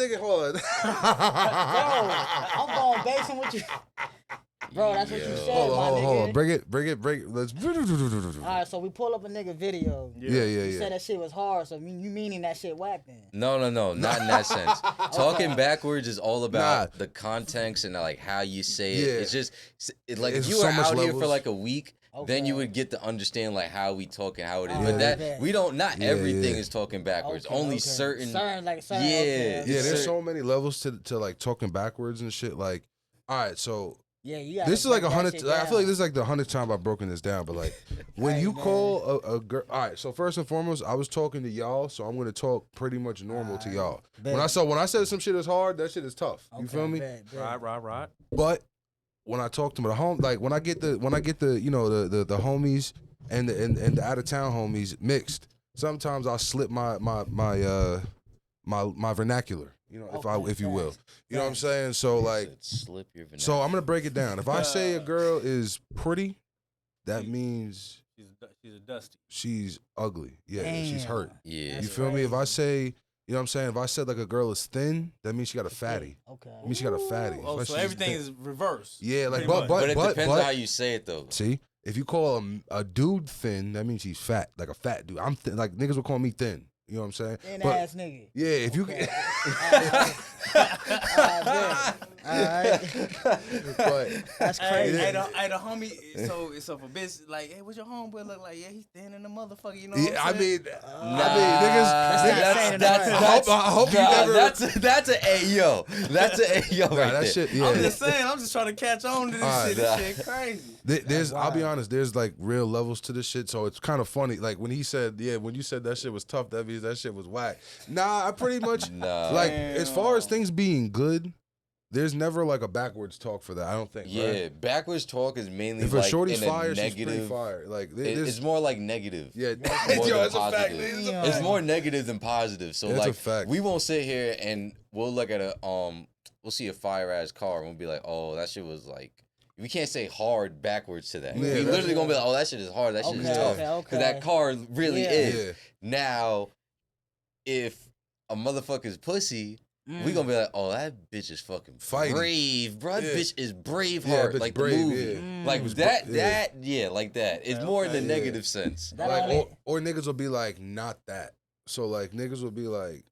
nigga, hold on. Bro, I'm going based on what you. Bro, that's what you said, Hold on. Bring it. Let's. All right, so we pull up a nigga video. Yeah. You said that shit was hard, so you meaning that shit whack then? No, not in that sense. Talking backwards is all about the context and like how you say it. Yeah. It's just like It's if you so were much out here levels. for like a week, then you would get to understand like how we talk and how it is. But that we don't. Not everything is talking backwards. Only certain. Certain. Yeah, there's so many levels to like talking backwards and shit. Like, all right, so. Yeah, you this is like 100. I feel like this is like the 100th time I've broken this down. But like, when you call a girl, all right. So first and foremost, I was talking to y'all, so I'm gonna talk pretty much normal to y'all. When I said some shit is hard, that shit is tough. You feel me? Right. But when I talk to my home, like when I get the you know the homies and the out of town homies mixed, sometimes I'll slip my vernacular. You know, if you will. You know what I'm saying? So like, slip your vernacular. So I'm gonna break it down. If I say a girl is pretty, that means she's a dusty. She's ugly. Yeah, she's hurt. Yeah. You feel me? If I say, you know what I'm saying? If I said like a girl is thin, that means she got a fatty. Okay. That means she got a fatty. Oh, so everything is reverse. Yeah, like but it depends on how you say it though. See, if you call a dude thin, that means he's fat, like a fat dude. I'm like niggas will call me thin. You know what I'm saying? Thin ass nigga. Yeah, if you. Alright. But that's crazy. Hey, the homie. So for bitch, like, hey, what's your homeboy look like? Yeah, he's thin in the motherfucker. You know what I'm saying? Niggas. I hope you never. That's an Ayo. That's an Ayo right there. Shit, yeah. I'm just saying. I'm just trying to catch on to this shit. This shit crazy. I'll be honest. There's like real levels to this shit, so it's kind of funny. Like when he said, when you said that shit was tough, that means that shit was whack. Nah, I pretty much like as far as things being good. There's never like a backwards talk for that. I don't think. Yeah, right? Backwards talk is mainly if like a shorty's in fire, a negative. She's pretty fire. Like it's more like negative. Yeah, more yo, than positive. It's more negative than positive. So like, we won't sit here and we'll look at we'll see a fire ass car and we'll be like, oh, that shit was like. We can't say hard backwards to that. Yeah, we literally gonna be like, oh, that shit is hard. That shit is tough. Because that car really is. Yeah. Now, if a motherfucker's pussy. We gonna be like, oh, that bitch is fucking brave, bro. That bitch is Braveheart, like the movie, like that, like that. It's more in the negative sense. Like, or niggas will be like, not that. So like, niggas will be like,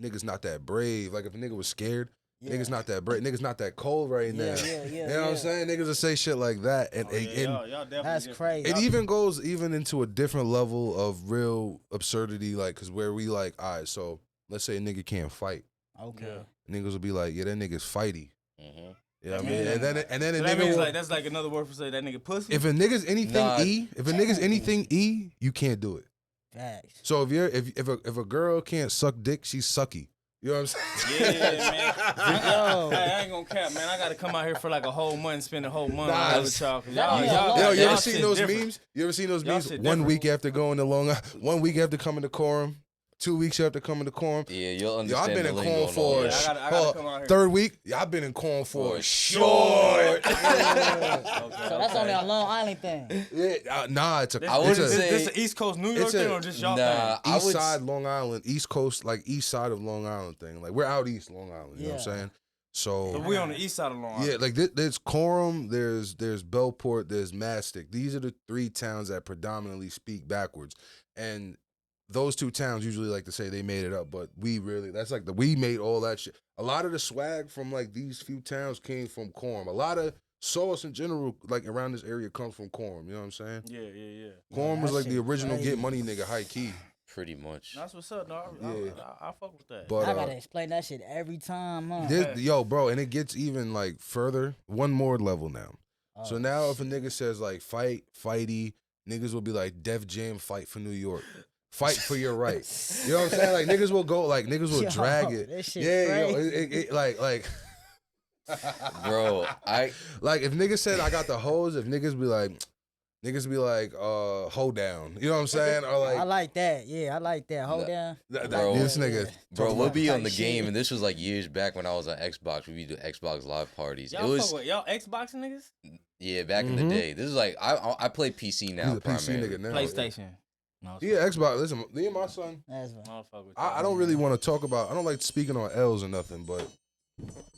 niggas not that brave. Like if a nigga was scared, niggas not that brave. Niggas not that cold right now. You know what I'm saying? Niggas will say shit like that, and y'all that's crazy. It even goes into a different level of real absurdity, like, cause where we like, all right, so let's say a nigga can't fight. Okay. Niggas will be like, yeah, that nigga's fighty. Mm-hmm. You know what I mean? And then so a that nigga means like that's like another word for say that nigga pussy. If a nigga's anything you can't do it. Facts. So if a girl can't suck dick, she's sucky. You know what I'm saying? Yeah, man. I ain't gonna cap, man. I gotta come out here for like a whole month and spend a whole month with y'all. You ever seen those memes? You ever seen those memes? 1 week after going to Long Island, 1 week after coming to Quorum. 2 weeks after coming to Quorum. Yeah, you'll understand. I've been in Quorum for I gotta come out here. third week. I've been in Quorum for short. So that's only a Long Island thing. Yeah, nah, it's a. This an East Coast New York thing or just y'all thing? East side Long Island, East Coast, like east side of Long Island thing. Like we're out east Long Island. You know what I'm saying? So we on the east side of Long Island. Yeah, like there's Quorum, there's Bellport, there's Mastic. These are the three towns that predominantly speak backwards, and those two towns usually like to say they made it up, but we made all that shit. A lot of the swag from like these few towns came from Quorum. A lot of sauce in general, like around this area, comes from Quorum. You know what I'm saying? Yeah. Quorum was like the original Get Money nigga, high key. Pretty much. That's what's up, dog. I fuck with that. But I gotta explain that shit every time, huh? Yo, bro, and it gets even like further, one more level now. So now if a nigga says like fighty, niggas will be like Def Jam fight for New York. Fight for your right. You know what I'm saying? Like niggas will go, like niggas will drag it. It like bro, like if niggas said I got the hose, if niggas be like, hold down. You know what I'm saying? Or like, I like that. Yeah, I like that. Hold down. Bro, this nigga. Bro, we'll be on the game, and this was like years back when I was on Xbox. We do Xbox Live parties. Y'all Xbox niggas? Yeah, back in the day. This is like I play PC now. He's a PC nigga now. PlayStation. Yeah, Xbox. Listen, me and my son. I don't really want to talk about. I don't like speaking on L's or nothing, but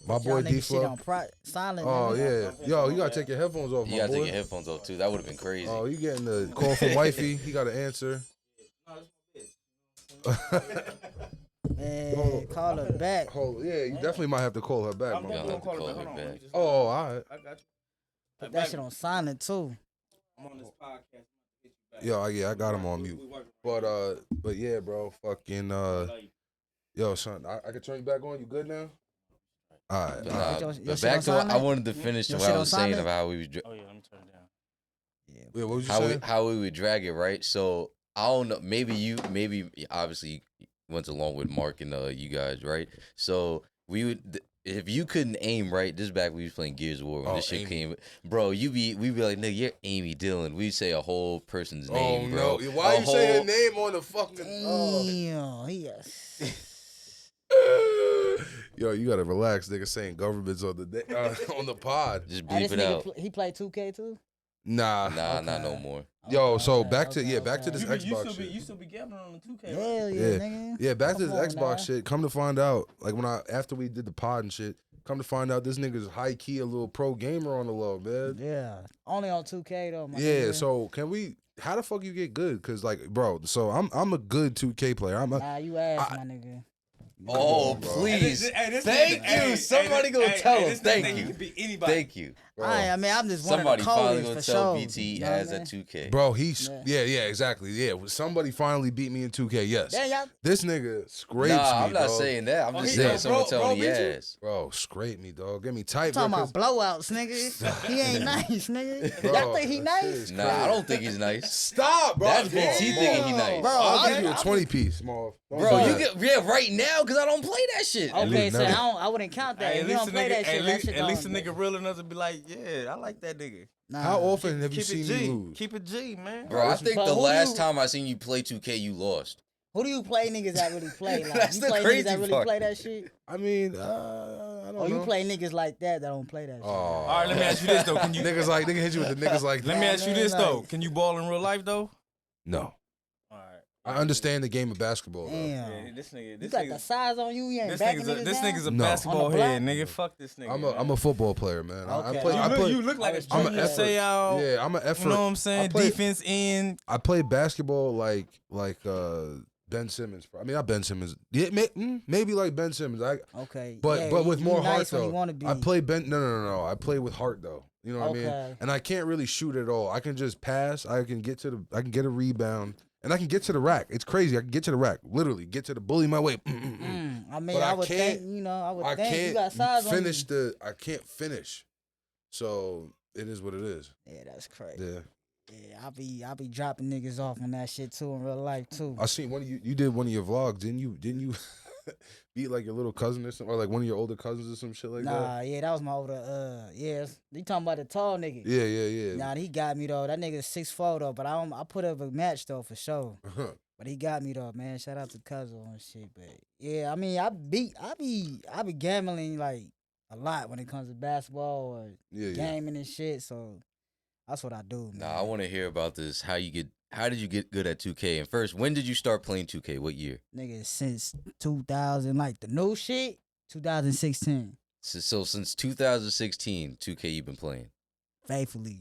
my boy D Flow. Silent. Oh yeah, yo, you gotta take your headphones off. You gotta take your headphones off too. That would have been crazy. Oh, you getting the call from wifey? He got to answer. Man, call her back. Yeah, you definitely might have to call her back. I'm gonna have to call her back. Oh, all right. I got you. Put that shit on silent too. I'm on this podcast. Yo, yeah, I got him on mute. But yeah, bro, fucking, yo, son, I can turn you back on. You good now? All right. But back to what I wanted to finish what I was saying about how we would. Oh yeah, let me turn it down. Yeah, what was you saying? How we would drag it, right? So I don't know. Maybe obviously you went along with Mark and you guys, right? So we would. If you couldn't aim right, this is back when we was playing Gears of War when this shit came. Bro, we'd be like, nigga, you're Amy Dillon. We'd say a whole person's name, bro. No. Why you say her name on the fucking... Yes. Yo, you gotta relax, nigga, saying governments on the pod. Just bleep it out. He played 2K too? Nah, not no more. Yo, so back to this Xbox shit. You still be gambling on the 2K. Hell yeah, nigga. Yeah, back to this Xbox shit. Come to find out, like after we did the pod and shit, come to find out this nigga's high key a little pro gamer on the low, man. Yeah, only on 2K though. Yeah, so can we? How the fuck you get good? Cause like, bro, so I'm a good 2K player. Nah, you ass, my nigga. Oh, please. Thank you. Somebody go tell him. Thank you. Thank you. I mean, I'm just one somebody of the finally coldest gonna for tell sure. BT as a 2K. Bro, yeah, exactly. Yeah, somebody finally beat me in 2K. Yes, this nigga scrapes me. Nah, I'm not dog. saying that. I'm just saying someone tell me yes. Bro, scrape me, dog. Get me tight. I'm talking about blowouts, nigga. He ain't nice, nigga. Bro, y'all think he nice? Nah, I don't think he's nice. Stop, bro. That's BT thinking he nice. Bro, I'll give you a 20 piece, small. Bro, you get right now because I don't play that shit. Okay, so I wouldn't count that. If you don't play that shit, at least a nigga real enough to be like, yeah, I like that nigga. Nah. How often have you seen me lose? Keep it G, man. Bro, I think the last time I seen you play 2K, you lost. Who do you play niggas that really play? Like, That's you the play crazy niggas that really part. play that shit? I mean, I don't know. Or you play niggas like that don't play that shit? All right, let me ask you this though. Can you nigga hit you with the niggas like that? Let me ask you this though. Can you ball in real life though? No. All right. I understand the game of basketball. Damn. Yeah, this nigga, You got the size on you. You ain't backing niggas this down? nigga's a No. basketball On the head, block? nigga. Fuck this nigga. I'm a football player, man. Okay. You look like a I'm an junior effort. say out. Yeah, I'm an effort. You know what I'm saying? Defense end. I play basketball like Ben Simmons. I mean, not Ben Simmons. Yeah, maybe like Ben Simmons. Okay. But with more heart though. I play No. I play with heart though. You know what I mean? And I can't really shoot at all. I can just pass. I can get a rebound. And I can get to the rack. It's crazy. I can get to the rack. Literally, get to the bully my way. I mean, But I would think, you you got size on you. I can't finish. So it is what it is. Yeah, that's crazy. Yeah. Yeah, I be dropping niggas off on that shit too in real life too. I seen one of you did one of your vlogs, didn't you beat like your little cousin or something, or like one of your older cousins or some shit like that? Nah, yeah, that was my older you talking about the tall nigga. Yeah. Nah, he got me though. That nigga's 6'4" though, but I put up a match though for sure. But he got me though, man. Shout out to Cousin and shit. But yeah, I mean I be gambling like a lot when it comes to basketball or gaming and shit, so that's what I do, man. Nah, I want to hear about this. How did you get good at 2K? And first, when did you start playing 2K? What year? Nigga, since 2000, like the new shit, 2016. So since 2016, 2K you've been playing? Faithfully.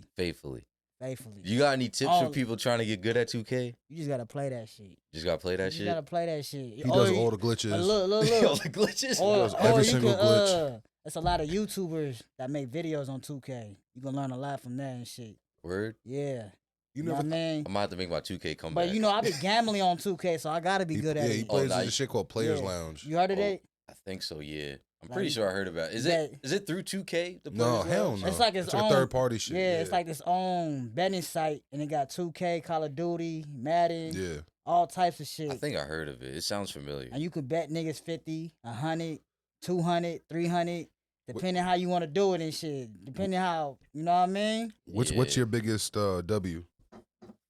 You got any tips for people trying to get good at 2K? You just gotta play that shit. Just gotta play that shit? You gotta play that shit. He does all the glitches. Look. All the glitches? He does every single glitch. There's a lot of YouTubers that make videos on 2K. You gonna learn a lot from that and shit. Word? Yeah. You know never. what I mean? I'm gonna have to make my 2K comeback. But I be gambling on 2K, so I gotta be good at it. Yeah, he plays this shit called Players Lounge. You heard of that? I think so, yeah. I'm pretty sure I heard about it. Is it through 2K? The no, Players hell Lounge? no. It's like its own a third party shit. Yeah, it's like its own betting site, and it got 2K, Call of Duty, Madden, all types of shit. I think I heard of it. It sounds familiar. And you could bet niggas 50, 100, 200, 300, depending how you want to do it and shit. Depending how, you know what I mean? What's your biggest W?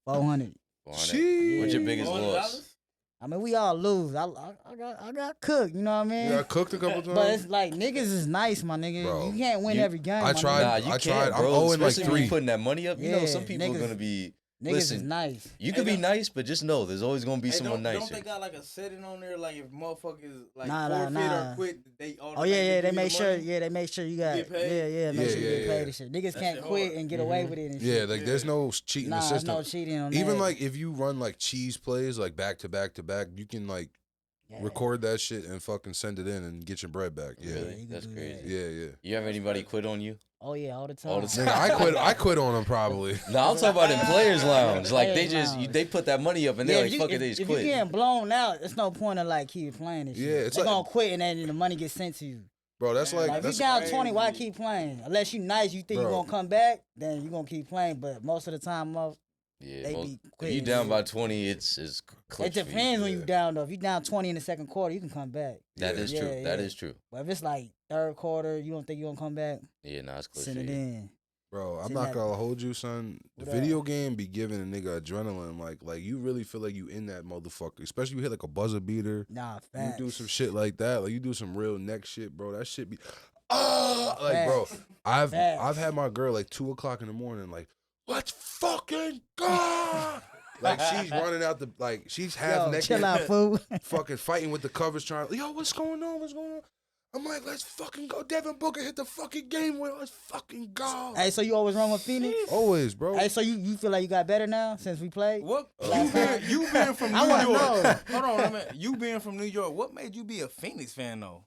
400. What's your biggest loss? I mean, we all lose. I got cooked. You know what I mean? You got cooked a couple times. But it's like niggas is nice, my nigga. Bro, you can't win every game. I tried. Nah, you I can't, tried. bro. I'm 0 in like Especially when 3. you putting that money up. You know, some people are niggas, gonna be. Niggas is nice. You could be nice, but just know there's always gonna be someone nicer. Don't they got like a setting on there? Like if motherfuckers like forfeit or quit, they oh yeah, they make sure. Yeah, they make sure you got. Make sure you get paid and shit. Niggas can't quit and get away with it. And shit. Yeah, like there's no cheating the system. No cheating on Even that. like if you run like cheese plays like back to back to back, you can like record that shit and fucking send it in and get your bread back. Yeah, really? That's crazy. Yeah. You have anybody quit on you? Oh yeah, all the time. Nigga, I quit on them probably. No, I'm talking about in players' lounge. Like they put that money up and they're like, fuck it, they just quit. If you getting blown out, it's no point of like keep playing this shit. Yeah, it's they gonna quit and then the money gets sent to you. Bro, that's like if you down 20, why keep playing? Unless you nice, you think you gonna come back, then you gonna keep playing. But most of the time, if you down by 20, it's it depends when you down though. If you down 20 in the second quarter, you can come back. That is true. That is true. But if it's like third quarter, you don't think you gonna come back? Yeah, it's close. Send it in. Bro, I'm not gonna hold you, son. The video game be giving a nigga adrenaline. Like you really feel like you in that motherfucker. Especially you hit like a buzzer beater. Nah, facts. You do some shit like that. Like you do some real neck shit, bro. That shit be like, bro. I've had my girl like 2:00 in the morning, like, let's fucking go. Like she's running out she's half naked. Chill out, fool. Fucking fighting with the covers, trying. Yo, what's going on? What's going on? I'm like, let's fucking go. Devin Booker hit the fucking game with. Let's fucking go. Hey, so you always run with Phoenix? Always, bro. Hey, so you feel like you got better now since we played? What? You being from New York? Hold on, you being from New York? What made you be a Phoenix fan though?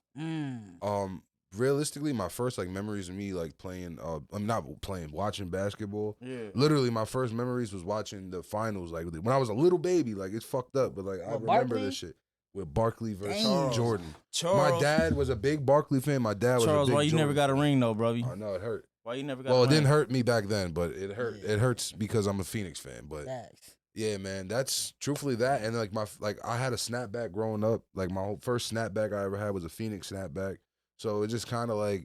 Realistically, my first memories of me playing, I'm not playing, watching basketball. Yeah. Literally, my first memories was watching the finals. Like when I was a little baby, it's fucked up, but I remember this shit with Barkley versus Jordan. Charles. My dad was a big Barkley fan. My dad was a big why you Jordan never got a ring though, bro? I know it hurt. Why you never got? Well, it didn't hurt me back then, but it hurt. It hurts because I'm a Phoenix fan. But yeah, man, that's truthfully that. And I had a snapback growing up. Like my whole first snapback I ever had was a Phoenix snapback. So it just kind of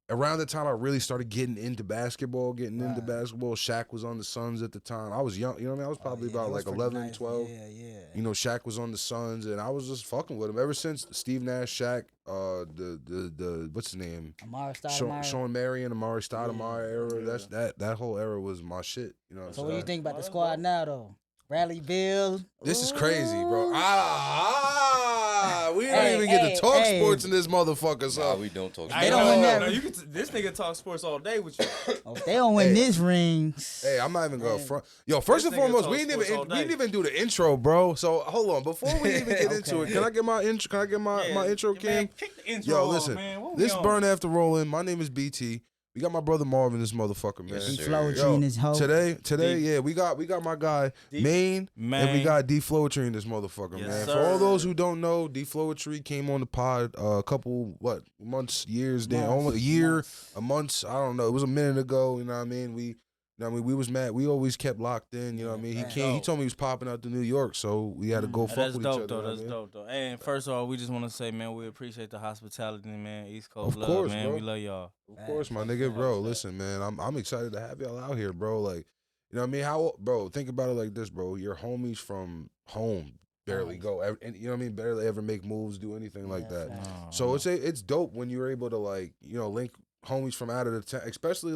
around the time I really started getting into basketball, Shaq was on the Suns at the time. I was young, you know what I mean? I was probably about 11, 12. Yeah. You know, Shaq was on the Suns, and I was just fucking with him ever since Steve Nash, Shaq, the what's his name? Amari Stoudemire. Sean Marion, Amari Stoudemire era. That's that whole era was my shit. You know. So what do you think about the squad now, though? Bradley Beal. This is crazy, bro. We don't even get to talk sports in this motherfucker. So nah, we don't talk sports. They don't win that. No, this nigga talk sports all day with you. If they don't win this ring. Hey, I'm not even going front. Yo, first and foremost, we didn't even do the intro, bro. So hold on, before we even get into it, can I get my intro? Can I get my intro, King? Man, kick the intro Yo, off, listen, man. this burn after rolling. My name is BT. We got my brother Marvin, this motherfucker, man. Yes, D-Flowetry in his hoe. Today, yeah, we got my guy Maine, and we got D-Flowetry in this motherfucker, man. Sir. For all those who don't know, D-Flowetry came on the pod a couple months, years, almost a year, a month, I don't know. It was a minute ago. You know what I mean? We was mad. We always kept locked in. You know what I mean? He told me he was popping out to New York, so we had to go fuck with each other. That's dope, though. And first of all, we just want to say, man, we appreciate the hospitality, man. East Coast of course, love, man. bro. We love y'all. Of course, my nigga, bro. Listen, man, I'm excited to have y'all out here, bro. Like, you know what I mean? How, bro? Think about it like this, bro. Your homies from home barely go, and you know what I mean? Barely ever make moves, do anything like that. So it's dope when you're able to link homies from out of the town, especially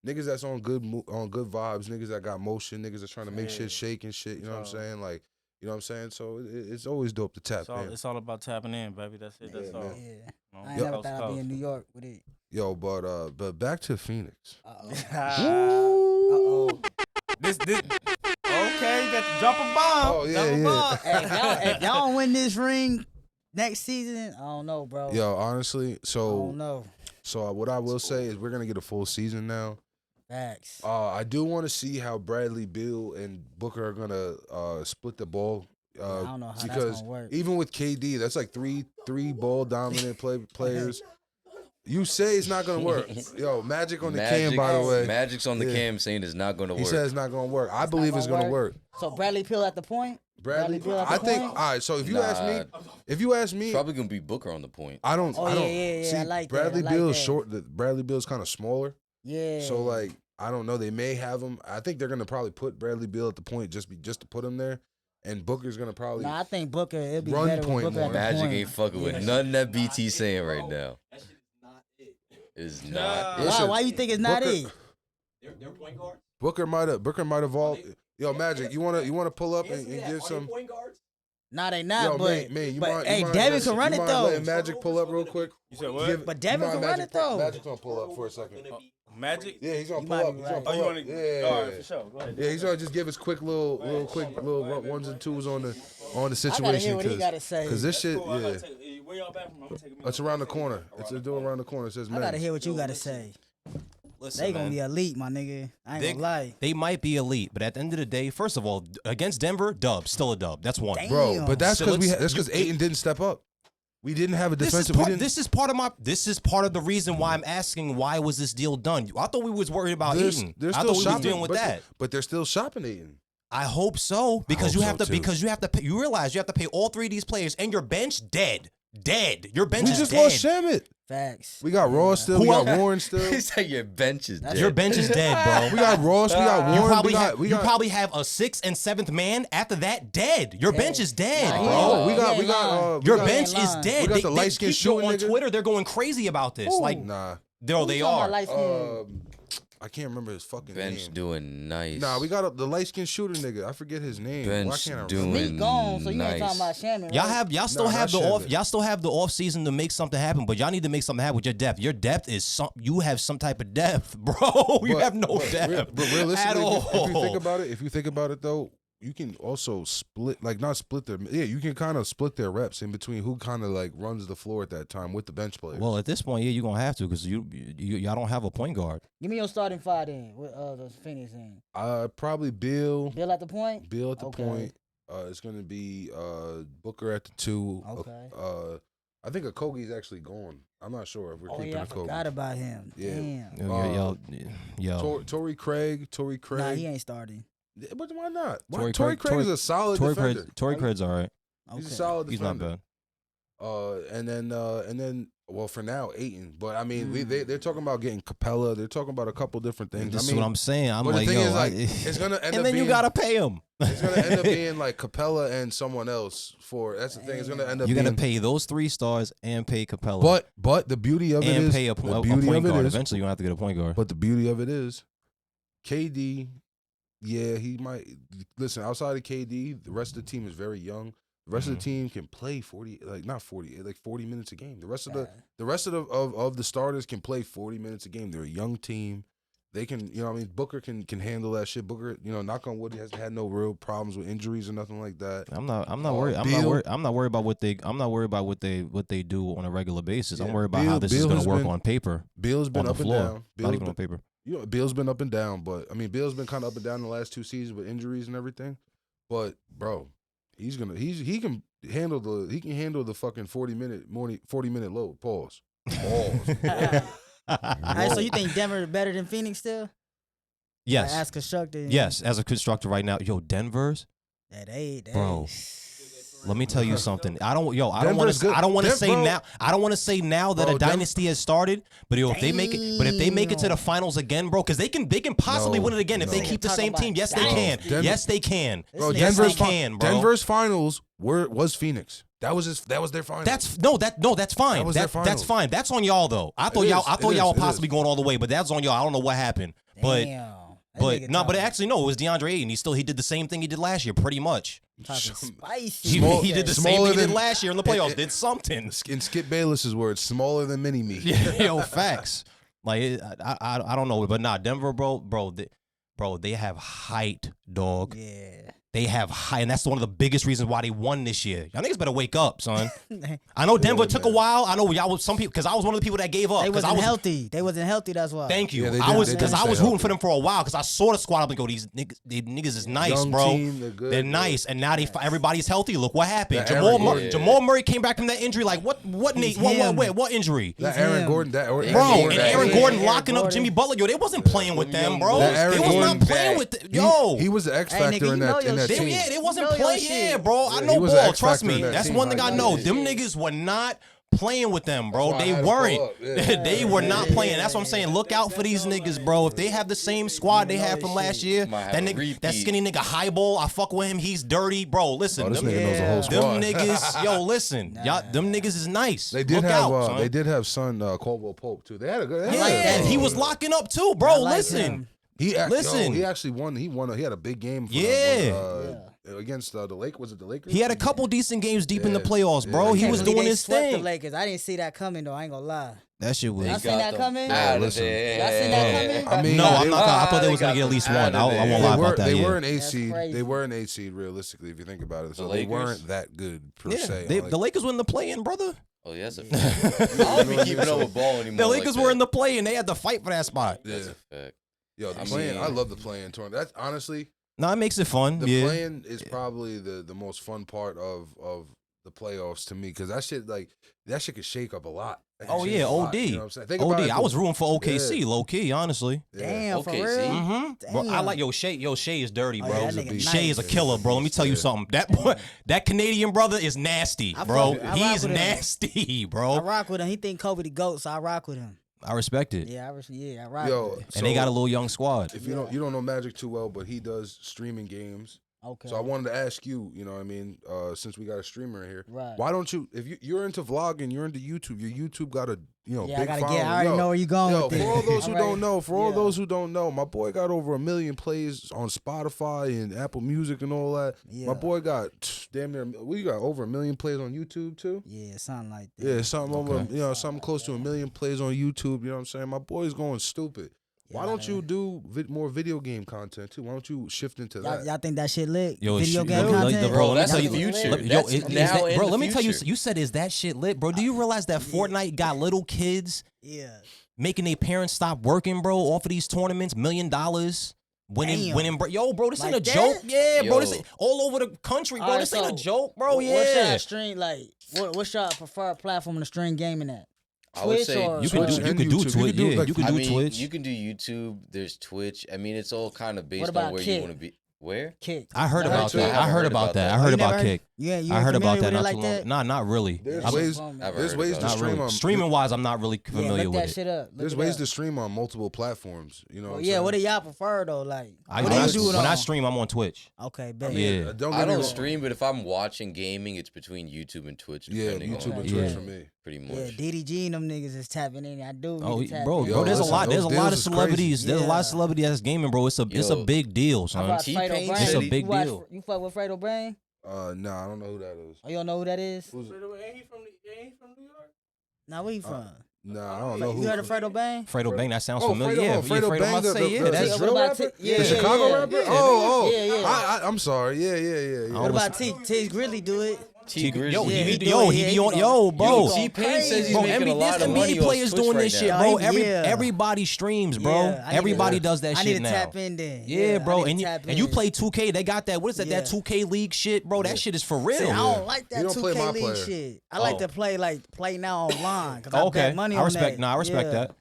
niggas that's on good vibes, niggas that got motion, niggas that's trying to make shit shake and shit. You know what I'm saying? Like, you know what I'm saying? So it's always dope to tap in. It's all about tapping in, baby. That's it. That's all. Yeah. I ain't never thought I'd be in New York with it. Yo, but back to Phoenix. Uh-oh. This. Okay, you got to drop a bomb. Oh yeah. Hey, if y'all don't win this ring next season, I don't know, bro. Yo, honestly, I don't know. So what I will say is we're gonna get a full season now. Facts. I do want to see how Bradley Beal and Booker are gonna split the ball. I don't know how because that's gonna work. Even with KD, that's like three ball dominant players. You say it's not gonna work. Yo, Magic on the cam, by the way. Magic's on the cam saying it's not gonna work. He said it's not gonna work. I believe it's gonna work. So Bradley Beal at the point. Bradley Beal at the I think. point? All right. So if you ask me, probably gonna be Booker on the point. I don't. Yeah. See, I like Bradley that. Beal's short. Bradley Beal's kind of smaller. Yeah. So I don't know. They may have him. I think they're gonna probably put Bradley Beal at the point just to put him there, and Booker's gonna probably. I think Booker. It'd be run better point with Booker more. at the Magic point. ain't fucking with nothing that BT's saying right now. That shit is not it. It's not. Why you think it's not it? Their point guard. Booker might have all. Yo, Magic, you wanna pull up and give some. Nah, they not. Yo, but man, Devin can run it though. Letting Magic pull up real quick. You said what? But Devin can run it though. Magic's gonna pull up for a second. Magic? Yeah, he's gonna pull up. Oh, you want to? Yeah. All right, for sure. Go ahead. Yeah, he's gonna just give us quick little ones and twos on the situation. I gotta hear what he gotta say. Cause this shit, Cool, yeah. Where y'all back from? I'm taking It's around the corner. It's a door around the corner. It says I men. gotta hear what you gotta say. Listen, They gonna be elite, my nigga. I ain't gonna lie. They might be elite, but at the end of the day, first of all, against Denver, dub, still a dub. That's one. Damn. Bro, but that's So because Ayton didn't step up. We didn't have a defensive. This is part of the reason why I'm asking why was this deal done. I thought we was worried about Ayton. They're I still thought we was shopping, dealing with that. But they're still shopping Ayton. I hope so because hope you have so, to too. because you have to pay, you realize you have to pay all three of these players and your bench dead. Your bench We is just dead. lost Shamit. Facts. We got Ross still. We got Warren still. He said your bench is dead. Your bench is dead, bro. We got Ross. We got Warren. You probably have a 6th and 7th man after that dead. Your bench is dead, Nah, bro. Oh, we got. Your got- bench is dead. We got the They light-skinned keep going shooting on nigga. Twitter. They're going crazy about this. Ooh. Like, Nah. no, they are. I can't remember his fucking bench name. doing nice. Nah, we got the light skinned shooter nigga. I forget his name. Bench Why can't I doing remember? Me gone, so you nice. ain't talking about Shammy, right? Y'all still Nah, have not the off. Shamit. Y'all still have the off season to make something happen, but y'all need to make something happen with your depth. Your depth is you have some type of depth, bro. You have no depth But realistically, at all. if you think about it though, you can also split, like not split their, you can kind of split their reps in between who kind of like runs the floor at that time with the bench players. Well, at this point, yeah, you're gonna have to because y'all don't have a point guard. Give me your starting five then with the Phoenix in. Probably Bill. Bill at the point? Bill at the Okay. point. It's gonna be Booker at the 2. Okay. I think Okogie's actually gone. I'm not sure if we're Oh keeping yeah, I Okogie. forgot about him. Yeah. Damn. Yo. Torrey Craig. Nah, he ain't starting. But why not? Torrey Torrey Craig is a solid defender. Torrey Craig's all right. He's a Okay. solid He's not defender. bad. And then, well, for now, Ayton. But I mean, they're talking about getting Capella. They're talking about a couple different things. This I is mean, what I'm saying. I'm but like, the thing yo, is, like, it's gonna end and up then being, you gotta pay him. It's gonna end up being like Capella and someone else. That's the thing. It's gonna end up. You're being, gonna pay those 3 stars and pay Capella. But the beauty of it and is pay a the point beauty of it guard. is- Eventually, you're gonna have to get a point guard. But the beauty of it is, KD. Yeah, he might listen. Outside of KD, the rest of the team is very young. The rest of the team can play 40 minutes a game. The rest of the starters can play 40 minutes a game. They're a young team. They can, Booker can handle that shit. Booker, knock on wood, he hasn't had no real problems with injuries or nothing like that. I'm not worried. I'm not worried about what they do on a regular basis. I'm worried about how this is going to work on paper. Bill's been on the up and floor. down. Not even on paper. Bill's been up and down, but I mean, Bill's been kind of up and down the last 2 seasons with injuries and everything. But bro, he can handle the fucking 40-minute load. Pause. All right, so you think Denver is better than Phoenix still? Yes. Like, as constructed. Yes, as a constructor right now, Denver's, Yeah, they. bro. Let me tell you something. I don't want Denver's good. to. I don't want to say Bro. now. I don't want to say now that Bro, a dynasty has started. But if they make it to the finals again, bro, because they can possibly win it again if they no. keep the same team. Yes, they Bro, can. Denver- Yes, they can. Bro, Yes, Denver's they can, bro. Denver's finals was Phoenix. That was their finals. That's fine. That was their That's finals. fine. That's on y'all though. I thought It y'all is. were possibly going all the way, but that's on y'all. I don't know what happened. But Damn. That but nigga no, but talking- actually no, it was DeAndre Ayton. He did the same thing he did last year, pretty much. talking spicy. He did the same Smaller thing he did than- last year in the playoffs. Did something. in Skip Bayless's words, smaller than mini me. Yo, facts. Like I don't know, but nah, Denver, bro, they have height, dog. Yeah. They have height, and that's one of the biggest reasons why they won this year. Y'all niggas better wake up, son. I know Denver took a while. I know y'all was some people because I was one of the people that gave up. They 'cause wasn't I was healthy. They wasn't healthy. That's why. Thank you. Yeah, they I didn't- was they because didn't I was stay rooting for healthy. them for a while because I saw the squad. I'm like, these niggas is nice, Young bro. team, they're good, They're bro. nice, and now everybody's healthy. Look what happened. That Jamal Aaron Murray, Gordon. Jamal Murray came back from that injury. Like what him. injury? That He's Aaron him. Gordon, Bro, and Aaron Yeah, Gordon Aaron locking up Gordon. Jimmy Butler. Yo, they wasn't playing with them, bro. That Aaron They was Gordon not playing with them. Yo. he was the X Hey, factor nigga, in you know that your team. shit. They wasn't You know your playing. shit. Yeah, bro. I Yeah, know he was the ball. X Trust factor in me. that That's team. one thing I know. Yeah. Them niggas were not playing with them, bro. That's why I They had to pull weren't. up. Yeah. They were not playing. That's what I'm saying. Look out for these niggas, bro. If they have the same squad they had from last year, Might have that a nigga, repeat. that skinny nigga highball, I fuck with him. He's dirty, bro. Listen, Oh, this them, nigga knows the whole squad. them niggas, yo, listen, y'all, them niggas is nice. They did Look have out, son. son Caldwell Pope too. They had a good. Yeah, like that. and he was locking up too, bro. I like Listen. him. He Listen. actually won. He won. He had a big game. For against the Lakers. Was it the Lakers? He had a couple decent games deep in the playoffs, bro. He was doing his thing. The Lakers. I didn't see that coming though. I ain't gonna lie. That shit was. Y'all seen that coming? Listen. Y'all seen that coming? I mean, no, I'm not. I thought they was gonna get at least one. I won't lie about that. They were an 8 seed. They were an 8 seed, realistically, if you think about it. So they weren't that good per se. The Lakers were in the play-in, brother. Oh, yeah, that's a fact. I don't be keeping up with ball anymore. The Lakers were in the play-in. They had to fight for that spot. That's a fact. Yo, the play-in. I love the play-in tournament. That's honestly. No, it makes it fun. The play-in is probably the most fun part of the playoffs to me because that shit could shake up a lot. Oh yeah, OD. You know what I'm saying? OD. I was rooting for OKC, low key, honestly. Damn, for real. Mm-hmm. Bro, I like Shea is dirty, bro. Yeah, Shea is a killer, bro. Let me tell you something. That boy, that Canadian brother is nasty, bro. He's nasty, bro. I rock with him. He think Kobe the GOAT, so I rock with him. I respect it. Yeah, I rock with it. And they got a little young squad. If you don't know Magic too well, but he does streaming games. Okay. So I wanted to ask you, you know what I mean, since we got a streamer here, right. Why don't you, if you're into vlogging, you're into YouTube, your YouTube got a, big following. I already know where you're going with this. For all those who don't know, my boy got over 1 million plays on Spotify and Apple Music and all that. Yeah. My boy got damn near, we got over 1 million plays on YouTube too. Yeah, something like that. Yeah, something something close to 1 million plays on YouTube. You know what I'm saying? My boy's going stupid. Why don't you do more video game content too? Why don't you shift into that? Y'all think that shit lit? Yo, video game content? Bro, that's the future. Let me tell you, you said, is that shit lit, bro? Do you realize that Fortnite got little kids making their parents stop working, bro, off of these tournaments, $1 million? Winning, bro. Yo, bro, this ain't a joke. Yeah, bro, this ain't all over the country, bro. This ain't a joke, bro. Yeah. What's your stream, what's your preferred platform to stream gaming at? I would say you can do Twitch. Yeah, you can do Twitch. You can do YouTube. There's Twitch. I mean, it's all kind of based on where you want to be. Where? Kick. I heard about that. I heard about that. I heard about Kick. Yeah, I heard about that not too long. Nah, not really. There's ways to stream on. Streaming wise, I'm not really familiar with it. Shit up. There's ways to stream on multiple platforms. You know. What do y'all prefer though? Like, when I stream, I'm on Twitch. Okay, bet. Yeah. I don't stream, but if I'm watching gaming, it's between YouTube and Twitch. Yeah, YouTube and Twitch for me. Pretty much. Yeah, DDG and them niggas is tapping in. I do. Bro, there's a lot of celebrities. There's a lot of celebrities that's gaming, bro. It's a big deal, son. It's a big deal. You fuck with Fredo Brain? Nah, I don't know who that is. Oh, you don't know who that is? Ain't he from New York? Nah, where you from? Nah, I don't know. You heard of Fredo Bang? Fredo Bang, that sounds familiar. Fredo Bang, that's drill rapper? The Chicago rapper? Yeah. I'm sorry. Yeah. What about T Grizzly do it? He be on, bro. T-Pain says he's making a lot of money. NBA players doing this shit, bro. Everybody streams, bro. Everybody does that shit now. I need to tap in there. Yeah, bro. And you play 2K. They got that. What is that? That 2K League shit, bro. That shit is for real. See, I don't like that 2K League shit. I like to play now online. Okay, I respect. I respect that.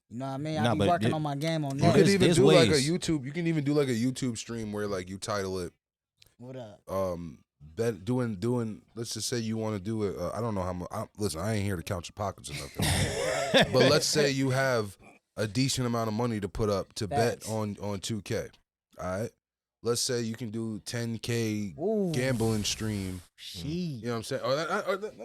You know what I mean? I be working on my game on that. You can even do like a YouTube. You can even do like a YouTube stream where like you title it. What up? Doing. Let's just say you want to do it. I don't know how much. Listen, I ain't here to count your pockets or nothing. But let's say you have a decent amount of money to put up to bet on 2K. All right. Let's say you can do 10K gambling stream. You know what I'm saying?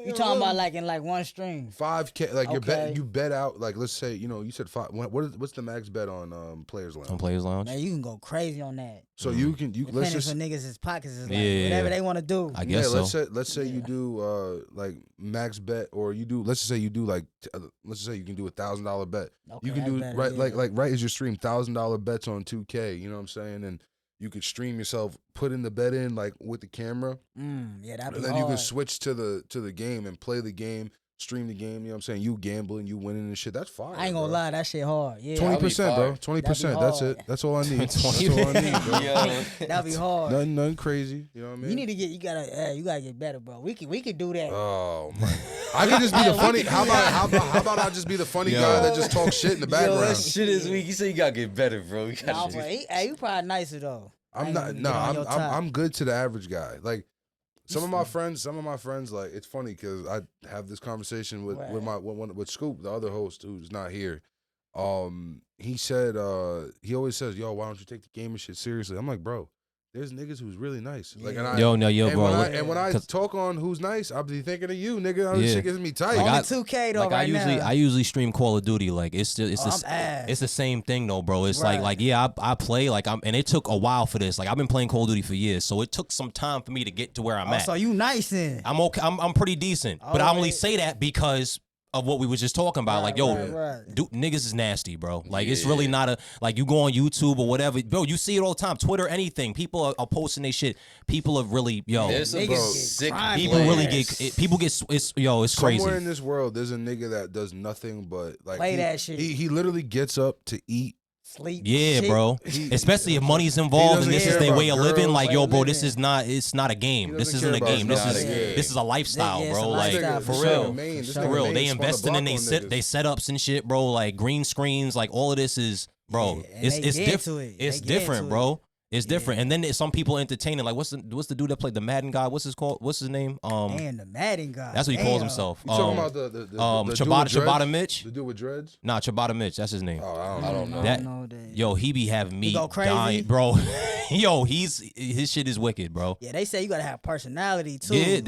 You talking about like in one stream? 5K, like you bet out. Like let's say you said 5. What's the max bet on Players Lounge? On Players Lounge, man, you can go crazy on that. So you let's just for niggas' pockets is like whatever they want to do. I guess so. Let's say you do like max bet, or you do. Let's just say you do like let's just say you can do $1,000 bet. Okay, you can do right as your stream $1,000 bets on 2K. You know what I'm saying? And you could stream yourself, put in the bet in like with the camera. Yeah, that'd be and then you can switch to the game and play the game, stream the game. You know what I'm saying? You gambling, you winning and shit. That's fine. I ain't gonna lie, that shit hard. Yeah, 20%, bro. 20%. That's it. That's all I need. That's all I need, bro. That'd be hard. Nothing crazy. You know what I mean? You need to get. You gotta get better, bro. We could do that. Oh man, I could just be the funny. How about I just be the funny guy that just talks shit in the background? That shit is weak. You say you gotta get better, bro. You probably nicer though. I'm good to the average guy. Like some of my friends, like it's funny because I have this conversation with Scoop, the other host who's not here. He said he always says, "Yo, why don't you take the game and shit seriously?" I'm like, bro, there's niggas who's really nice. Like, bro. When I talk on who's nice, I'll be thinking of you, nigga. This shit gets me tight. Like 2K though, I usually stream Call of Duty. Like it's the same thing though, bro. It's like I play and it took a while for this. Like I've been playing Call of Duty for years, so it took some time for me to get to where I'm at. So you nice then? I'm okay. I'm pretty decent, but I only say that because of what we was just talking about. Dude, niggas is nasty, bro. Like it's really not you go on YouTube or whatever, bro. You see it all the time, Twitter, anything. People are posting their shit. People are really sick. People really get people get it's crazy. Somewhere in this world, there's a nigga that does nothing but play that shit. He literally gets up to eat. Sleep. Yeah, shit. Bro. Especially if money's involved and this is their way of living. Like, yo, bro, this is not. It's not a game. This isn't a game. This is a lifestyle, bro. Like for real, for real. They investing in they setups and shit, bro. Like green screens, like all of this is, bro. It's different. It's different, bro. It's different, and then some people entertaining. Like, what's the dude that played the Madden guy? What's his name? Man, the Madden guy. That's what he calls himself. You talking about the Ciabatta Mitch? The dude with dreads? Nah, Ciabatta Mitch. That's his name. Oh, I don't know. Yo, he be having me dying, bro. Yo, his shit is wicked, bro. Yeah, they say you gotta have personality too. Yeah,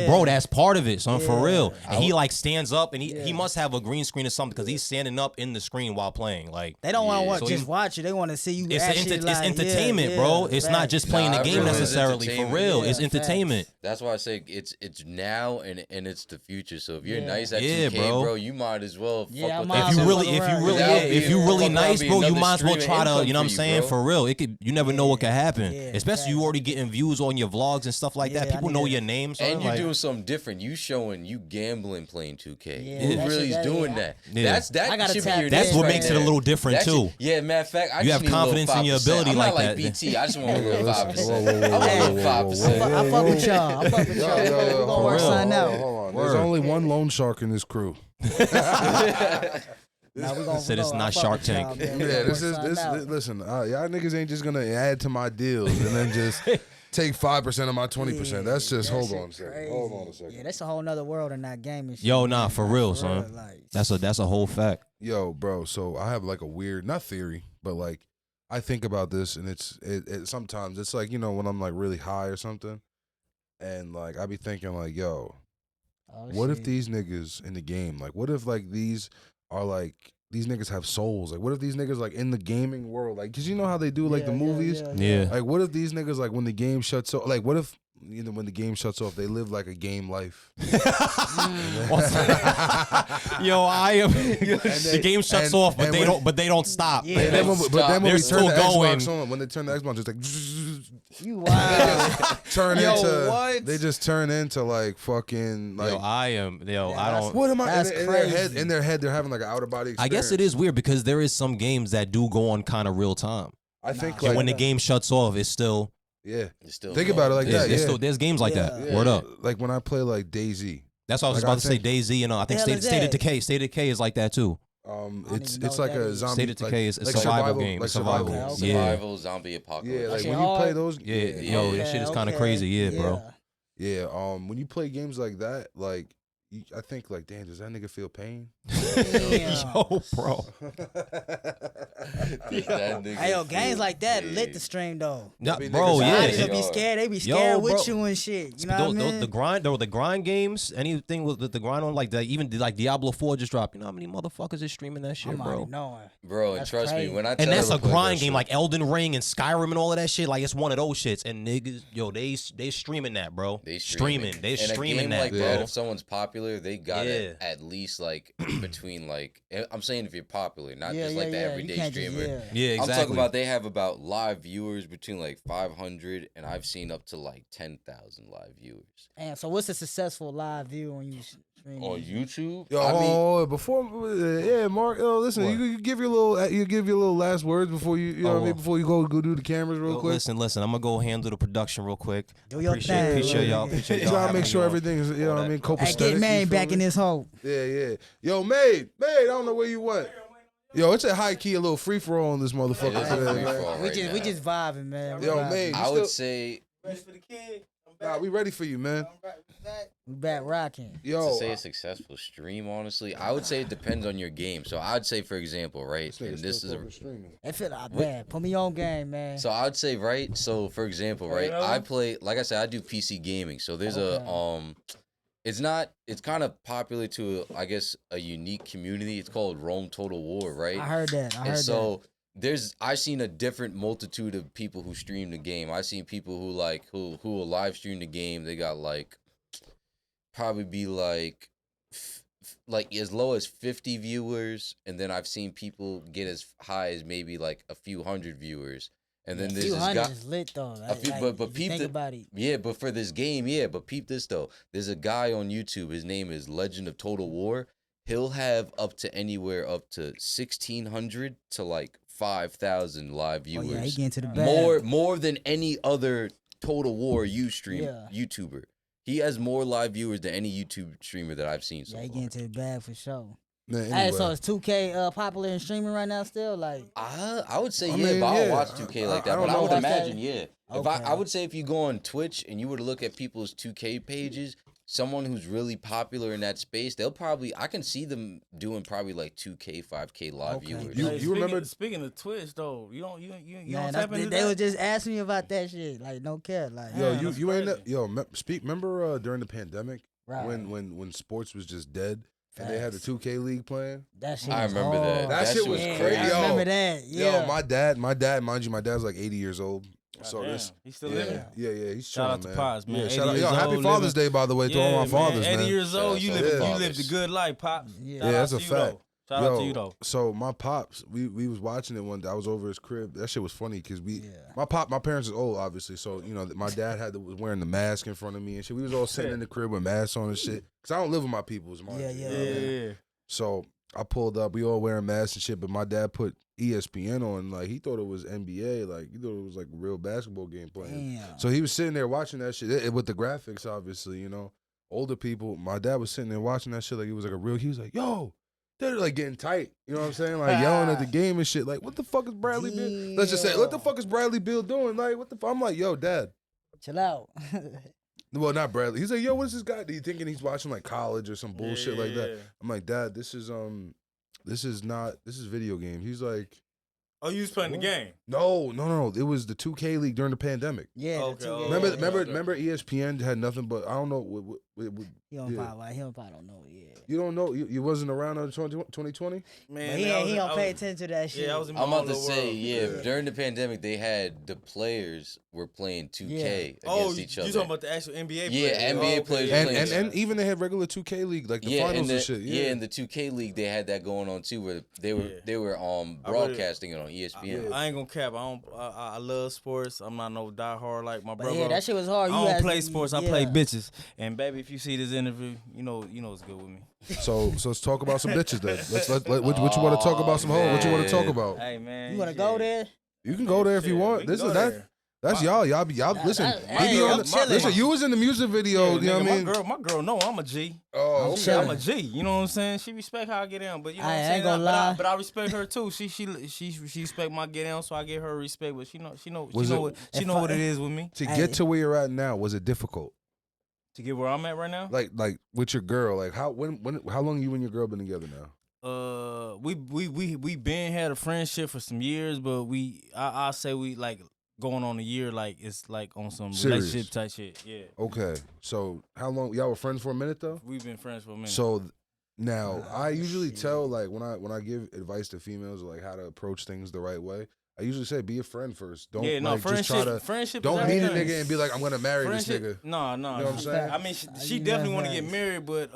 bro, that's part of it, son, for real. And he like stands up, and he must have a green screen or something because he's standing up in the screen while playing. Like they don't want to just watch it; they want to see you. It's entertainment, bro. It's not just playing the game necessarily. For real, it's entertainment. That's why I say it's now and it's the future. So if you're nice at 2K, bro, you might as well fuck with that. If you really nice, bro, you might as well try to. You know what I'm saying? For real, it could. You never know what could happen. Especially you already getting views on your vlogs and stuff like that. People know your name, and you're doing something different. You showing you gambling playing 2K. Who really is doing that? That's what makes it a little different too. Yeah, matter of fact, you have confidence in your ability like that. BT, I just want a little 5%. I want a little 5%. I fuck with y'all. We're gonna work something out. Hold on. There's only one loan shark in this crew. Said it's not Shark Tank. Listen, y'all niggas ain't just gonna add to my deals and then just take 5% of my 20%. That's just hold on a second. Yeah, that's a whole nother world in that game. Yo, nah, for real, son. That's a whole fact. Yo, bro. So I have like a weird, not theory, but like I think about this, and it sometimes it's like, you know, when I'm like really high or something, and like I be thinking like, yo, what if these niggas in the game, like, what if like these are like these niggas have souls? Like, what if these niggas like in the gaming world, like, cause you know how they do like the movies, like, what if these niggas like when the game shuts off, like, what if when the game shuts off, they live like a game life. Yo, I am. The game shuts off, but they don't stop. Yeah, then when they're still going. When they turn the Xbox, just like you wild. They just turn into like fucking like. I don't. What am I? That's crazy. In their head, they're having like an outer body experience. I guess it is weird because there is some games that do go on kind of real time. I think when the game shuts off, it's still. Yeah, think about it like that. There's games like that. Word up. Like when I play like DayZ. That's what I was about to say. DayZ, I think State of Decay. State of Decay is like that too. It's like a zombie. State of Decay is a survival game. Like survival. Survival zombie apocalypse. Yeah, like when you play those. Yo, that shit is kind of crazy. Bro. Yeah. When you play games like that, like. I think like, damn, does that nigga feel pain? Yo, bro. Hey, yo, games like that lit the stream though. Yeah, bro, yeah. They be scared. They be scared with you and shit. You know what I mean? The grind games, anything with the grind on, like that, even like Diablo 4 just dropped. You know how many motherfuckers is streaming that shit, bro? Bro, and trust me, when I tell and that's a grind game, like Elden Ring and Skyrim and all of that shit. Like it's one of those shits. And niggas, yo, they streaming that, bro. They streaming that, like bro. That, if someone's popular, they got it at least like between like, I'm saying if you're popular, not just like the everyday streamer. Yeah, exactly. I'm talking about they have about live viewers between like 500 and I've seen up to like 10,000 live viewers. And so what's a successful live view when you stream? On YouTube? Yo, Mark. Listen, you give your little last words before you know what I mean, before you go do the cameras real quick. Listen, I'm gonna go handle the production real quick. Do your thing. Appreciate y'all. Trying to make sure everything is, you know what I mean, copacetic. Get Maine back in this hole. Yeah. Yo, Maine, I don't know where you went. Yo, it's a high key, a little free for all on this motherfucker today, man. We just vibing, man. Yo, Maine, I would say. Rest for the kid. I'm Nah, we ready for you, man. We back rocking. Yo, to say a successful stream, honestly, I would say it depends on your game. So I'd say, for example, right, and this is It feel like bad. Put me on game, man. So I'd say, right. So for example, right, I play, like I said, I do PC gaming. So there's it's kind of popular to, I guess, a unique community. It's called Rome Total War, right? I heard that. I've seen a different multitude of people who stream the game. I've seen people who will live stream the game. They got probably be like as low as 50 viewers, and then I've seen people get as high as maybe like a few hundred viewers. And then there's this guy. Is lit though. But peep but for this game, but peep this though. There's a guy on YouTube. His name is Legend of Total War. He'll have anywhere up to 1,600 to like 5,000 live viewers. He getting to the bag. More than any other Total War YouTuber. He has more live viewers than any YouTube streamer that I've seen so far. He getting to the bag for sure. Man, anyway. Hey, so is 2K popular in streaming right now still? Like, I would say but I don't watch 2K like that. But I would imagine, If I would say if you go on Twitch and you were to look at people's 2K pages, someone who's really popular in that space, I can see them doing probably like 2K, 5K live viewers. You remember? Speaking of Twitch though, you don't tap into that? They were just asking me about that shit. Like, no care. Like, you ain't remember during the pandemic when sports was just dead. And they had the 2K league playing. That shit I remember that. That shit was crazy. I remember that. Yeah. Yo, my dad, mind you, my dad's like 80 years old. So he's still living. Yeah, he's shout out man. to Pops, man. Yeah, shout out. Happy Father's Day, by the way, to all my fathers, man. 80 years old, you lived a good life, Pops. Yeah, that's a fact. Shout out to you though. So my pops, we was watching it one day. I was over his crib. That shit was funny because my parents is old, obviously. So my dad was wearing the mask in front of me and shit. We was all sitting in the crib with masks on and shit. Cause I don't live with my peoples. Yeah. So I pulled up. We all wearing masks and shit. But my dad put ESPN on. Like he thought it was NBA. Like he thought it was like a real basketball game playing. Damn. So he was sitting there watching that shit with the graphics, obviously. Older people. My dad was sitting there watching that shit like it was like a real. He was like, "Yo." They're like getting tight, you know what I'm saying? Like yelling at the game and shit. Like, what the fuck is Bradley Beal? Let's just say, what the fuck is Bradley Beal doing? Like, what the fuck? I'm like, yo, Dad. Chill out. Well, not Bradley. He's like, yo, what's this guy? He thinking he's watching like college or some bullshit like that. I'm like, Dad, this is video games. He's like, oh, you was playing the game? No. It was the 2K league during the pandemic. Yeah. Okay. Remember ESPN had nothing but I don't know. He don't probably don't know. Yeah. You don't know? You wasn't around in 2020? Man, he don't pay attention to that shit. Yeah, I was in I'm about to world. say, during the pandemic, they had the players were playing 2K against each other. You talking about the actual NBA players? Yeah, NBA players. And even they had regular 2K league, like the finals and shit. Yeah, in the 2K league, they had that going on too, where they were broadcasting it on ESPN. I ain't gonna cap. I love sports. I'm not no diehard like my brother. Yeah, that shit was hard. I don't play sports. I play bitches. And baby, if you see this interview, you know it's good with me. So let's talk about some bitches then. What you want to talk about? Some hoes? What you want to talk about? Hey man, you want to go there? You can go there if you want. That's y'all. Y'all listen. Listen, you was in the music video. You know what I mean? My girl know I'm a G. Oh, okay. I'm a G. You know what I'm saying? She respect how I get down, but you know what I'm saying. Ain't gonna lie. But I respect her too. She respect my get down, so I give her respect. But she know what it is with me. To get to where you're at now, was it difficult? To get where I'm at right now? Like with your girl, like how long you and your girl been together now? We been had a friendship for some years, but I say we like going on a year, like it's like on some serious relationship type shit. Yeah. Okay. So how long y'all were friends for a minute though? We've been friends for a minute. So now I usually tell like when I give advice to females like how to approach things the right way. I usually say be a friend first. Don't just try to friendship. Don't meet a nigga and be like I'm gonna marry this nigga. No. You know what I'm saying? I mean, she definitely want to get married, but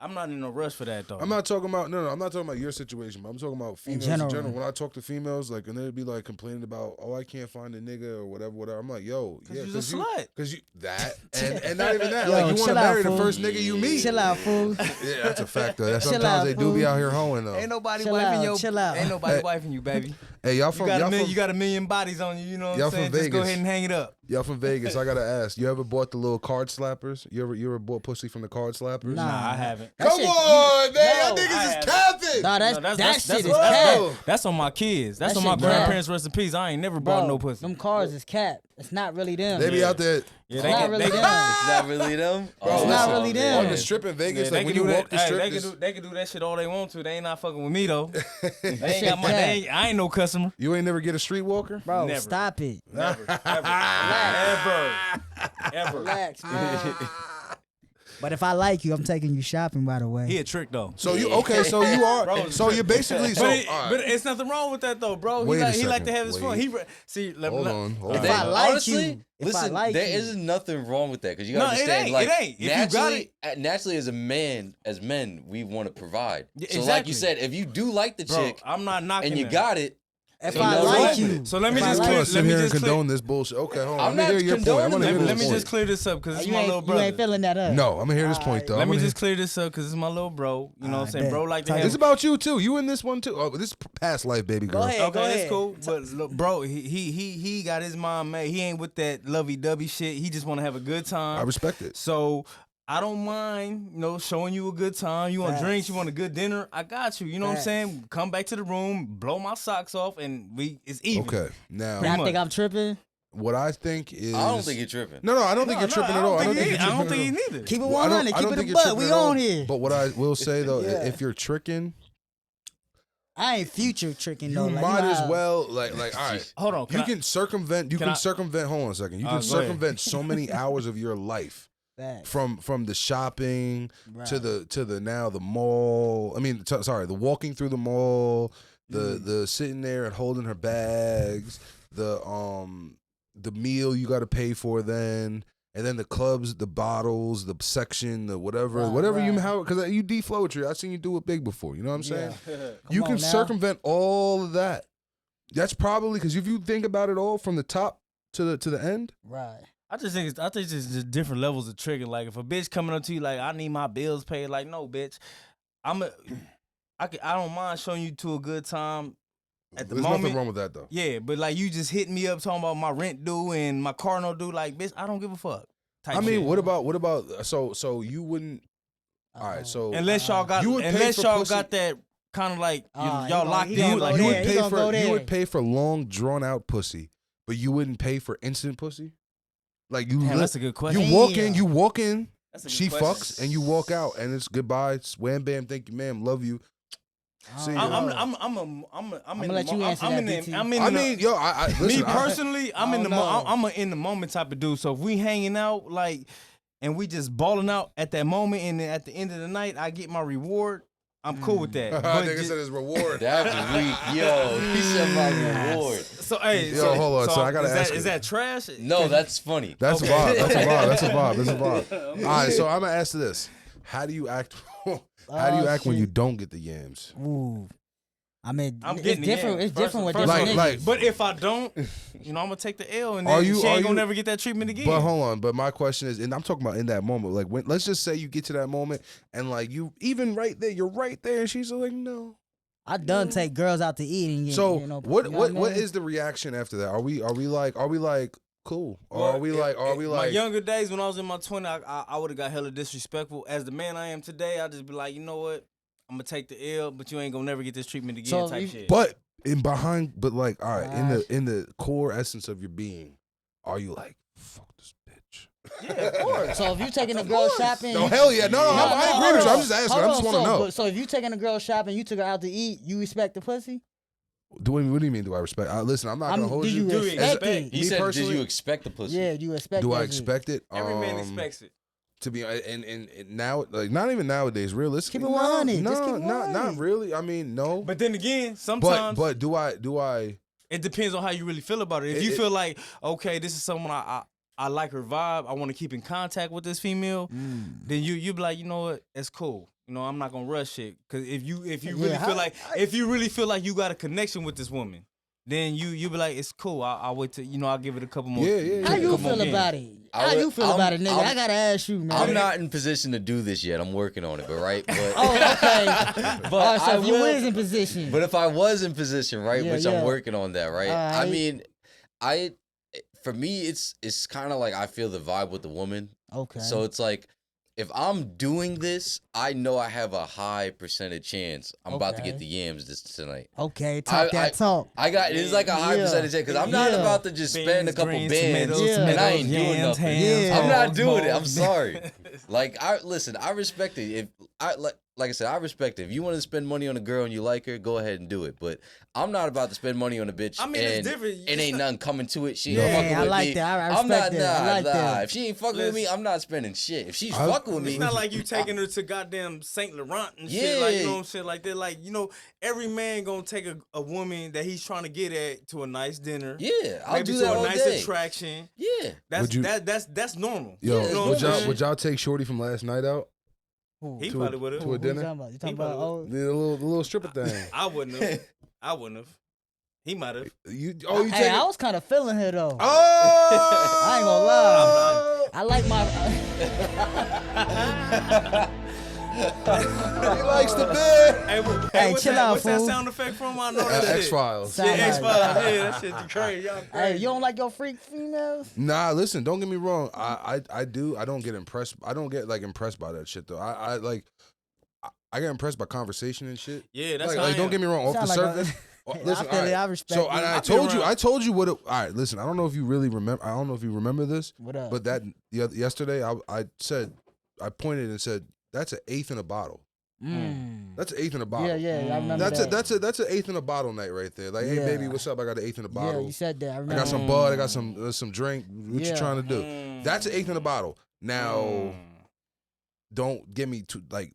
I'm not in a rush for that though. I'm not talking about I'm not talking about your situation, but I'm talking about females in general. When I talk to females, like, and they'd be like complaining about, oh, I can't find a nigga or whatever. I'm like, yo, yeah, you're a slut. Cause you and not even that. Yo, like you want to marry the first nigga you meet. Chill out, fool. Yeah, that's a fact though. Sometimes they do be out here hoeing though. Ain't nobody wifing you. Chill out. Ain't nobody wifing you, baby. Hey, y'all from you got a million bodies on you. You know what I'm saying? Just go ahead and hang it up. Y'all from Vegas. I gotta ask. You ever bought the little card slappers? You ever bought pussy from the card slappers? Nah, I haven't. Come on, man. Y'all niggas is capping. shit. Nah, that shit is cap. That's on my kids. That's That on my shit grandparents' recipes. I ain't never bought no pussy. Them cars is cap. It's not really them. They be out there. Yeah, It's not really them. It's not really them. It's not really them. On the strip in Vegas, Yeah, like when you walk the strip, they can do that shit all they want to. They ain't not fucking with me though. shit I ain't no customer. you ain't never get a streetwalker? Bro, Never. stop it. Never, ever. Relax, man. But if I like you, I'm taking you shopping, by the way. He a trick though. So you okay? So you are. Bro, so you're basically. So but it's nothing wrong with that though, bro. Wait a He like to second. have his fun. Hold on. If I like honestly, you, if I listen, like there you. isn't nothing wrong with that because you gotta No, it understand. ain't, Like, it ain't. If you got naturally, as men, we want to provide. Yeah, so, like exactly. you said, if you do like the Bro, chick I'm not knocking and you that. got it, If ain't I nothing like wrong with you, it. So let me if I just like I'm clear. gonna sit Let me here and just clear. condone this bullshit. Okay, hold on. I'm Let me not hear your point. I'm gonna condoning hear it. this Let me point. just clear this up because it's you my little ain't, brother. you ain't feeling that up. No, I'm gonna hear this point though. Let I'm me gonna just clear this up because it's my little bro. You know what I'm saying? bet. Bro like to hear- have. It's about you too. You in this one too. Oh, this is past life, baby girl. Go ahead. Okay, it's cool. But look, bro, he got his mind made. He ain't with that lovey-dovey shit. He just want to have a good time. I respect it. So I don't mind, showing you a good time. You want Facts. drinks, you want a good dinner. I got you. You know what I'm Facts. saying? Come back to the room, blow my socks off, and it's even. Okay, now Y'all much. think I'm tripping? what I think is. I don't think you're tripping. No, I don't think you're tripping at all. I don't think you're tripping I don't at think all. he neither. Keep it Well, I don't- 100. I don't Keep it think a you're butt. tripping We at all. on here. But what I will say though, Yeah. if you're tricking, I ain't future tricking you though. Like, might know as how- well like all right. Hold on. You can circumvent. You can can I- circumvent. Hold on a second. You can go ahead. circumvent so many hours of your life Facts. from the shopping Right. to the now the mall. I mean, sorry, the walking through the mall, the sitting there and holding her bags, the meal you got to pay for then. And then the clubs, the bottles, the section, the whatever you how because you deflow I've seen you do it big before. You know what I'm saying? You Come can on now. circumvent all of that. That's probably because if you think about it all from the top to the end. Right. I think it's just different levels of tricking. Like if a bitch coming up to you like I need my bills paid, like no bitch, I don't mind showing you to a good time at the There's moment. nothing wrong with that though. Yeah, but like you just hitting me up talking about my rent due and my car no due, like bitch, I don't give a fuck. Type I mean, shit. what about so you wouldn't. All right, so Unless y'all got You would pay unless for y'all pussy- got that kind of like Ah, y'all he locked gonna in go like you there. would He pay gonna for go you there. would pay for long drawn out pussy, but you wouldn't pay for instant pussy. Like you, Damn, that's a good question. You walk in, That's a good she question. fucks, and you walk out, and it's goodbye. It's wham bam, thank you, ma'am, love you. See I'm- you. I'm gonna let you answer that, BT. I mean, yo, I me listen, personally, I'm in the don't know. I'm a in the moment type of dude. So if we hanging out like, and we just balling out at that moment, and then at the end of the night, I get my reward. I'm cool with that. I But think I ju- said his reward. That was weak. Yo, he said my reward. so hey, Yo, hold on. So I gotta is ask that, you. is that trash? No, that's funny. That's Okay. a vibe. That's a vibe. That's a vibe. That's a vibe. All right, so I'm gonna ask you this: How do you act? How do you act when you don't get the yams? Ooh. I mean, I'm it's getting different. it. It's different with First different of niggas. all, like- But if I don't, I'm gonna take the L, and Are then you- she are ain't gonna you- never get that treatment again. But hold on. But my question is, and I'm talking about in that moment. Like when, let's just say you get to that moment, and like you, even right there, you're right there, and she's like, no. I done take girls out to eat and So you know, what? you know What? I What mean? is the reaction after that? Are we like cool? Or Well, are we like? Are we my like? younger days when I was in my 20s, I would have got hella disrespectful. As the man I am today, I just be like, you know what? I'm gonna take the L, but you ain't gonna never get this treatment again. So type you- shit. But but like, all right, Gosh. in the core essence of your being, are you like, fuck this bitch? yeah, of course. So if you taking a girl shopping, No, you- hell yeah, no, I agree with you. I'm just asking. Hold I just on, want to know. So if you taking a girl shopping, you took her out to eat, you respect the pussy? What do you mean? Do I respect? Listen, I'm not gonna hold do you. you Do you respect expect- it? He Me said, personally- "Did you expect the pussy?" Yeah, you respect. Do I that shit. expect it? Every man expects it. To be and now, like not even nowadays. Realistically, Keep it 100. No, Just keep it not 100. really. I mean, no. But then again, sometimes But do I? it depends on how you really feel about it. If you It- feel like, okay, this is someone I like her vibe, I want to keep in contact with this female, then you be like, you know what, it's cool. You know, I'm not gonna rush it. Cause if you really feel like you got a connection with this woman, then you be like, it's cool. I'll wait till I'll give it a couple more. Yeah. How you couple more feel games. about it? I How would- you feel I'm- about it, nigga? I'm- I gotta ask you, man. I'm not in position to do this yet. I'm working on it, but right. But, Oh, okay. but So I if you will- is in position. But if I was in position, right, Yeah, which yeah. I'm working on that, right. I Alright. mean, for me, it's kind of like I feel the vibe with the woman. Okay. So it's like if I'm doing this, I know I have a high percentage chance I'm about to get Okay. the yams this tonight. Okay, talk that talk. I got it's like a high percentage chance because I'm not about to just spend a couple Beans, bands tomatoes, and I ain't yams, doing nothing. hams, I'm not balls, doing it. I'm balls. sorry. Like I respect it. If I like I said, I respect it. If you want to spend money on a girl and you like her, go ahead and do it. But I'm not about to spend money on a bitch. I mean, it's different. And It's ain't not- nothing coming to it. She Yeah, ain't fucking I with like me. that. I I'm not respect that. I like that. If she ain't fucking with me, I'm not spending shit. If she's I- fucking with me, It's not like you taking her to goddamn Saint Laurent and shit, Yeah. like you know what I'm saying, like that. Like every man gonna take a woman that he's trying to get at to a nice dinner. yeah, I'll maybe do to that a all nice day. attraction. Yeah. That's normal. Yo, You know what would I'm y'all saying? would y'all take Shorty from last night out? He to probably would have. to a dinner? You talking He about? probably The little stripper thing. I wouldn't have. I wouldn't have. He might have. You Hey, take I was kind of feeling her though. Oh! I ain't gonna lie. I like my. He likes the bed. Hey, what's chill that, out, what's that fool. sound effect from? I know that shit. X-Files. Sound Yeah, like- X-Files. Yeah, that shit crazy. Y'all Hey, crazy. you don't like your freak females? Nah, listen, don't get me wrong. I do. I don't get impressed. I don't get like impressed by that shit though. I get impressed by conversation and shit. Yeah, that's Like, how I don't am. get me wrong. Off the Sound like a- surface. Listen, I feel all it. right. I respect So it. and I've been around. I told you what. All right, listen. I don't know if you really remember. I don't know if you remember this. What up? But that yesterday, I said, I pointed and said, that's an eighth in a bottle. That's an eighth in a bottle. Yeah, I remember That's that. that's an eighth in a bottle night right there. Like, hey Yeah. baby, what's up? I got an eighth in a bottle. Yeah, you said that. I I remember. got some bud. I got some drink. What you Yeah. trying to do? That's an eighth in a bottle. Now, don't get me too like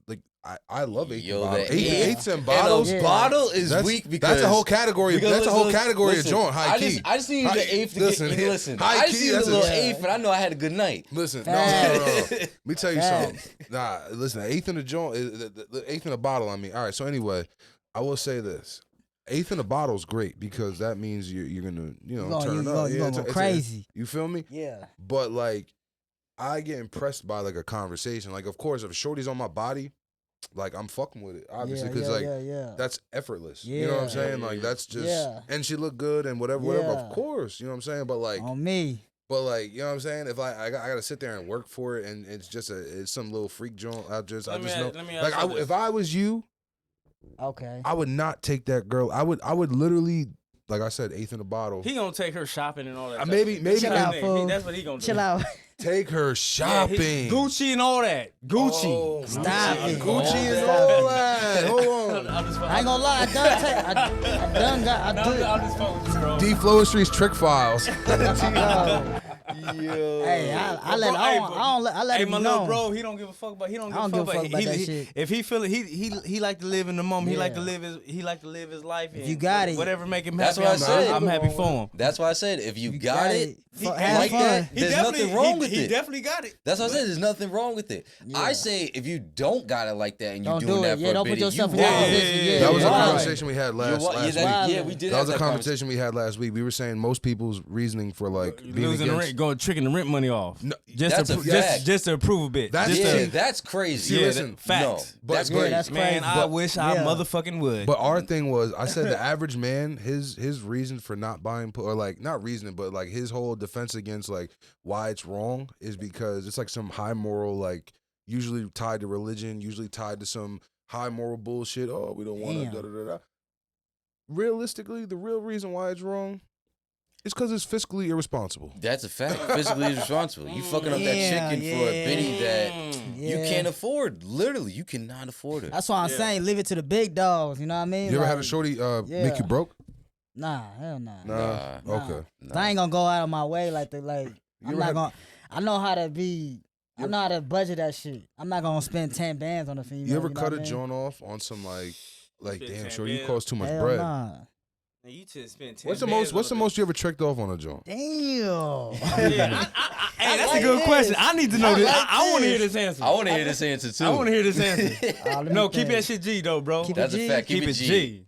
I love eighth in Yo, bottles. the Eighths and And bottles. a Yeah. bottle is That's, weak because that's a whole category. because That's a whole listen, category listen, of joint. High key. I just needed the eighth to listen, get. Listen, high I just key. needed That's a little a eighth, and I know I had a good night. Listen, Facts. no. Let me tell you Facts. something. Nah, listen, an eighth in a joint, the eighth in a bottle. I mean, all right. So anyway, I will say this: eighth in a bottle is great because that means you're gonna turn up. You gonna go crazy. You feel me? Yeah. But like, I get impressed by like a conversation. Like, of course, if shorty's on my body, like I'm fucking with it, obviously, because yeah. that's effortless. You know what I'm Yeah. saying? Like that's just, Yeah. and she look good and whatever. Yeah. Of course, you know what I'm saying. But like, On me. you know what I'm saying? If I got to sit there and work for it, and it's just it's some little freak joint. I just know. Let me ask Like you this. if I was you, Okay. I would not take that girl. I would literally, like I said, eighth in a bottle. He gonna take her shopping and all that. Maybe Chill out, fool. That's what he gonna do. Chill out. Take her shopping. Gucci and all that. Gucci. Oh, Stop it. Gucci is all that. Hold on. I ain't gonna lie. I done got. I'm just fucking with you, bro. D Flow Street's trick files. Yo. Hey, I let. Bro, I hey, let Hey, it my be little known. bro, he don't give a fuck about. He don't give I don't a fuck about that shit. If he feel it, he like to live in the moment. He like to Yeah. live his life. If and you got it. whatever make him That's happy. what I said. I'm happy for him. That's why I said if you got it, Have like fun. that, there's nothing wrong with He it. definitely got it. That's what I said. There's nothing wrong with it. Yeah. I say if you don't got it like that and you're Don't doing do that it. for Yeah, a don't bit, put yourself in you that wild. position. Yeah, That was a you're wild. conversation we had last Yeah, week. we did That was have a that conversation we had last week. We were saying most people's reasoning for like being Losing the against. rent, going tricking the rent money off. No, that's a fact. just to approve a bit. That's- just Yeah, to, that's crazy. See, yeah, listen, facts. No, But- that's yeah, crazy. that's Man, crazy. I wish I Yeah. motherfucking would. But our thing was, I said the average man, his reason for not buying, or like not reasoning, but like his whole defense against like why it's wrong is because it's like some high moral, like usually tied to religion, usually tied to some high moral bullshit. Oh, we don't want to Damn. da da da da. Realistically, the real reason why it's wrong is because it's fiscally irresponsible. That's a fact. Physically irresponsible. You fucking up that Yeah, chicken for a bitty that you Yeah. can't afford. Literally, you cannot afford it. That's why I'm saying leave it to the big dogs. You know what I mean? You ever had a Like, shorty make yeah. you broke? Nah, hell nah. Nah. Nah. Okay. I ain't gonna go out of my way like I'm ever not had- gonna. I know how to be. I know how to budget that shit. I'm not gonna spend 10 bands on a female. You ever know cut what a I mean? joint off on some like Spend damn 10 sure you bands. cost too much Hell bread? Nah. Man, you just spent 10 What's the bands most on a you ever tricked off on a joint? Damn. Yeah, hey, that's like a good this. question. I need to know I this. like I want to hear this. this answer. I want to hear this answer too. I want to hear this answer. Let me No, keep think. that shit G though, bro. Keep it That's a G? fact. Keep it G.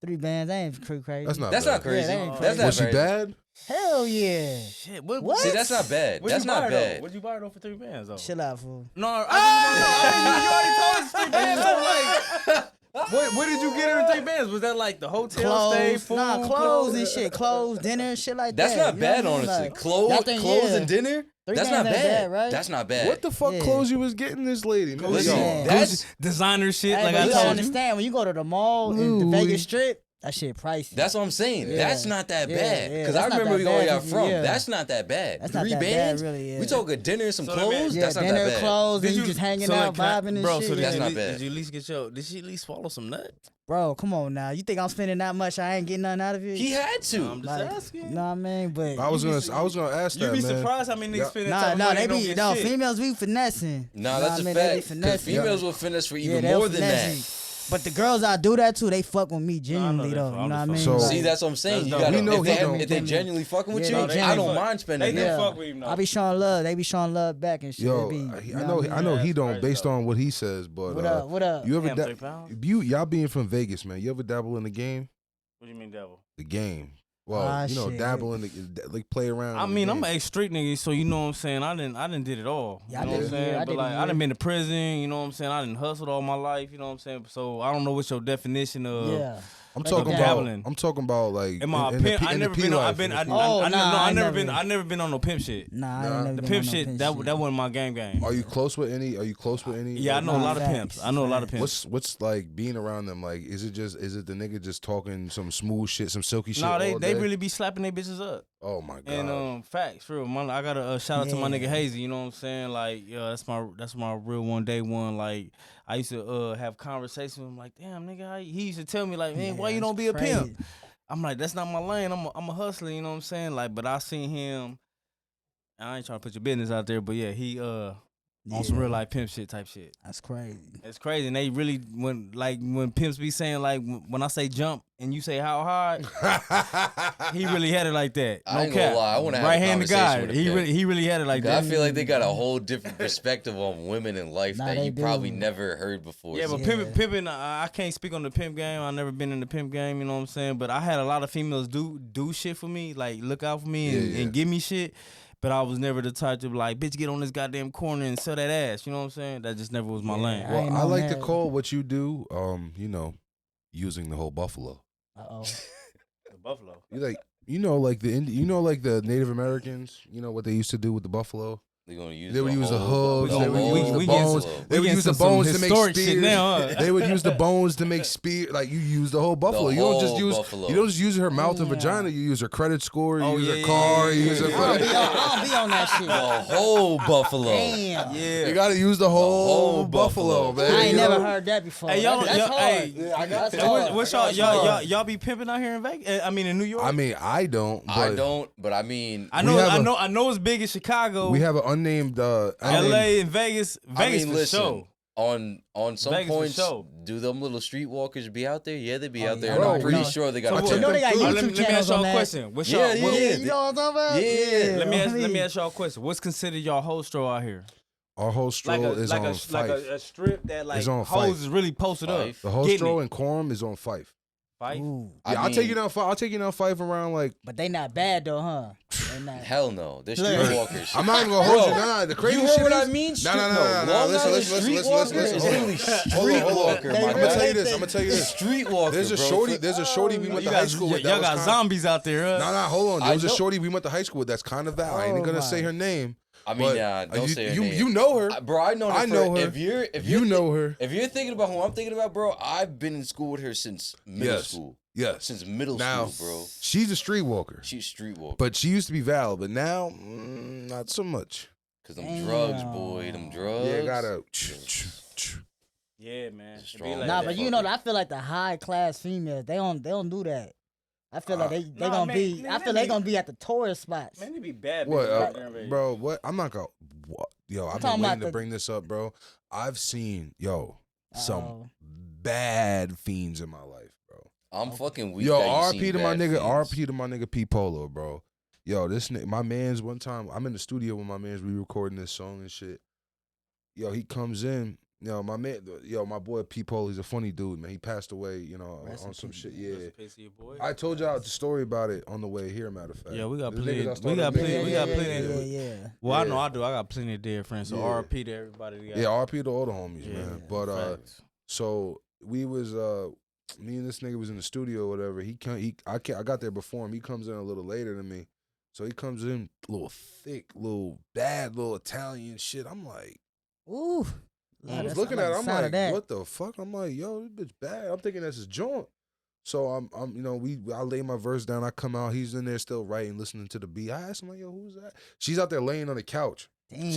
3 bands. That ain't crazy. That's not That's bad. not crazy. Yeah, that ain't That's crazy. not Was she crazy. bad? Hell yeah. Shit, What? See, that's not bad. What'd That's you buy not though? bad. What'd you buy though for 3 bands though? Chill out, fool. No, you already told us 3 bands. So like, what did you get her in 3 bands? Was that like the hotel stay, food, Clothes and shit. Clothes, dinner, shit like That's that. not You know bad, what I mean? honestly. Like, Clothes y'all think, and yeah. dinner. That's not bad. right? That's not bad. What the fuck clothes you was getting this lady? Man? Listen, that's designer shit. Hey, like I I don't told you. understand when you go to the mall in the Vegas Strip. That shit pricey. That's what I'm saying. Yeah. That's not that bad. Yeah, Because that's I not remember that where bad y'all if you- from. yeah. That's not that bad. That's 3 not that bands. bad, really. Yeah. We talk a dinner and some So let me- clothes. Yeah, That's not dinner, that bad. clothes, and you you- just hanging so, like, out, can I- vibing and bro, shit. so That's did not you, bad. Did you at least get your? Did she at least swallow some nut? Bro, come on now. You think I'm spending that much? I ain't getting nothing out of it. He had to. I'm just asking. You know what I mean? But I was gonna ask You that, be man. surprised how many niggas spend that nah, type of nah, money they and don't be get no shit. females be finessing. Nah, You know that's what a I mean? They be fact. Because finessing. females will finesse for even they'll more than finesse that. you. But the girls I do that to, they fuck with me genuinely that though. for- You I'm know what I just mean? fucking- So- See, that's what I'm saying. That's You dope. gotta, We know if he they don't. genuinely fucking with Yeah, you, they I don't genuinely mind spending They that. fuck with him though. I be showing love. They be showing love back and shit. Yo, They be, I you know what I know he That's don't crazy, based though. on what he says, but What up? What up? you ever Damn, 3 pounds? y'all being from Vegas, man? You ever dabble in the game? What do you mean, devil? The game. Well, Ah, you know, shit. dabble in the like play around. I in the mean, I'm game. an ex-street nigga, so you know what I'm saying. I didn't did it all. Yeah, you know I what did I'm a year. saying. I But did a like, I year. done been to prison. You know what I'm saying. I done hustled all my life. You know what I'm saying. So I don't know what's your definition of. Yeah. I'm Like talking a about. dabbling. I'm talking about like. Am I a in the pimp? P- I in the never P been on. life, I've been. in the I P Oh, life. nah, I never never been. been. I never been on no pimp shit. Nah, I Nah. ain't never The been pimp on no shit. pimp That shit. that wasn't my game. Are you close with any? Are you close with any? Yeah, I like, know a Nah, lot of facts, pimps. I know a lot of pimps. What's like being around them? Like, is it the nigga just talking some smooth shit, some silky shit? No, all they day? really be slapping their bitches up. Oh my god. And facts, for real. I got a shout out to my nigga Yeah. Hazy. You know what I'm saying? Like, yeah, that's my real one day one. Like, I used to have conversations with him. Like, damn, nigga, he used to tell me like, man, why you that's don't be a crazy. pimp? I'm like, that's not my lane. I'm a hustler. You know what I'm saying? Like, but I seen him. I ain't trying to put your business out there, but yeah, he on some Yeah. real life pimp shit type shit. That's crazy. It's crazy, and they really when pimps be saying like when I say jump and you say how hard, he really had it like that. No I ain't cap. gonna lie, I wanna have a right hand to conversation God. with a pimp. He really had it like 'Cause I that. feel like they got a whole different perspective on women in life Nah, that they you probably do. never heard before. Yeah, but Yeah. pimping, I can't speak on the pimp game. I never been in the pimp game, you know what I'm saying? But I had a lot of females do shit for me, like look out for me and, Yeah. and give me shit. But I was never the type to be like, bitch, get on this goddamn corner and sell that ass. You know what I'm saying? That just never was my lane. I Well, ain't I on like to that. call what you do, you know, using the whole buffalo. Uh-oh. The Buffalo. You like, like the Native Americans. You know what they used to do with the buffalo. They're gonna use They would the use the whole- hooves. the They would whole use the we bones. buffalo. They would getting use the some bones to make historic shit spears. now, huh? They would use the bones to make spear. Like you use the whole buffalo. You don't just whole use. buffalo. You don't just use her mouth and Yeah. vagina. You use her credit score. You Oh, use yeah, her yeah, car. yeah, You use her. yeah. I don't be on that shit. The whole buffalo. Damn. Yeah. You gotta use the whole, whole buffalo, buffalo. man. I ain't You never know? heard that before. Hey, y'all, that's y'all, hard. hey, I got That's that. hard. what's That's y'all hard. y'all be pimping out here in Vegas? I mean in New York. I mean, I don't. But I don't, but I mean, I we know, have I know it's big in Chicago. We have an unnamed. L.A. and Vegas. Vegas I mean, for listen. sure. On some Vegas for points, sure. do them little streetwalkers be out there? Yeah, they be Oh, out there. yeah. And I'm Bro, pretty we- sure they got. So a what- You know they got tip. YouTube let me channels ask y'all on a that. question. What's Yeah, y'all? yeah, what- yeah. You know what I'm talking about? Yeah. Let me ask y'all a question. What's considered y'all hostro out here? Our whole stroll is on Fife. like a strip that like It's on hoes Fife. is really posted Fife. The up. whole Getting stroll it. in Quorum is on Fife. Fife. Ooh. Yeah, I'll take you down. I'll take you down Fife around like. But they not bad though, huh? They not. Hell no, they're Look. streetwalkers. I'm not even gonna hold you. Bro, Nah, the crazy you shit heard what is, I mean? No. Long Listen. Island Hold streetwalker on. is literally Hold on. streetwalker, my I'm gonna guy. tell you this. I'm gonna tell you this. Streetwalker. There's a bro. shorty. There's a shorty we went You to high guys, school with. y'all that got was kinda- zombies out there. Huh? No, hold on. I There was a know. shorty we went to high school with. That's kind of Val. I ain't Oh, gonna my. say her name. I mean, but, don't say her name. You know her. Bro, I know her. I know her. If you're You know her. If you're thinking about who I'm thinking about, bro, I've been in school with her since middle Yes. school. Yes. Since middle Now, school, bro. she's a streetwalker. She's streetwalker. But she used to be Val, but now not so much. Cause them Damn. drugs, boy, them drugs. Yeah, gotta. Yeah, man. It be Strong. like Nah, that. but you know, I feel like the high class females, they don't do that. I feel like they Nah, gonna man, be. man, I they feel they be- gonna be at the tourist spots. Man, they be bad. What, bitches out there in Vegas. bro? What? I'm not gonna. What? Yo, I've been talking waiting about to the- bring this up, bro. I've seen some Uh-oh. bad fiends in my life, bro. I'm fucking weak. Yo, that you RP seen to my bad nigga, fiends. RP to my nigga P Polo, bro. Yo, this nigga, my man's one time, I'm in the studio with my man's, we recording this song and shit. Yo, he comes in. Yo, my man, my boy P Polo, he's a funny dude, man. He passed away, Rest on in some peace. shit. Rest Yeah. in peace to your boy. I told y'all the story about it on the way here, matter of fact. Yeah, we got The plenty- niggas I we started got with. plenty- we got plenty- Yeah. Well, I know Yeah. I do. I got plenty of dead friends. So Yeah. RP to everybody. That got Yeah, RP to all the homies, Yeah, man. But facts. so we was me and this nigga was in the studio or whatever. I got there before him. He comes in a little later than me. So he comes in, little thick, little bad, little Italian shit. I'm like, ooh. I was looking at it. I'm like, what the fuck? I'm like, yo, this bitch bad. I'm thinking that's his joint. So I'm, I lay my verse down. I come out. He's in there still writing, listening to the beat. I asked him like, yo, who's that? She's out there laying on the couch. Damn.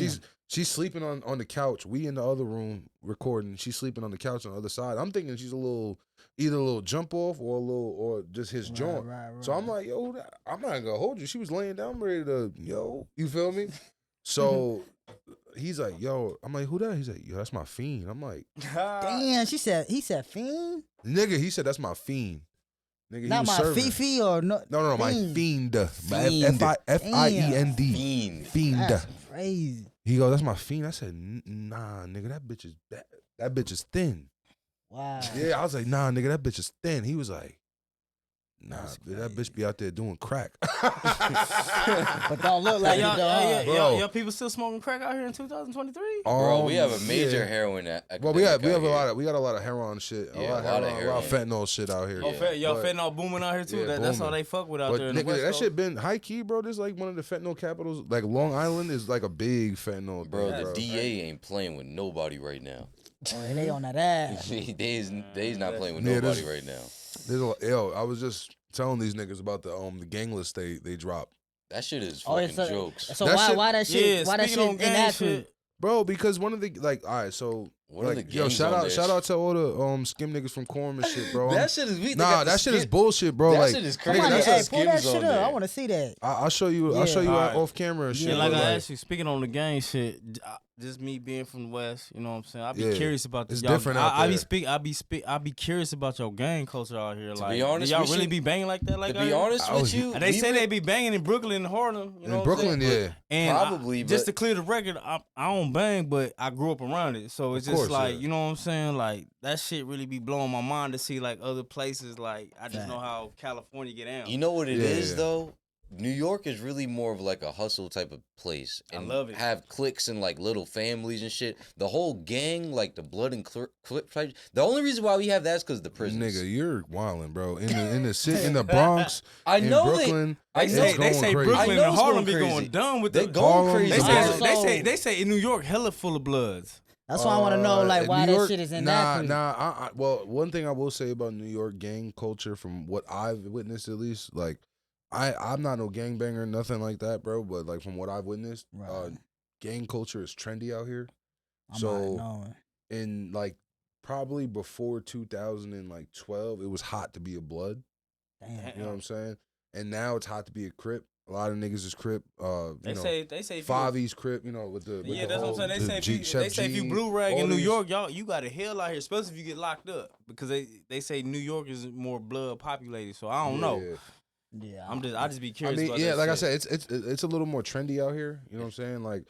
She's sleeping on the couch. We in the other room recording. She's sleeping on the couch on the other side. I'm thinking she's either a little jump off or just his joint. Right. So I'm like, yo, I'm not gonna hold you. She was laying down, ready to, you feel me? So he's like, yo, I'm like, who that? He's like, yo, that's my fiend. I'm like, damn. He said fiend. Nigga, he said that's my fiend. Nigga, not my Fifi or no. No, my fiend. Fiend. F-I-E-N-D. Fiend. That's crazy. He goes, that's my fiend. I said, nah, nigga, that bitch is bad. That bitch is thin. Wow. Yeah, I was like, nah, nigga, that bitch is thin. He was like, nah, that bitch be out there doing crack. But don't look like y'all people still smoking crack out here in 2023? Bro, we have a major heroin. Well, we got a lot of heroin shit. A lot of fentanyl shit out here. Y'all fentanyl booming out here too. That's all they fuck with out there. Nigga, that shit been high key, bro. This like one of the fentanyl capitals. Like Long Island is like a big fentanyl. Bro, the DA ain't playing with nobody right now. Oh, they on that ass. They's not playing with nobody right now. I was just telling these niggas about the gang list they dropped. That shit is fucking jokes. So why that shit? Why that shit inaccurate? Bro, because one of the all right, so shout out to all the skim niggas from Quorum and shit, bro. That shit is that shit is bullshit, bro. That shit is crazy. Pull that shit up. I want to see that. I'll show you. I'll show you off camera and shit. Yeah, like I asked you, speaking on the gang shit. Just me being from the West, you know what I'm saying? I be curious about this. It's different out there. I be curious about your gang culture out here. Like, be honest, y'all really be banging like that? Like, to be honest with you, they say they be banging in Brooklyn and Harlem. You know, in Brooklyn, yeah. And probably, just to clear the record, I don't bang, but I grew up around it, so it's just like, you know what I'm saying? Like that shit really be blowing my mind to see like other places. Like I just know how California get down. You know what it is though? New York is really more of like a hustle type of place, and I love it. Have cliques and like little families and shit. The whole gang, like the blood and clip type. The only reason why we have that is because of the prisons. Nigga, you're wilding, bro. In the city, in the Bronx, I know Brooklyn. They say Brooklyn and Harlem be going dumb with they going crazy. They say in New York, hella full of bloods. That's why I want to know, like, why that shit is inaccurate. Well, one thing I will say about New York gang culture, from what I've witnessed at least, like. I'm not no gangbanger, nothing like that, bro. But like from what I've witnessed, gang culture is trendy out here. In like probably before 2012, it was hot to be a blood. Damn. You know what I'm saying? And now it's hot to be a Crip. A lot of niggas is Crip. They say Favi's Crip. You know, with the that's what I'm saying. They say if you blue rag in New York, you got a hell out here, especially if you get locked up, because they say New York is more blood populated. So I don't know. Yeah, I just be curious. I mean, like I said, it's a little more trendy out here. You know what I'm saying? Like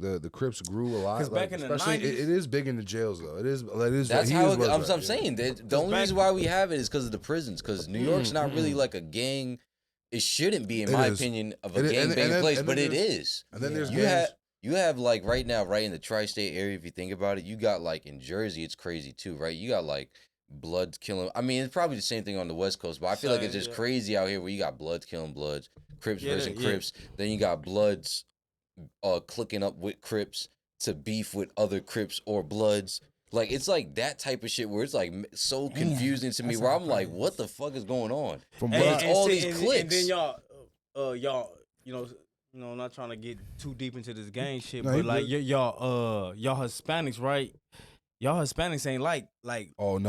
the Crips grew a lot. Because back in the 90s, it is big in the jails though. It is. That's how I'm saying. The only reason why we have it is because of the prisons. Because New York's not really like a gang. It shouldn't be, in my opinion, of a gang-banging place, but it is. And then there's you have like right now, right in the tri-state area. If you think about it, you got like in Jersey, it's crazy too, right? You got like. Bloods killing. I mean, it's probably the same thing on the West Coast, but I feel like it's just crazy out here where you got Bloods killing Bloods, Crips versus Crips. Then you got Bloods clicking up with Crips to beef with other Crips or Bloods. Like, it's like that type of shit where it's like so confusing to me, where I'm like, what the fuck is going on? All these cliques. And then y'all, you know, not trying to get too deep into this gang shit, but like y'all Hispanics, right? Y'all Hispanics ain't like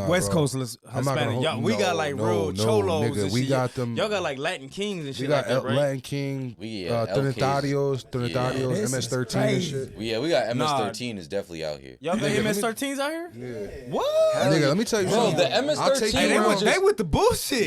West Coast Hispanic. We got like real cholos nigga, and we shit. got them. Y'all got like Latin Kings and shit. We got like that, right? Latin King, Trinitarios, MS-13 and shit. We got MS-13 is definitely out here. Y'all got MS-13s out here? Yeah. What? Nigga, let me tell you something. The MS-13. They with the bullshit.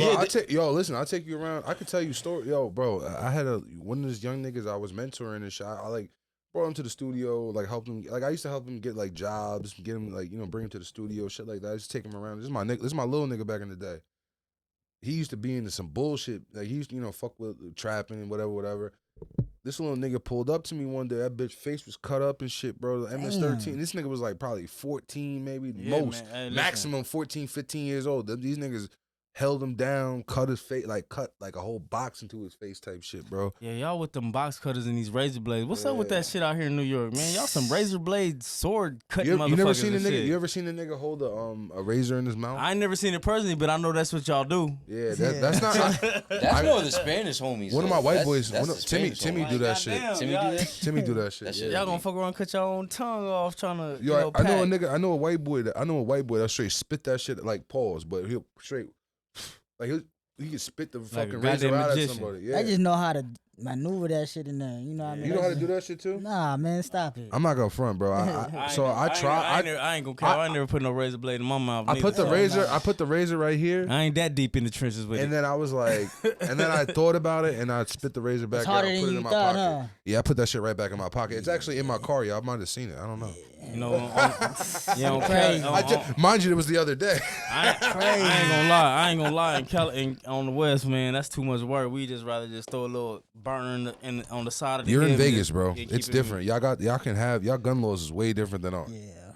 Bro, listen, I'll take you around. I could tell you a story. Yo, bro, I had one of those young niggas I was mentoring and shit. I like brought him to the studio, like helped him. Like I used to help him get like jobs, get him like bring him to the studio, shit like that. I just take him around. This is my little nigga back in the day. He used to be into some bullshit. Like he used to fuck with trapping and whatever. This little nigga pulled up to me one day. That bitch face was cut up and shit, bro. The MS-13. This nigga was like probably 14, maybe most, maximum 14, 15 years old. These niggas held him down, cut his face, cut like a whole box into his face type shit, bro. Yeah, y'all with them box cutters and these razor blades. What's up with that shit out here in New York, man? Y'all some razor blade sword cutting motherfuckers. You never seen a nigga? Shit. You ever seen a nigga hold a razor in his mouth? I ain't never seen it personally, but I know that's what y'all do. Yeah, that's not. That's more of the Spanish homies. One of my white boys, Timmy do that shit. Timmy do that. Timmy do that shit. Y'all gonna fuck around, cut your own tongue off, trying to. I know a white boy that straight spit that shit like pause, but he'll straight like he can spit the fucking razor out at somebody. Yeah. I just know how to maneuver that shit in there. You know what I mean? You know how to do that shit too? Nah, man, stop it. I'm not gonna front, bro. I ain't gonna care. I ain't never put no razor blade in my mouth. I put the razor right here. I ain't that deep in the trenches with it. And then I was like, and then I thought about it, and I spit the razor back out, put it in my pocket. Huh? Yeah, I put that shit right back in my pocket. It's actually in my car, y'all might have seen it. I don't know. You know, crazy. Mind you, it was the other day. I ain't gonna lie. On the West, man, that's too much work. We just rather just throw a little burner on the side of the. You're in Vegas, bro. It's different. Y'all gun laws is way different than ours. Yeah,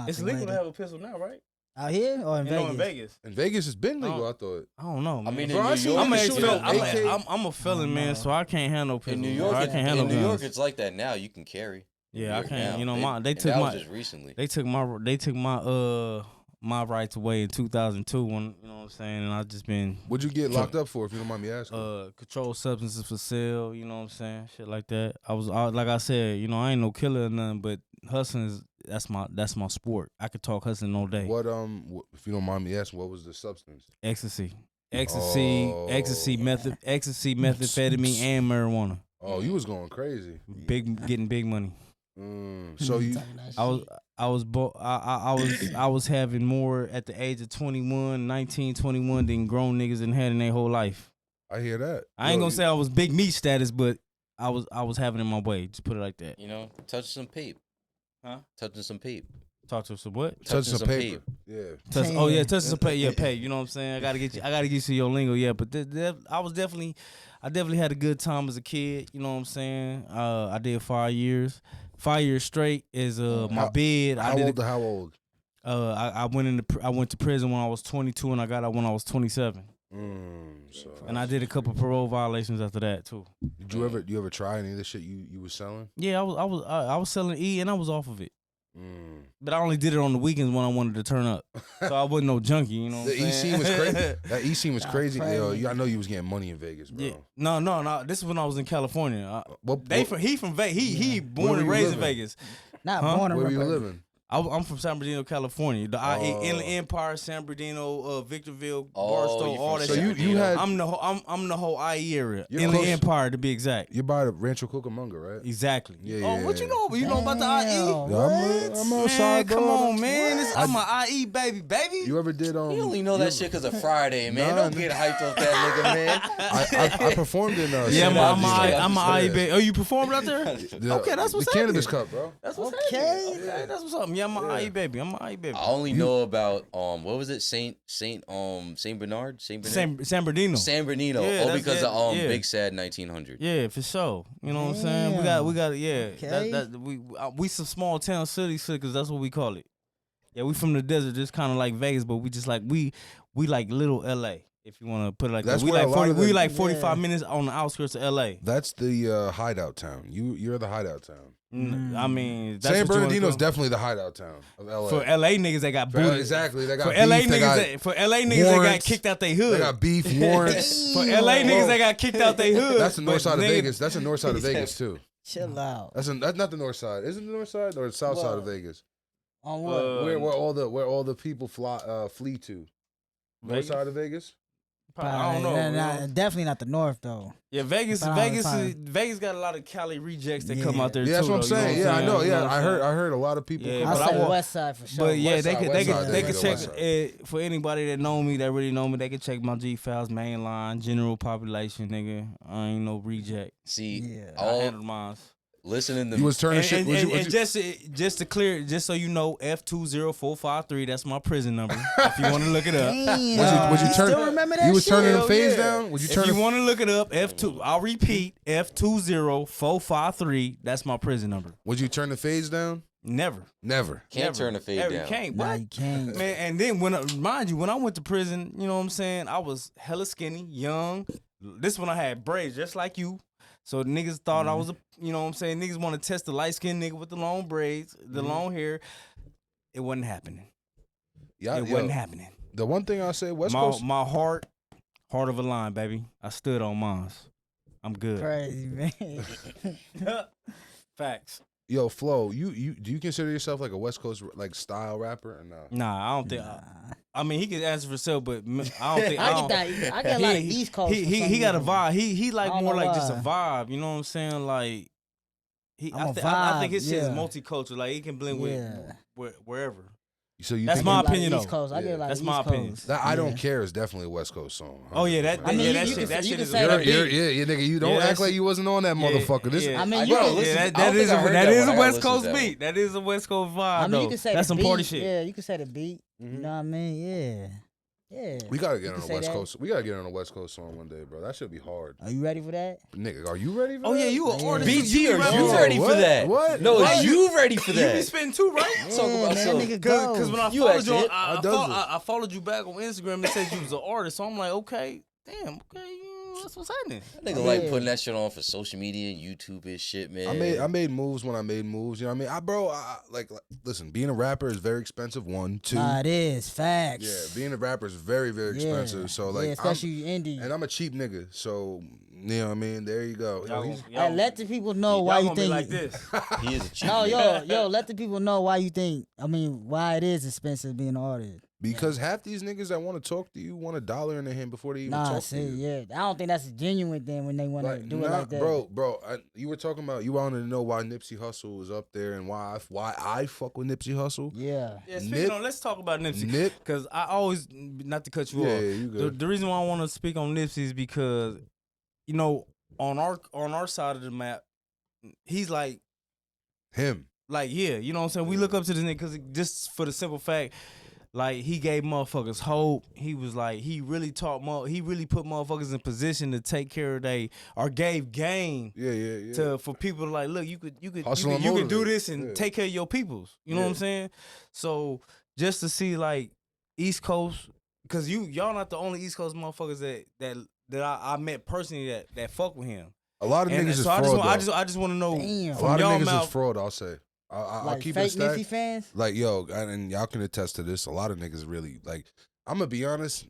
it's legal to have a pistol now, right? Out here or in Vegas? In Vegas. In Vegas, it's been legal. I thought. I don't know. Man. I mean, I'm a felon, man, so I can't handle pistols. In New York, in New York, it's like that now. You can carry. Yeah, I can't. Now. They took my just recently. They took my rights away in 2002. When you know what I'm saying, and I just been. What'd you get locked up for, if you don't mind me asking? Controlled substances for sale. You know what I'm saying, shit like that. I was like I said, I ain't no killer or nothing, but hustling that's my sport. I could talk hustling all day. What if you don't mind me asking, what was the substance? Ecstasy, methamphetamine, and marijuana. Oh, you was going crazy. Getting big money. So you, I was having more at the age of 19, 21 than grown niggas had in their whole life. I hear that. I ain't gonna say I was big meat status, but I was having it my way. Just put it like that. Touch some peep. Huh? Touching some peep. Talk to some what? Touching some paper. Yeah. Touching some paper. Yeah, pay. You know what I'm saying? I gotta get you to your lingo. Yeah, but I definitely had a good time as a kid. You know what I'm saying? I did 5 years. 5 years straight is my bid. How old? I went to prison when I was 22 and I got out when I was 27. And I did a couple parole violations after that too. Did you ever try any of the shit you was selling? Yeah, I was selling E and I was off of it. But I only did it on the weekends when I wanted to turn up, so I wasn't no junkie. You know, the E scene was crazy. That E scene was crazy. Yo, I know you was getting money in Vegas, bro. Yeah. No. This is when I was in California. He from Vegas. He born and raised in Vegas. Not born and raised. Where were you living? I'm from San Bernardino, California. The Inland Empire, San Bernardino, Victorville, Barstow, all that. So shit. you had I'm the whole IE area. Inland Empire to be exact. You're by the Rancho Cucamonga, right? Exactly. Yeah. What you know? You know about the IE? Yeah, I'm outside, bro. Come on, man. I'm an IE baby. You ever did You only know that shit because of Friday, man. Don't get hyped off that nigga, man. I performed in I'm an IE baby. Oh, you performed out there? Okay, that's what's the Cannabis Cup, bro. That's what's happening. That's what's up. Yeah, I'm an IE baby. I only know about what was it? Saint Bernard? San Bernardino. San Bernardino. Yeah, because of Big Sad 1900. Yeah, for sure. You know what I'm saying? We got yeah. We some small town city because that's what we call it. Yeah, we from the desert, just kind of like Vegas, but we just like we like little LA. If you want to put it like that, we like 45 minutes on the outskirts of LA. That's the hideout town. You're the hideout town. I mean, San Bernardino's definitely the hideout town of LA. For LA niggas, they got booty. Exactly, they got for beef, LA niggas. For LA niggas, they got kicked out they hood. They got beef warrants. For LA niggas, they got kicked out they hood. That's the north side of Vegas. That's the north side of Vegas too. Chill out. That's not the north side. Isn't the north side or the south side of Vegas? On what? Where all the people flee to? North side of Vegas. I don't know. Definitely not the north though. Yeah, Vegas got a lot of Cali rejects that come out there too. That's what I'm saying. You know I know. Yeah, I heard a lot of people. Yeah, I say west side for sure. But yeah, they could check side. For anybody that know me, that really know me, they can check my G Files main line, general population, nigga. I ain't no reject. See, I handled mine. Listening to you was turning shit. Just to clear, just so you know, F20453. That's my prison number. If you want to look it up, was you still remember that? You was shit? turning them fades down. Would you turn? If you want to look it up, F2. I'll repeat, F20453. That's my prison number. Would you turn the fades down? Never. Can't turn the fade down. You can't. Nah, you can't. Man, and then when I went to prison, you know what I'm saying? I was hella skinny, young. This one I had braids just like you. So the niggas thought I was you know what I'm saying? Niggas want to test the light skinned nigga with the long braids, the long hair. It wasn't happening. It wasn't happening. The one thing I say, West Coast. My heart of a lion, baby. I stood on mine. I'm good. Crazy, man. Facts. Yo, Flo, you do you consider yourself like a West Coast like style rapper or no? Nah, I don't think. I mean, he can answer for himself, but I don't think. I get a lot of East Coast. He got a vibe. He like more like just a vibe. You know what I'm saying? Like I think his shit is multicultural. Like he can blend with wherever. So you that's my opinion though. Coast. I get like that's East my Coast. opinion. That I Don't Care is definitely a West Coast song. Oh yeah, that shit is very big. Yeah, nigga, you don't act like you wasn't on that motherfucker. This, I mean, that is a West Coast beat. That is a West Coast vibe. I mean, you can say that's some party shit. Yeah, you can say the beat. You know what I mean? Yeah. We gotta get on the West Coast. We gotta get on a West Coast song one day, bro. That should be hard. Are you ready for that? Nigga, are you ready for that? Oh yeah, you an artist. BG, are you ready for that? What? No, are you ready for that? You be spitting too, right? Talk about something. Because when I followed you, I followed you back on Instagram and said you was an artist. So I'm like, okay, damn, okay. That's what's happening. That nigga like putting that shit on for social media and YouTube and shit, man. I made moves when I made moves. You know what I mean? Like, listen, being a rapper is very expensive. 1, 2. It is facts. Yeah, being a rapper is very, very expensive. So like, especially indie. And I'm a cheap nigga. So you know what I mean? There you go. Let the people know why you think like this. He is a cheap. No, yo, let the people know why you think. I mean, why it is expensive being an artist. Because half these niggas that want to talk to you want $1 in their hand before they even talk to you. Yeah, I don't think that's a genuine thing when they want to do it like that. Bro, you were talking about, you wanted to know why Nipsey Hussle was up there and why I fuck with Nipsey Hussle. Yeah. Speaking on, let's talk about Nipsey. Because I always, not to cut you off. You good. The reason why I want to speak on Nipsey is because, you know, on our side of the map, he's like him. Like, yeah, you know what I'm saying? We look up to this nigga because just for the simple fact, like, he gave motherfuckers hope. He was like, he really put motherfuckers in position to take care of or gave game. For people to like, look, you could do this and take care of your peoples. You know what I'm saying? So just to see like East Coast, because y'all not the only East Coast motherfuckers that I met personally that fuck with him. A lot of niggas is fraud. I just want to know. A lot of niggas is fraud. I'll say. I'll keep fake it stacked. Nipsey fans? Like, yo, and y'all can attest to this. A lot of niggas really, like, I'm going to be honest,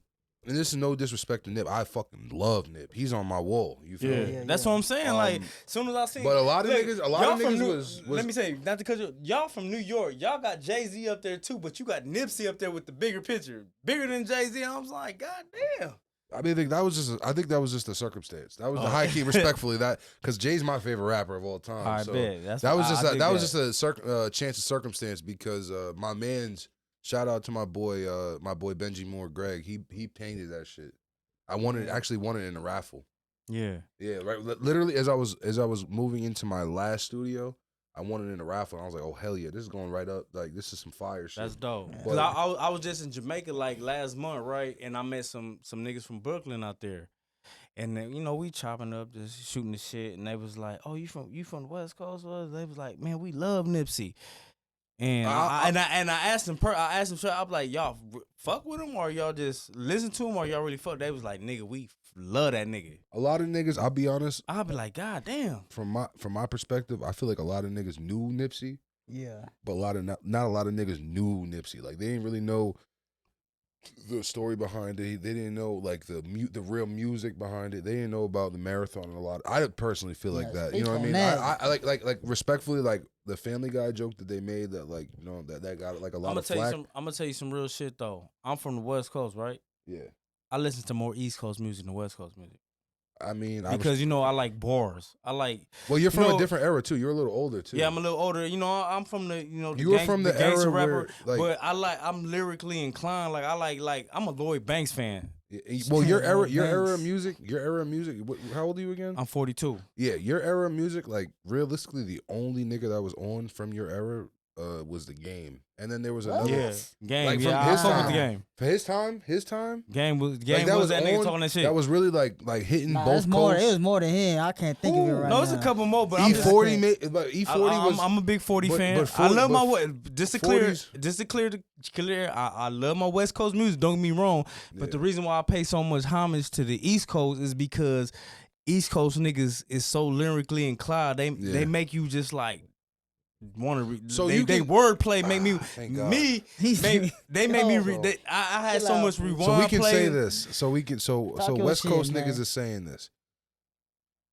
and this is no disrespect to Nip. I fucking love Nip. He's on my wall. You feel me? Yeah, that's what I'm saying. Like, as soon as I see. But a lot of niggas was. Let me say, not to cut you, y'all from New York, y'all got Jay-Z up there too, but you got Nipsey up there with the bigger picture. Bigger than Jay-Z. I was like, God damn. I mean, I think that was just a circumstance. That was the high key, respectfully, because Jay's my favorite rapper of all time. I so bet. That was just a chance of circumstance because my man's shout out to my boy Benji Moore Greg. He painted that shit. I actually won it in a raffle. Yeah. Yeah, right. Literally, as I was moving into my last studio, I won it in a raffle. And I was like, oh hell yeah, this is going right up. Like, this is some fire shit. That's dope. Cause I was just in Jamaica like last month, right? And I met some niggas from Brooklyn out there. And then, you know, we chopping up, just shooting the shit, and they was like, "Oh, you from the West Coast?" They was like, "Man, we love Nipsey." And I asked them, I was like, "Y'all fuck with him, or y'all just listen to him, or y'all really fuck?" They was like, "Nigga, we love that nigga." A lot of niggas, I'll be honest. I'll be like, God damn. From my perspective, I feel like a lot of niggas knew Nipsey. Yeah. But not a lot of niggas knew Nipsey. Like, they didn't really know the story behind it. They didn't know like the real music behind it. They didn't know about the marathon and a lot. I personally feel like that. You know what I mean? I like respectfully, like the Family Guy joke that they made that, like, you know, that got like a lot of flack. I'm gonna tell you some real shit though. I'm from the West Coast, right? Yeah. I listen to more East Coast music than West Coast music. I mean, because you know I like bars. I like. Well, you're from a different era too. You're a little older too. Yeah, I'm a little older. You know, I'm from the you were from the era rapper, where, like, but I'm lyrically inclined. Like I'm a Lloyd Banks fan. Well, your era of music. How old are you again? I'm 42. Yeah, your era of music. Like, realistically, the only nigga that was on from your era was the Game, and then there was another. Yeah, Game. Like, yeah, from his I fuck time. with the Game. For his time. Game was Like, that was that nigga on, talking that shit. That was really like hitting Nah, both more. coasts. It was more than him. I can't think of it right now. No, it's a couple more, but I'm just E40 made, but E40 was. I'm a big 40 but- fan. but 40 I love my but just to 40s clear. I love my West Coast music. Don't get me wrong, but the reason why I pay so much homage to the East Coast is because East Coast niggas is so lyrically inclined. They make you just like want to. So they wordplay make me thank God. They make me. I had so much rewind. So we can play. say this. So Talk your West shit, Coast man. niggas is saying this.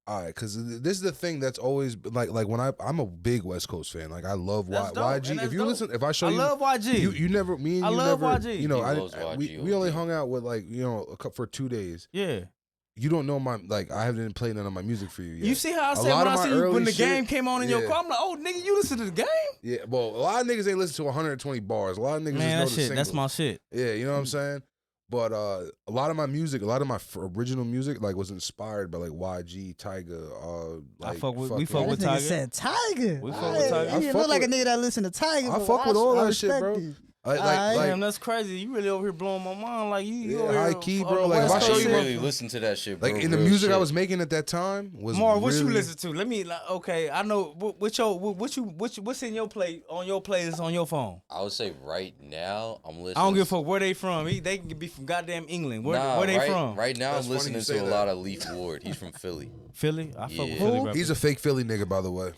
All right, because this is the thing that's always like when I'm a big West Coast fan. Like I love That's dope, YG. and If that's you dope. listen, if I show I you, love YG. you never me and I you love never. YG. You know, He loves we YG, only OG. hung out with for 2 days. Yeah. You don't know my I haven't played none of my music for you yet. You see how I A said lot when of I my see you when early the shit- game came on in your yeah. car? I'm like, oh nigga, you listen to the game? Yeah, well, a lot of niggas ain't listen to 120 bars. A lot of niggas Man, that just know the shit, that's singles. my shit. Yeah, you know what I'm saying? But a lot of my music, a lot of my original music, like was inspired by like YG, Tyga. Like, we fuck This with nigga Tiger. said Tiger. We fuck with Tiger. He I didn't fuck look like a with- nigga that listen to Tiger. I but fuck with all that shit, respect bro. it. Like, Damn, that's crazy. You really over here blowing my mind. Like you over high here key, on bro. the Like, if West I show Coast you you my- shit. really listen to that shit, bro. like in the real music I shit. was making at that time was Mar, what really, you listen to? Let me okay. I know what's in your play on your playlist on your phone. I would say right now I'm listening. I don't give a fuck where they from. They can be from goddamn England. Where they right, from? Right now That's I'm funny listening you to say a that. lot of Leaf Ward. He's from Philly. Philly. I fuck with Yeah. Philly. Who? rappers. He's a fake Philly nigga, by the way.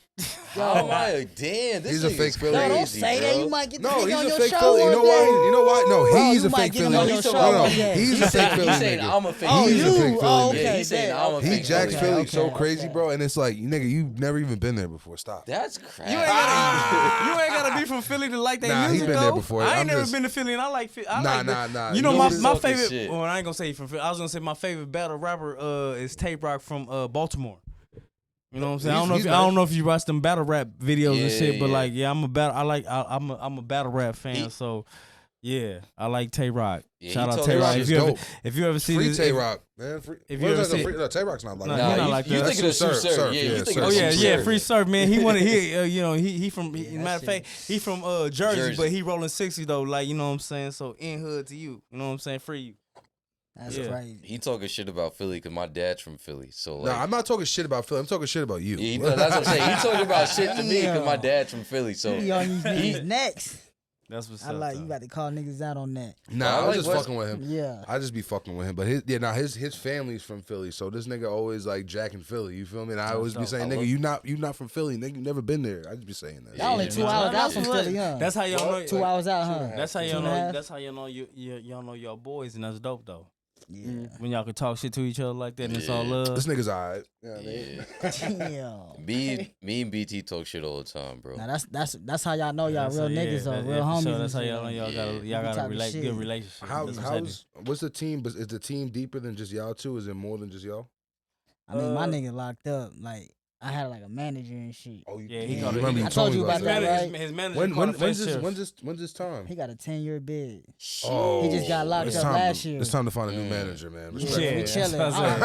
How am I? Damn, this He's a nigga's fake Philly. No, don't crazy, say that. bro. You might get the No, nigga he's on a your fake show Philly. You one know day. why? You know why? No, Bro, he's you a might fake get him Philly. on nigga. your show No, no, one day. he's a fake Philly He's saying nigga. I'm a fake Oh, He's you? a fake Philly Oh, nigga. okay. Yeah, he's saying I'm a He fake jacks Philly. Philly okay, so okay. crazy, bro, and it's like, nigga, you've never even been there before. Stop. That's crazy. You ain't gotta be from Philly to like that Nah, he music, been though. there before. I ain't I'm never just- been to Philly, and I like Philly. Nah. You know, You my talking favorite. shit. Well, I ain't gonna say from Philly. I was gonna say my favorite battle rapper is Tay Rock from Baltimore. You know what I'm saying? He's I don't know if you watch them battle rap videos and shit, but Yeah. like, yeah, I'm a battle rap fan. So yeah, I like Tay Rock. Yeah, Shout he out talk Tay that Rock. shit. If you ever see Free this, Tay Rock, man. Free, if what you is ever that? see- No, Tay Rock's not like Nah, that. he not you like you that. thinking of Surf, Surf? Surf, Yeah, yeah, you thinking Surf. of Oh yeah, Surf. yeah, Free Surf, man. He wanted he from matter of fact, he from Jersey, Jersey. but he rolling 60 though, like you know what I'm saying. So in hood to you, you know what I'm saying, free you. That's Yeah. crazy. He talking shit about Philly because my dad's from Philly. So like, Nah, I'm not talking shit about Philly. I'm talking shit about you. yeah, that's what I'm saying. He talking about shit to me because my Damn. dad's from Philly. So He on these he- niggas next. That's what's I up. like though. you got to call niggas out on that. Nah, I I was like just West- fucking with him. Yeah. I just be fucking with him, but his family's from Philly, so this nigga always like jacking Philly. You feel me? And I always be dope. saying, I nigga, love- you not from Philly, nigga, you never been there. I just be saying that. Y'all only Yeah, 2 nah, hours nah, out from nah. Philly, huh? That's how y'all know. 2 hours out, huh? That's how y'all 2.5? know. That's how y'all know y'all know your boys, and that's dope though. Yeah. When y'all can talk shit to each other like that, and it's all Yeah. love. This nigga's alright. You know what I mean? yeah. Damn. Me and BT talk shit all the time, bro. Now that's how y'all know y'all That's real how- yeah, niggas or that- real yeah, for homies. sure. and That's how shit. y'all know y'all got Yeah. a talking good shit. relationship. How's That's what what's the team? Is the team deeper than just y'all two? Is it more than just y'all? I mean, my Uh, nigga locked up. Like I had like a manager and shit. Oh, Yeah, he you got it. remember you I told told me you about about that. that, right? His manager When's called this time? He got a 10-year bid. Oh, He just got locked it's up time last to, year. It's time to find a new manager, man. Yeah, Respectfully. we that's chilling. what I'm Right saying.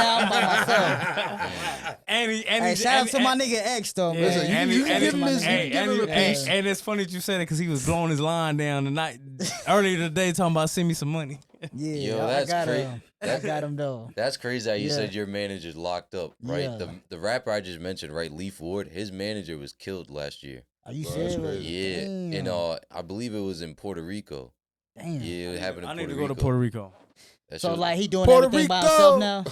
now I'm by myself. And Hey, shout out to my nigga X though, man. Listen, you can give him his- and it's funny that you said it because he was blowing his line down the night earlier today talking about send me some money. Yeah, Yo, I that's got crazy. him. I got him though. That's crazy how you Yeah. said your manager's locked up, right? Yeah. The rapper I just mentioned, right, Leaf Ward, his manager was killed last year. Are you Bro, that's serious? crazy. Yeah. Damn. And I believe it was in Puerto Rico. Damn. Yeah, it happened in I Puerto need to Rico. go to Puerto Rico. That So shit was- like he doing Puerto everything by Rico! himself now?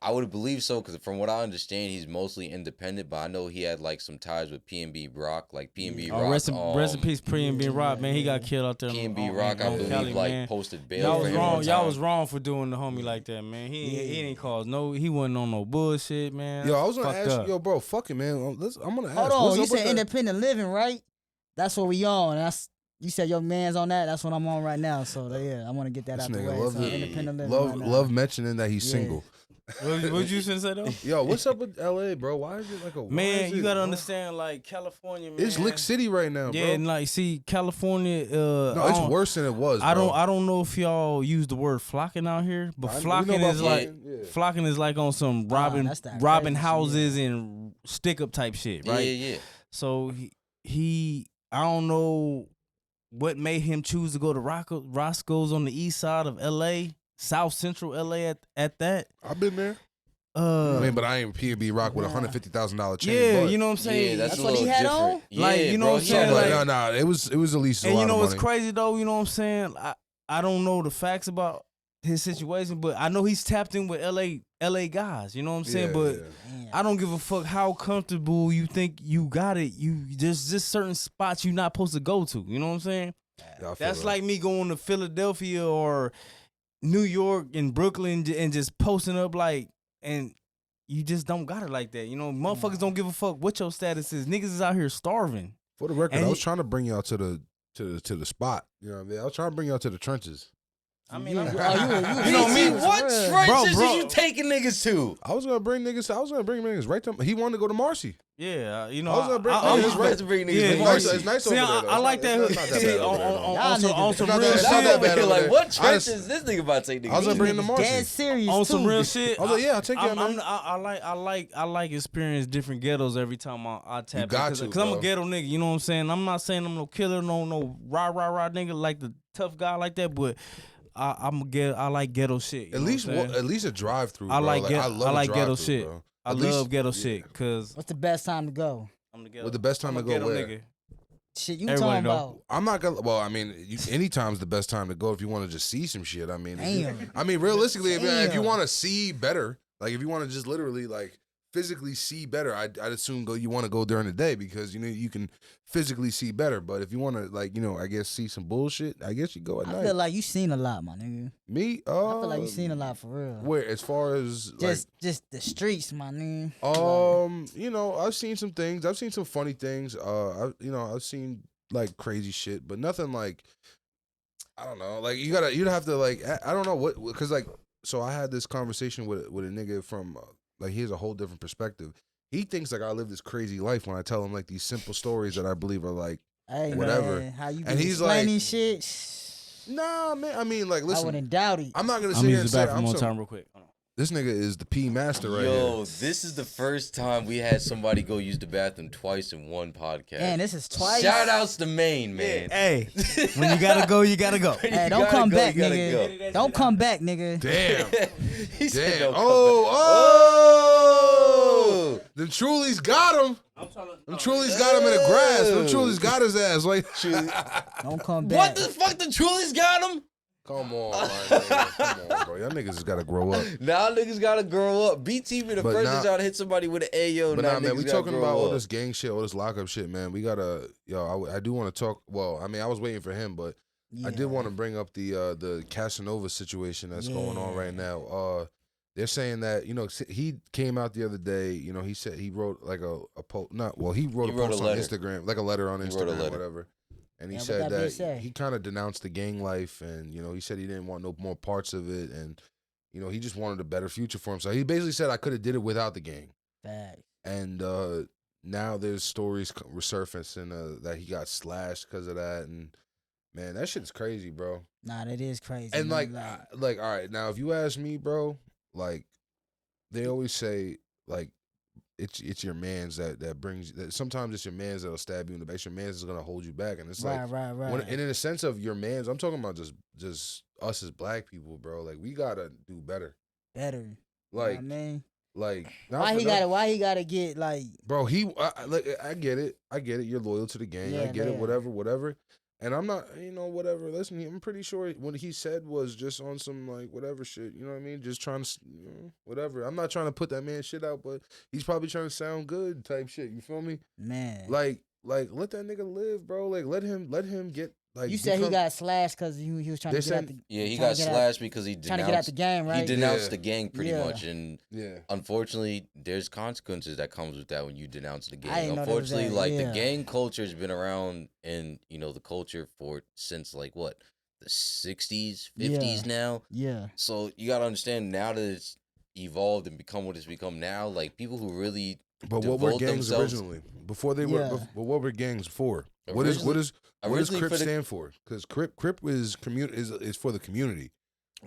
I would believe so because from what I understand, he's mostly independent. But I know he had like some ties with P&B Rock, like P&B Rock. Oh, rest in peace, P&B Rock, man. He got killed out there. P&B on- Rock, I on believe, Cali, like man. posted bail Y'all for was him wrong. one Y'all time. was wrong for doing the homie like that, man. He didn't cause no. He wasn't on no bullshit, man. Yo, I was gonna Fucked ask up. you, yo, bro, fuck it, man. I'm gonna ask. Hold on, what's you up with said that? independent living, right? That's what we on. You said your man's on that. That's what I'm on right now. So yeah, I want to get that This out the nigga way. love So it. independent living. Love right now. love mentioning that he's Yeah. single. What you finna say though? Yo, what's up with LA, bro? Why is it like a why Man, is you it- gotta why- understand, like California, man. It's Lick City right now, bro. Yeah, and like, see, California. No, I it's don't- worse than it was. I bro. don't know if y'all use the word flocking out here, but I- we know flocking about is like flocking, yeah. flocking is like on some robbing that's that robbing crazy shit, houses and stick up type shit, right? Yeah, yeah. So he I don't know what made him choose to go to Roscoe's on the east side of L.A., South Central L.A. at that. I've been there. I mean, but I ain't P&B Rock with $150,000 chain. Yeah, but you know what I'm saying? Yeah, that's what he had different. on? Yeah, Like, you know bro, what I'm saying? Like, Like, no, it was at least a and lot you know of what's money. crazy though? You know what I'm saying? I don't know the facts about his situation, but I know he's tapped in with LA guys. You know what I'm saying? But I don't give a fuck how comfortable you think you got it. You just certain spots you're not supposed to go to. You know what I'm saying? Yeah, that's like me going to Philadelphia or New York and Brooklyn and just posting up and you just don't got it like that. You know, motherfuckers don't give a fuck what your status is. Niggas is out here starving. For the record, And I was trying to bring y'all to the spot. You know what I mean? I was trying to bring y'all to the trenches. I mean, you know me. What trenches Bro. are you taking niggas to? I was gonna bring niggas right to. He wanted to go to Marcy. Yeah, you know, I was gonna bring I'm niggas about to bring niggas yeah, to Marcy. Marcy. It's nice See, over there. Though. I like that. It's not that bad over there, though. On some It's not real that- it's not shit. that bad over Like, there. what trenches this nigga about to take niggas I was gonna to? bring him to Marcy. Dead serious On some too. real shit. I was like, yeah, I'll take you, man. I like experience different ghettos every time I tap. You got because to, I'm a bro. ghetto nigga. You know what I'm saying? I'm not saying I'm no killer, no rah nigga like the tough guy like that, but I like ghetto shit. At least a drive through. I like ghetto drive-thru, shit. bro. I At love least- ghetto yeah. shit because What's the best time to go? I'm the ghetto. What the best time I'm to a go ghetto where? nigga. Shit, you Everybody talking know. about? I'm not gonna. Well, I mean, anytime's the best time to go if you want to just see some shit. I mean, Damn. Realistically, if you Damn. want to see better, like if you want to just literally like physically see better, I'd assume you want to go during the day because you can physically see better. But if you want to I guess see some bullshit, I guess you go at I night. feel like you seen a lot, my nigga. Me, I feel like you seen a lot for real. Where as far as Just the streets, my nigga. I've seen some things. I've seen some funny things. I've seen like crazy shit, but nothing like I don't know. Like you'd have to like I don't know what because like so I had this conversation with a nigga from like he has a whole different perspective. He thinks like I live this crazy life when I tell him like these simple stories that I believe are like whatever. Man, how you and he's explaining like, shit? Nah, man. I mean, like, listen. I wouldn't doubt it. I'm not gonna I'm sit here using and the say bathroom one time real quick. This nigga is the P master right here. Yo, this is the first time we had somebody go use the bathroom twice in one podcast. Man, this is twice. Shout outs to Maine, man. Hey, when you gotta go, you gotta go. Hey, don't come back, nigga. Don't come back, nigga. Damn. He said, Damn. "Don't come Oh. Them Trulies got him. Them Trulies got him in the grass. Them Trulies got his ass. Like, Don't come back. What the fuck? The Trulies got him? come on, my nigga. Come on, bro. Y'all niggas just gotta grow up. Now niggas gotta grow up. BT be the But first nah- to try to hit somebody with an Ayo. But now nah, man, niggas we gotta talking grow about all up. this gang shit, all this lockup shit, man. We gotta, I do want to talk. Well, I mean, I was waiting for him, but I did want to bring up the Casanova situation that's going on right now. They're saying that he came out the other day. He said he wrote like a post. He wrote a post on Instagram, like a letter on Instagram, or whatever. And he said that he kind of denounced the gang life, and he said he didn't want no more parts of it, and he just wanted a better future for himself. He basically said I could have did it without the gang. Facts. And now there's stories resurfacing that he got slashed because of that, and man, that shit's crazy, bro. Nah, that is crazy. And man. like, all right, now if you ask me, bro, like they always say, like it's your man's that brings that. Sometimes it's your man's that'll stab you in the back. Your man's is gonna hold you back, and it's right. and in a sense of your man's, I'm talking about just us as black people, bro. Like we gotta do better. Better. Like, you know what I mean, like why he gotta get like, bro? I get it. You're loyal to the gang. I get it. Whatever. And I'm not, whatever. Listen, I'm pretty sure what he said was just on some like whatever shit. You know what I mean? Just trying to, whatever. I'm not trying to put that man shit out, but he's probably trying to sound good type shit. You feel me? Man. Like let that nigga live, bro. Like let him get like. You said he got slashed because he was trying to get out the. Yeah, he got slashed because he trying to get out the game, right? He denounced the gang pretty Yeah. much, and unfortunately, there's consequences that comes with that when you denounce the I gang. didn't know there was Unfortunately, that, the gang culture has been around in the culture since like what, the 60s, 50s now. Yeah. So you gotta understand now that it's evolved and become what it's become now. Like people who really. But what were gangs originally? Before they were, but what were gangs for? What does Crip stand for? Because Crip is for the community.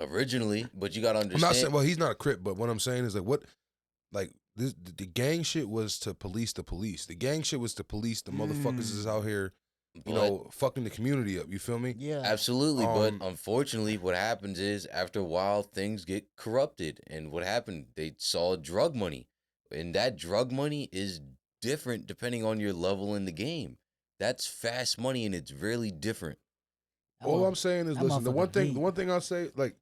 Originally, but you gotta understand. I'm not saying. Well, he's not a Crip, but what I'm saying is the gang shit was to police the police. The gang shit was to police the motherfuckers is out here fucking the community up. You feel me? Yeah, absolutely. But unfortunately, what happens is after a while, things get corrupted. And what happened? They saw drug money, and that drug money is different depending on your level in the game. That's fast money, and it's really different. All I'm saying is, listen. The one thing I'll say, like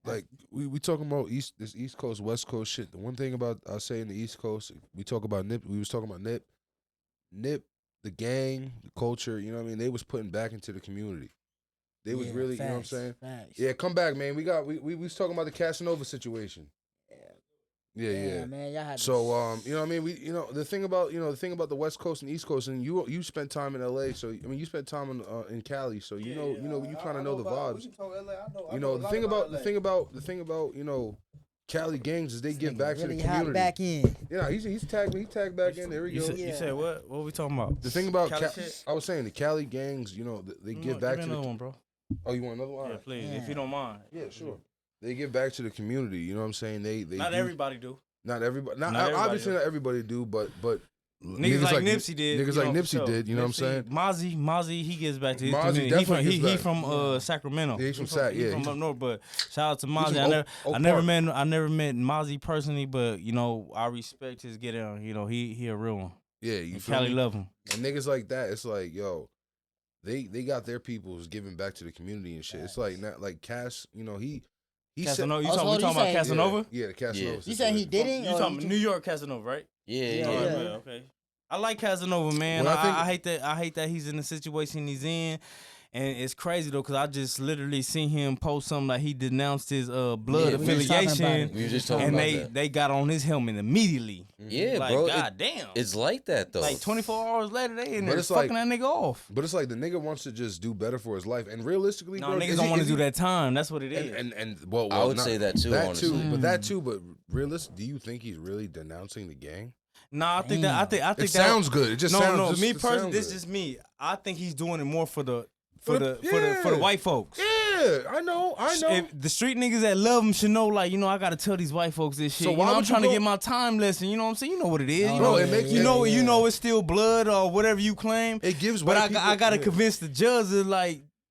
we talking about this East Coast, West Coast shit. The one thing about I'll say in the East Coast, we talk about Nip. We was talking about Nip, the gang, the culture. You know what I mean? They was putting back into the community. They was really, facts, you know what I'm saying? Facts. Yeah, come back, man. We was talking about the Casanova situation. Yeah. Man, y'all had so you know what I mean? The thing about the West Coast and East Coast, and you spent time in LA, so I mean you spent time in Cali, so you kind of know the vibes. The thing about Cali gangs is they give back to the community. Back in. Yeah, he's tagged me. He tagged back in. There we go. You said what? What are we talking about? The thing about I was saying the Cali gangs, they give back to the one, bro. Oh, you want another one? Yeah, please, if you don't mind. Yeah, sure. They give back to the community. You know what I'm saying? They not everybody do. Not everybody. Obviously, not everybody do. But niggas like Nipsey did. Niggas like Nipsey did. You know what I'm saying? Mozzie, he gives back to his Mozzie community. He from Sacramento. Yeah, he's from Sac. Yeah, he's from up north. But shout out to Mozzie. I never met Mozzie personally, but I respect his get down. He a real one. Yeah, you feel Cali me? love him. And niggas like that, it's like, yo, they got their peoples giving back to the community and shit. It's like not like Cass. He Casanova. said, You talking about Casanova? Yeah, the Casanova. You saying he didn't? You talking New York Casanova, right? Yeah. Okay. I like Casanova, man. I hate that he's in the situation he's in. And it's crazy though, cause I just literally seen him post something like he denounced his blood affiliation. We were just talking about that. They got on his helmet immediately. Yeah, like, bro. God damn. It's like that though. Like 24 hours later, they in there fucking that nigga off. But it's like the nigga wants to just do better for his life, and realistically, bro, niggas don't want to do that time. That's what it is. And well, I would say that too. Honestly. But realistic. Do you think he's really denouncing the gang? Nah, I think that. I think it sounds good. It just sounds. Me personally, this is just me. I think he's doing it more for the white folks. Yeah, I know. If the street niggas that love him should know, like, I gotta tell these white folks this shit. So I'm trying to get my time lesson. You know what I'm saying? You know what it is. You know it's still blood or whatever you claim. It gives but white people. I gotta convince the judges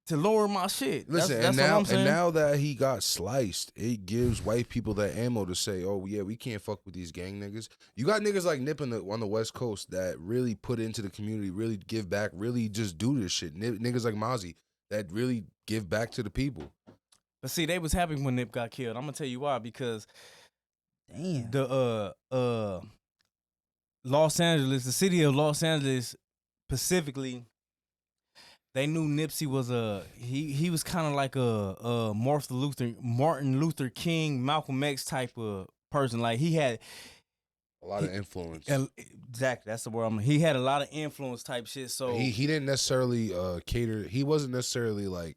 to lower my shit. Listen, that's what I'm saying. And now that he got sliced, it gives white people that ammo to say, oh yeah, we can't fuck with these gang niggas. You got niggas like Nip on the West Coast that really put into the community, really give back, really just do this shit. Niggas like Mozzie that really give back to the people. But see, they was happy when Nip got killed. I'm gonna tell you why, because the Los Angeles, the city of Los Angeles specifically, they knew Nipsey was he was kind of like a Martin Luther King, Malcolm X type of person. Like he had a lot of influence. Exactly, that's the word. He had a lot of influence type shit. So he didn't necessarily cater. He wasn't necessarily like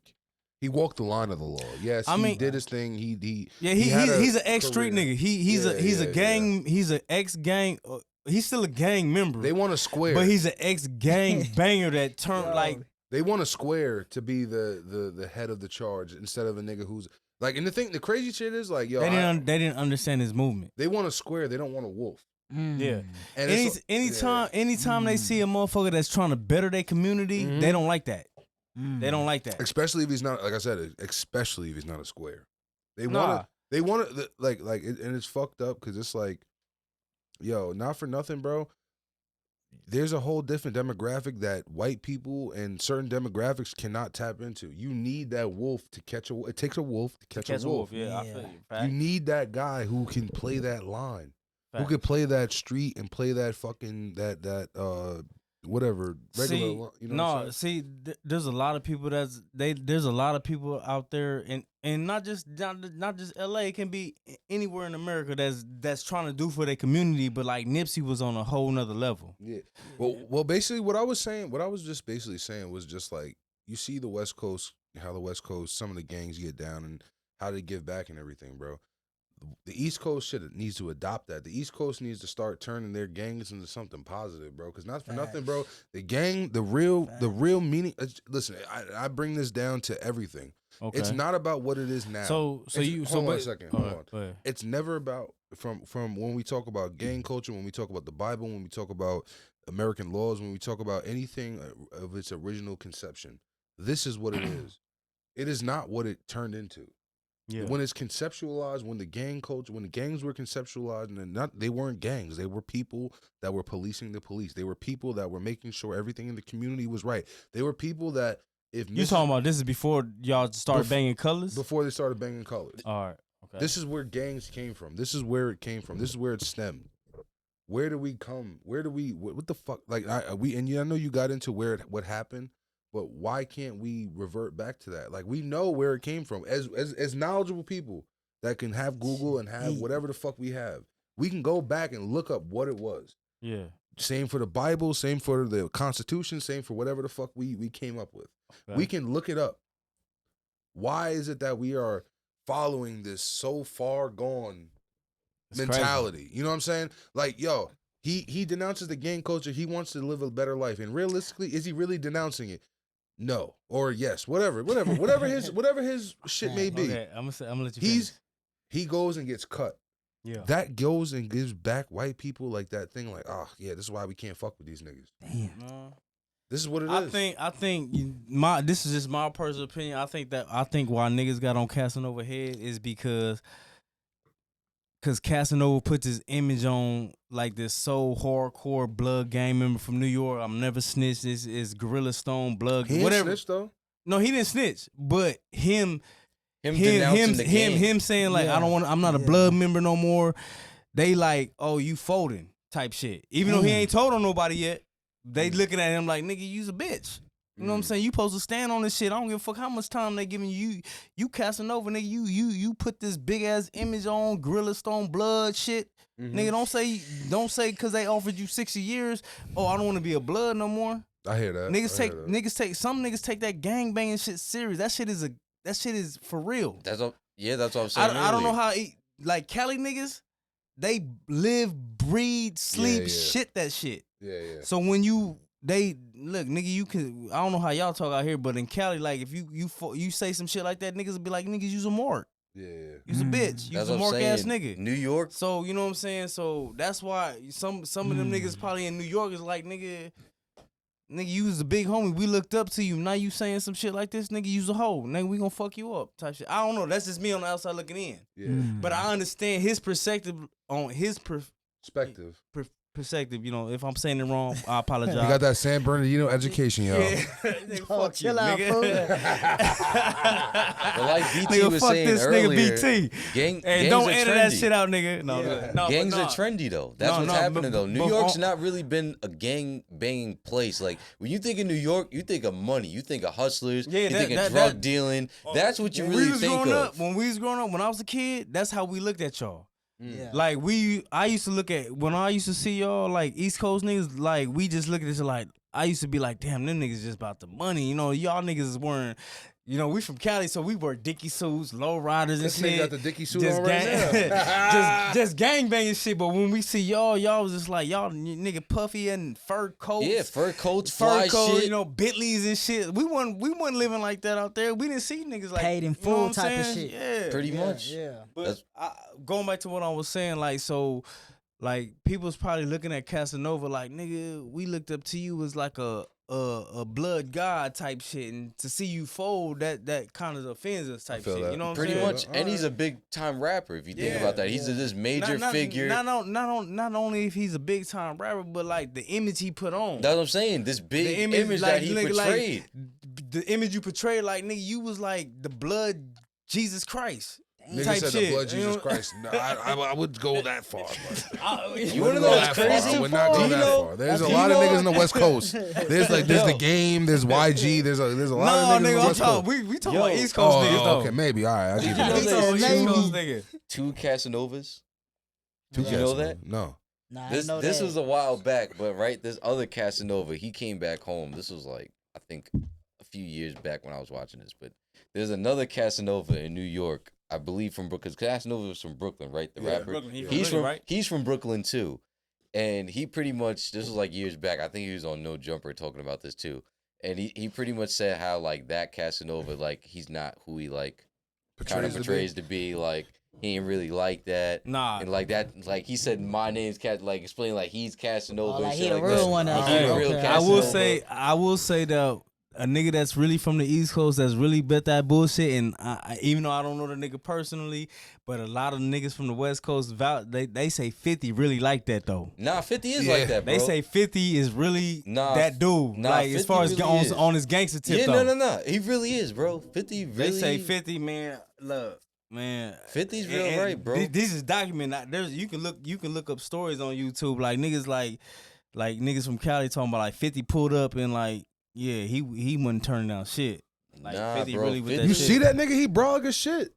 he walked the line of the law. Yes, he did his thing. He's an ex street nigga. He's a gang. Yeah. He's an ex gang. He's still a gang member. They want a square, but he's an ex gang banger that turned like. They want a square to be the head of the charge instead of a nigga who's like. And the crazy shit is like, yo, they didn't understand his movement. They want a square. They don't want a wolf. Yeah. And anytime they see a motherfucker that's trying to better their community, they don't like that. They don't like that. Especially if he's not, like I said, especially if he's not a square. They want it like and it's fucked up because it's like, yo, not for nothing, bro. There's a whole different demographic that white people and certain demographics cannot tap into. You need that wolf to catch a wolf. It takes a wolf to catch a wolf. Yeah, I feel you. Fact. You need that guy who can play that line. Fact. Who could play that street and play that fucking whatever regular. There's a lot of people there's a lot of people out there and not just LA. It can be anywhere in America that's trying to do for their community, but like Nipsey was on a whole nother level. Yeah. Well, basically what I was just basically saying was just like, you see the West Coast, how the West Coast, some of the gangs get down and how they give back and everything, bro. The East Coast needs to adopt that. The East Coast needs to start turning their gangs into something positive, bro. Because not for nothing, bro. The real meaning. Listen, I bring this down to everything. Okay. It's not about what it is now. Hold on a second. Hold on. It's never about from when we talk about gang culture, when we talk about the Bible, when we talk about American laws, when we talk about anything of its original conception, this is what it is. It is not what it turned into. Yeah. When it's conceptualized, when the gang culture, when the gangs were conceptualized, and they weren't gangs, they were people that were policing the police. They were people that were making sure everything in the community was right. They were people that if you talking about this is before y'all started banging colors? Before they started banging colors. All right. Okay. This is where gangs came from. This is where it came from. This is where it stemmed. Where do we come? Where do we? What the fuck? Like I know you got into what happened. But why can't we revert back to that? Like, we know where it came from. As knowledgeable people that can have Google and have whatever the fuck we have, we can go back and look up what it was. Yeah. Same for the Bible, same for the Constitution, same for whatever the fuck we came up with. Okay. We can look it up. Why is it that we are following this so far gone mentality? Crazy. You know what I'm saying? Like, yo, he denounces the gang culture. He wants to live a better life. And realistically, is he really denouncing it? No or yes, whatever his shit may be. Okay, I'm gonna let you. He goes and gets cut. Yeah, that goes and gives back white people like that thing. Like, oh yeah, this is why we can't fuck with these niggas. Damn. This is what it is. I think this is just my personal opinion. I think why niggas got on Casanova head is because Casanova puts his image on like this so hardcore blood gang member from New York. I'm never snitched. This is Gorilla Stone blood. He whatever. Didn't snitch though. No, he didn't snitch. But him saying like I'm not a blood member no more. They like, oh, you folding type shit. Even though he ain't told on nobody yet, they looking at him like, nigga, you's a bitch. You know what I'm saying? You supposed to stand on this shit. I don't give a fuck how much time they giving you. You Casanova, nigga. You put this big ass image on Gorilla Stone blood shit. Nigga, don't say because they offered you 60 years. Oh, I don't want to be a blood no more. I hear that. Some niggas take that gang banging shit serious. That shit is for real. That's what I'm saying. I don't know how like Cali niggas, they live, breathe, sleep, shit that shit. Yeah. So when they look, nigga, you can. I don't know how y'all talk out here, but in Cali, like if you say some shit like that, niggas will be like, niggas use a mark. Yeah. You's a bitch. You's a mark ass nigga. New York. So you know what I'm saying. So that's why some of them niggas probably in New York is like, nigga, you was a big homie. We looked up to you. Now you saying some shit like this, nigga. You's a hoe. Nigga, we gonna fuck you up. Type shit. I don't know. That's just me on the outside looking in. Yeah. But I understand his perspective on his perspective. You know, if I'm saying it wrong, I apologize. You got that San Bernardino education, y'all. Fuck chill out, nigga. But like BT was saying this earlier, nigga BT. Hey, don't edit that shit out, nigga. No, gangs are trendy though. That's what's happening though. New York's not really been a gang banging place. Like when you think of New York, you think of money. You think of hustlers. You think of drug dealing. That's what you really think of. When we was growing up, when I was a kid, that's how we looked at y'all. Yeah. Like I used to look at when I used to see y'all like East Coast niggas, like we just look at this like I used to be like, damn, them niggas just about the money. You know, y'all niggas is wearing, you know, we from Cali, so we wear Dickie suits, low riders and this shit. Nigga got the Dickie suit on right now. just gang banging shit. But when we see y'all was just like y'all nigga puffy and fur coats. Yeah, fur coats, fly shit. You know, Bentleys and shit. We wasn't living like that out there. We didn't see niggas like paid in full type of shit. Yeah, pretty much. Yeah. But going back to what I was saying, like so. Like people's probably looking at Casanova like, nigga, we looked up to you as like a blood god type shit, and to see you fold that kind of offends us type shit. You know what I'm saying? Pretty much, and he's a big time rapper. If you think about that, he's this major figure. Not only if he's a big time rapper, but like the image he put on. That's what I'm saying. This big image like, that he portrayed. Like, the image you portrayed, like nigga, you was like the blood Jesus Christ. Nigga type said shit. the blood Jesus Christ. No, I wouldn't go that far. You want to know what's crazy? I would not go that far. There's a lot of niggas in the West Coast. There's the game. There's YG. There's a lot of niggas in the West Coast. We talking about East Coast niggas though. Okay, maybe. All right, I'll give you that. East Coast nigga. 2 Casanovas. Did you know that? No. Nah, This was a while back, but this other Casanova, he came back home. This was like I think a few years back when I was watching this, but there's another Casanova in New York. I believe from Brooklyn. Casanova was from Brooklyn, right? The rapper. Brooklyn. He's from Brooklyn too, and he pretty much, this was like years back. I think he was on No Jumper talking about this too, and he pretty much said how like that Casanova, like he's not who he like kind of portrays to be. Like he ain't really like that. Nah. And like that, like he said, my name's like explaining like he's Casanova. Like and he shit the like real that. one. I will say that a nigga that's really from the East Coast that's really bet that bullshit, and even though I don't know the nigga personally, but a lot of niggas from the West Coast they say 50 really like that though. Nah, 50 is like that, bro. They say 50 is really that dude. Nah, like as far as really on his gangster tip yeah, though. no. He really is, bro. 50 really. They say 50, man. Look, man. 50's real right, bro. This is documented. There's you can look up stories on YouTube like niggas like niggas from Cali talking about like 50 pulled up and like. Yeah, he wasn't turning down shit. Like nah, 50 bro, really with 50. that You shit. see that nigga? He brolic as shit.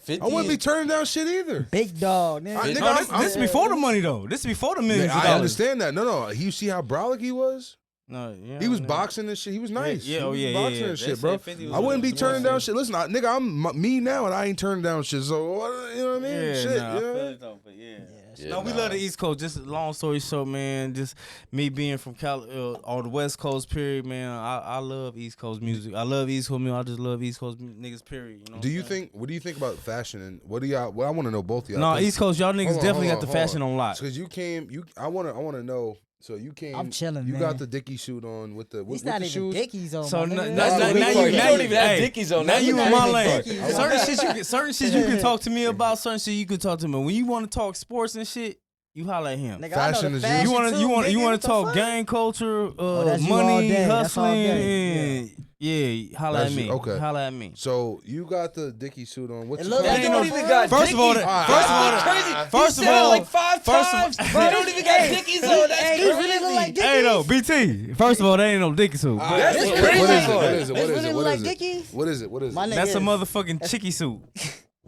50 I wouldn't be turning down shit either. Big dog, nigga. No, this is before the money though. This is before the millions of I dollars. understand that. No. You see how brolic he was? No, yeah, He was man. boxing and shit. He was nice. Yeah, he was boxing and They shit, said bro. 50 was I wouldn't be the turning most. down shit. Listen, nigga, I'm me now, and I ain't turning down shit. So what? You know what I mean? Yeah, Shit. nah, I yeah. feel it though, but yeah. Yeah, No, we love the East Coast. Just long story short, man. Just me being from on the West Coast, period, man. I love East Coast music. I love East Coast music. I just love East Coast niggas, period. You know. Do you think? What do you think about fashion? And what do y'all? Well, I want to know both of y'all. No, East Coast, y'all niggas definitely got the fashion on lock. Because you came, I want to know. So you came. I'm chilling, You man. got the Dickie suit on with the. He's with not the even shoes. Dickies on. So my now nigga. you don't even have Dickies on. Now That's you the in my crazy lane. part. Certain shit you can talk to me about. Certain shit you can talk to me. When you want to talk sports and shit, you holler at him. Nigga, Fashion I know the is fashion You want too, to talk nigga, what the fuck? gang culture, that's you all money, day. That's all hustling, day. and yeah, holla That's at me. you. Okay. Holla at me. So you got the Dickie suit on. What's It the look color? like They don't no even fur. got First of all, Dickies. crazy. He First of said it all, like 5 times. They don't even got Dickies on. That's Hey, crazy. this really look like Dickies. Hey, no, BT. First of all, they ain't no Dickie suit. That's What crazy. is it? What is it? This What really is it? look What like is it? Dickies. What is it? What is My it? nigga That's a is- motherfucking chickie suit.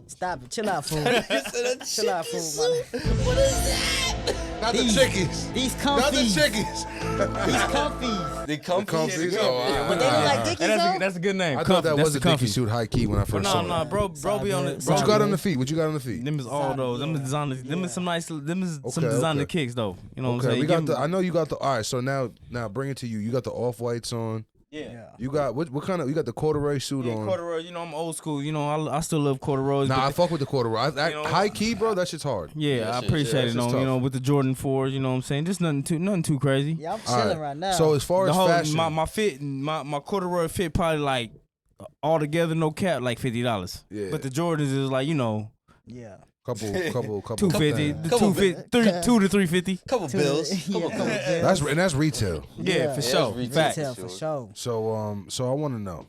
Stop it. Chill out, fool. Chill out, fool. What is that? Not the chickies. These Not the comfies. chickies. These comfies. The comfy. Comfies. But they look like Dickies, though? That's a good name. I thought that That's was the a Dickie comfy suit high key when I first saw No, it. bro be on it. What What you got on the feet? What you got on the feet? Them is all those. Them is designer. Them is some nice. Them is some Okay, designer okay. kicks though. You know what I'm Okay, saying? we got Give the. 'em- I know you got the. All right, so now bring it to you. You got the off whites on. Yeah. You got what kind of? You got the corduroy suit on. Corduroy, you know I'm old school. You know I still love corduroys. Nah, but I fuck with the corduroy. You know- High key, bro. That shit's hard. yeah, I shit, appreciate yeah, it. that's You just know, tough. with the Jordan 4s, you know what I'm saying? Just nothing too crazy. Yeah, I'm All chilling right now. So as far The as whole fashion, my fit, my corduroy fit probably like all together no cap like $50. Yeah. But the Jordans is like yeah. couple 250, things. the Couple 250, 2 to 350. Couple bills. That's retail. Yeah, for that's sure. retail. Facts. Retail for sure. So I want to know,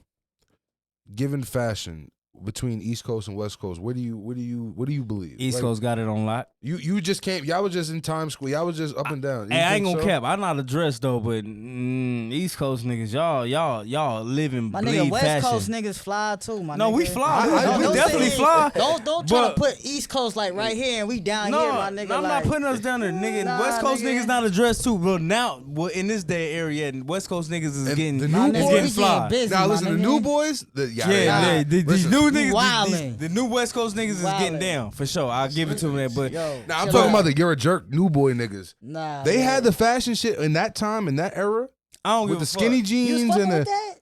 given fashion between East Coast and West Coast, what do you believe? East Like, Coast got it on lock. You just came. Y'all was just in Times Square. Y'all was just up and down. You Hey, I ain't think gonna so? cap. I'm not a dress though, but East Coast niggas, y'all living My bleed nigga, West fashion. Coast niggas fly too, my No, nigga. we fly. We Don't definitely say- fly. Don't try But- to put East Coast like right here and we down No, here, my nigga. I'm like, not putting us down there, nigga. Nah, West Coast nigga. niggas not a dress too, bro. Now, in this day area, West Coast niggas is And getting the My new nigga, boys- we getting fly. getting busy, Now my listen, the nigga. new boys. Yeah, these Listen, new niggas, wildin'. the new West Coast niggas is getting Wildin'. down for sure. I'll give it to them that, but Yo, Now I'm chill talking out. about the you're a jerk new boy niggas. Nah, They man. had the fashion shit in that time, in that era, I don't with give the a skinny fuck. You was jeans fucking and with the. that?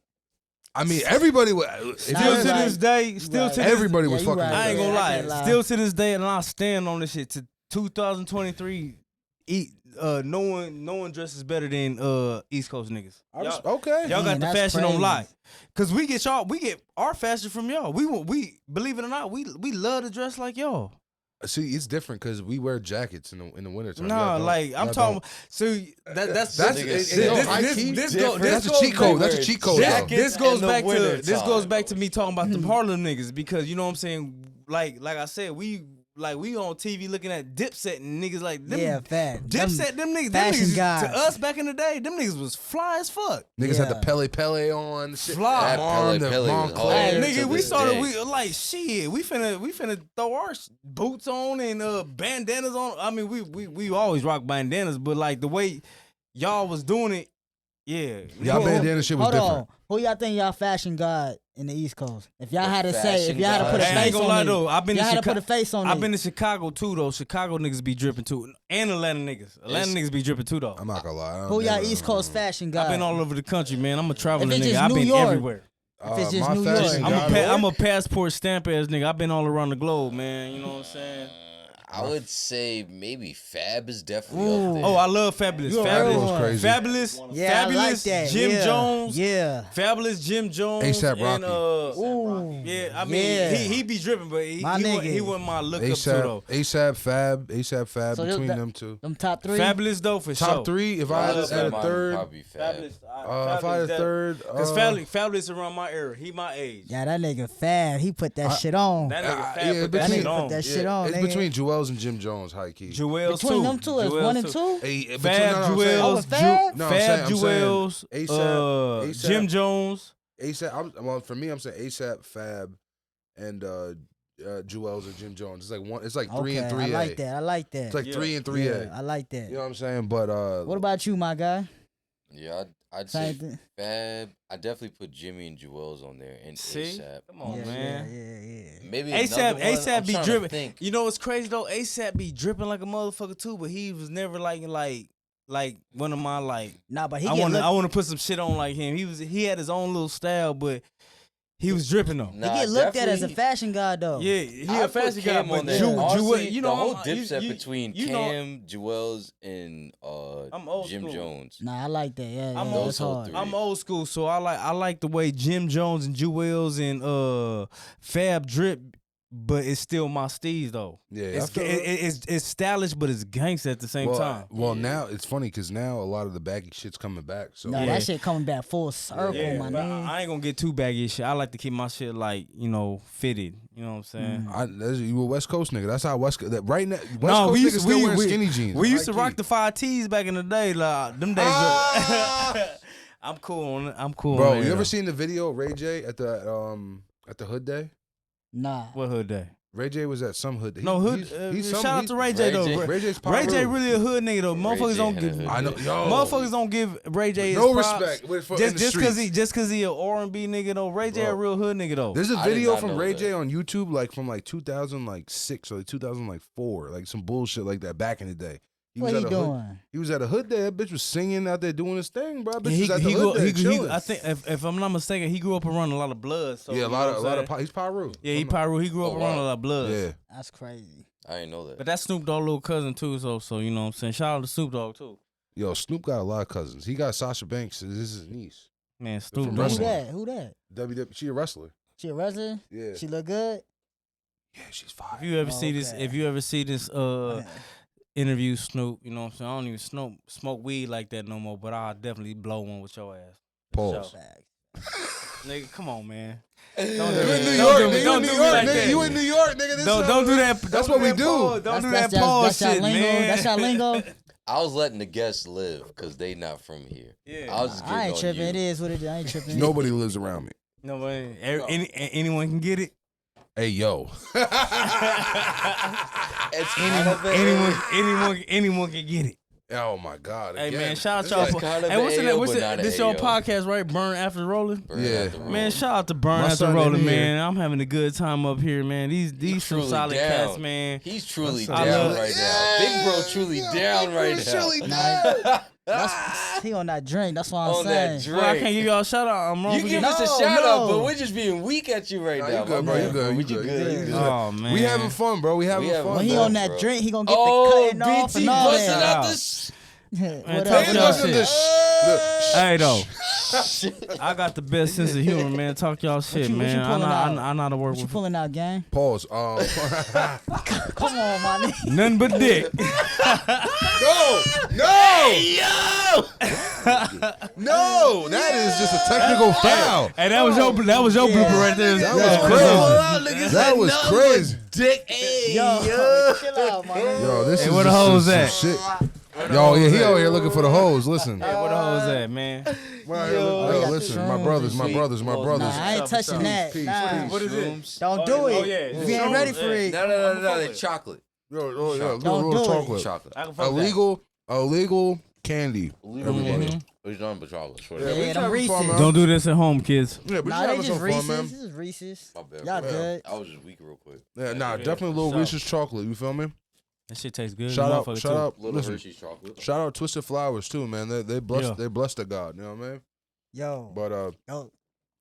I mean, everybody was. Still Nah, to right. this day, still Right. to this Everybody was you fucking. right. with I ain't that. gonna Yeah, I lie. can't lie. Still to this day, and I stand on this shit. To 2023, no one dresses better than East Coast niggas. Okay. Y'all got Man, the that's fashion crazy. on lock. Cause we get our fashion from y'all. We believe it or not, we love to dress like y'all. See, it's different because we wear jackets in the wintertime. Nah, like I'm talking. So that's high-key this different. That's a cheat code. That's a cheat code. though. This goes in the back to wintertime. me talking about them Harlem niggas because you know what I'm saying. Like I said, we on TV looking at Dipset and niggas like them. Yeah, fat. Dipset, them niggas fashion to guys. us back in the day, them niggas was fly as fuck. Niggas had the Yeah. Pele on. Shit. Fly. That Arm, the Pele was Montclair. hard. Hey, to nigga, we this started. day. We like shit. We finna throw our boots on and bandanas on. I mean, we always rock bandanas, but like the way y'all was doing it, yeah. Y'all bandana shit was Hold different. on. Who y'all think y'all fashion god in the East Coast? If y'all had to say, fashion if y'all had to god. put a Hey, I ain't face gonna on lie it, though. I've been y'all to had to put Chicago. a face on I've it. been to Chicago too though. Chicago niggas be dripping too, and Atlanta niggas. Atlanta niggas be dripping too though. I'm not gonna lie. Who y'all East Coast fashion god? I've been all over the country, man. I'm a If traveling it's nigga. just I've New been York, everywhere. If it's just my New fashion York. I'm a passport stamp ass nigga. I've been all around the globe, man. You know what I'm saying? I would say maybe Fab is definitely up there. Oh, I love Fabulous. You a real Fabulous, one. Crazy. Fabulous, Yeah, Fabulous, I like that. Jim Yeah. Jones. Yeah. Fabulous Jim Jones. A$AP and, Rocky. yeah, I mean, Yeah. he be dripping, but he nigga. wasn't my look up to though. ASAP Fab So between that- them two. Them top 3. Fabulous though for sure. Top 3. If I had a third, Probably Fab. Fabulous. if I had a third, Because Fabulous around my era. He my age. Yeah, that nigga Fab, he put that shit on. That nigga Fab yeah, put between- that shit That nigga on. put that shit on, it's nigga. between Jewels and Jim Jones, high key. Jewels Between too. them two, it's Jewels 1 and too. 2. Fab Jewels, Fab? No, Fab I'm Jewels, saying ASAP, Jim Jones. ASAP. Well, for me, I'm saying ASAP, Fab, and Jewels or Jim Jones. It's like one. It's like 3 and 3A. I like that. It's like Yeah. 3 and 3A. Yeah, I like that. You know what I'm saying? But What about you, my guy? Yeah, I'd Same say thing. Fab. I definitely put Jimmy and Jewels on there and See? ASAP. Come on, Yeah, man. yeah. Maybe ASAP another one. ASAP I'm be trying to dripping. think. You know what's crazy though? ASAP be dripping like a motherfucker too, but he was never like one of my like. Nah, but he I get want looked, I want to put some shit on like him. He had his own little style, but he was dripping though. he Nah, get looked at as a definitely- fashion guy though. Yeah, he I a put fashion guy, Cam but on there. Jewel, Honestly, you know, the whole I'm- dipset you- between you know- Cam, Jewels, and I'm old Jim school. Jones. Nah, I like that. Yeah, I'm yeah, old that's school hard. three. I'm old school, so I like the way Jim Jones and Jewels and Fab drip, but it's still my steez though. yeah, I It's feel it. it's stylish, but it's gangsta at the same time. Well, now it's funny because now a lot of the baggy shit's coming back. So No, Yeah. that shit coming back full circle, Yeah, my but nigga. I ain't gonna get too baggy and shit. I like to keep my shit like fitted. You know what I'm saying? You a West Coast nigga. That's how West Coast. Right now, West No, Coast we niggas used still wearing skinny jeans. We used to High rock key. the 5Ts back in the day. Like them days. I'm cool on it. I'm cool. Bro, on you that. ever seen the video of Ray J at the Hood Day? Nah. What hood day? Ray J was at some hood. No hood. Shout out to Ray J though. Ray J's Ray J Pyro. really a hood nigga though. Motherfuckers J don't had a give. hood I know, yo. Motherfuckers don't give Ray J his No props. respect. In the Just cause streets. he a R&B nigga though. Ray J a Bro. real hood nigga though. There's a I did video not from know Ray that. J on YouTube, like from like 2006 or 2004, like some bullshit like that back in the day. What was he at a hood. doing? He was at a hood day. That bitch was singing out there doing his thing, bro. Bitch He, was at the he, hood grew, day chilling. I think if I'm not mistaken, he grew up around a lot of blood. So yeah, you a know lot what I'm of saying? he's Pyro. Yeah, he Pyro. He grew up Oh, around wow. a lot of blood. Yeah. That's crazy. I didn't know that. But that's Snoop Dogg little cousin too. So you know what I'm saying. Shout out to Snoop Dogg too. Yo, Snoop got a lot of cousins. He got Sasha Banks. This is his niece. Man, Snoop from Who wrestling. Dogg. that? Who that? WWE. She a wrestler. She a wrestler? Yeah. She look good? Yeah, she's fine. If you ever Oh, see this, okay. if you ever see this interview Snoop, you know what I'm saying. I don't even smoke weed like that no more. But I'll definitely blow one with your ass. Pause. Nigga, come on, man. You Don't do in it. New Don't York, do me- nigga. don't You do in New me York, like nigga. that. You in New York, nigga. This Don't do that. That's don't what we that do. pause. Don't do that that's pause y'all shit, lingo. man. That's y'all lingo? I was letting the guests live because they not from here. Yeah. I was just getting I ain't on tripping. you. It is what it is. I ain't tripping. Nobody lives around me. No way. Anyone can get it. Hey, yo. It's kind of Anyone can get it. Oh, my God. Hey Again. man, shout This out is y'all. kind of Hey, what's an the AO, what's but not the, an this your AO. podcast, right? Burn After Rolling. Yeah. Man, shout out to Burn My After son, Rolling, they here. man. I'm having a good time up here, man. These some truly solid down. cats, man. He's truly I down love- right now. Big bro truly down right now. He on that drink. That's what I'm On saying. that Bro, I can't drink. give y'all a shout out. I'm wrong You for give you. us a No, shout out, no. but we're just being weak at you right Nah, now. you good, my bro. man. You good. We You good. good. You good. Oh man, We having fun, bro. We having having fun. When he bro. on that Bro. drink, he gonna get Oh, the cutting off BT and all busting that. out this. What Man, up, talk what y'all up? shit. Hey though, I got the best sense of humor, man. Talk y'all shit, you- what you man. pulling out? I know how to work What you with pulling out, gang? Pause. Come on, my nigga. nothing but dick. No, that is just a technical foul. Hey, that was your blooper right there. That was crazy. That was crazy. Dick. Hey, Yo, chill out, my nigga. Yo, this Hey, is where the just hoes some at? shit. Yo, yeah, he over here looking for the hoes. Listen. Hey, where the hoes at, man? Yo, listen, my brothers, my brothers, my brothers. Nah, I ain't touching that. Peace, Nah. peace. What is it? Don't do it. Oh, yeah. If you ain't ready for it. No, they chocolate. Yo, yeah, Don't little do it. chocolate. Chocolate. I can fuck Illegal candy. Everybody. There's nothing but chocolate. Swear to Yeah, God. we Yeah, trying them to have fun, Reese's. man. Don't do this at home, kids. Yeah, but Nah, you they having just some Reese's. fun, man. This is Reese's. My bad, Y'all bro. good. I was just weak real quick. Yeah, nah, Yeah, definitely a little for Reese's chocolate. You feel me? That shit tastes good. Shout out, Motherfucker, shout too. out. Little Listen, Hershey's chocolate. shout out Twisted Flowers too, man. They blessed. Yeah. They blessed the God. You know what I mean? Yo. But Yo.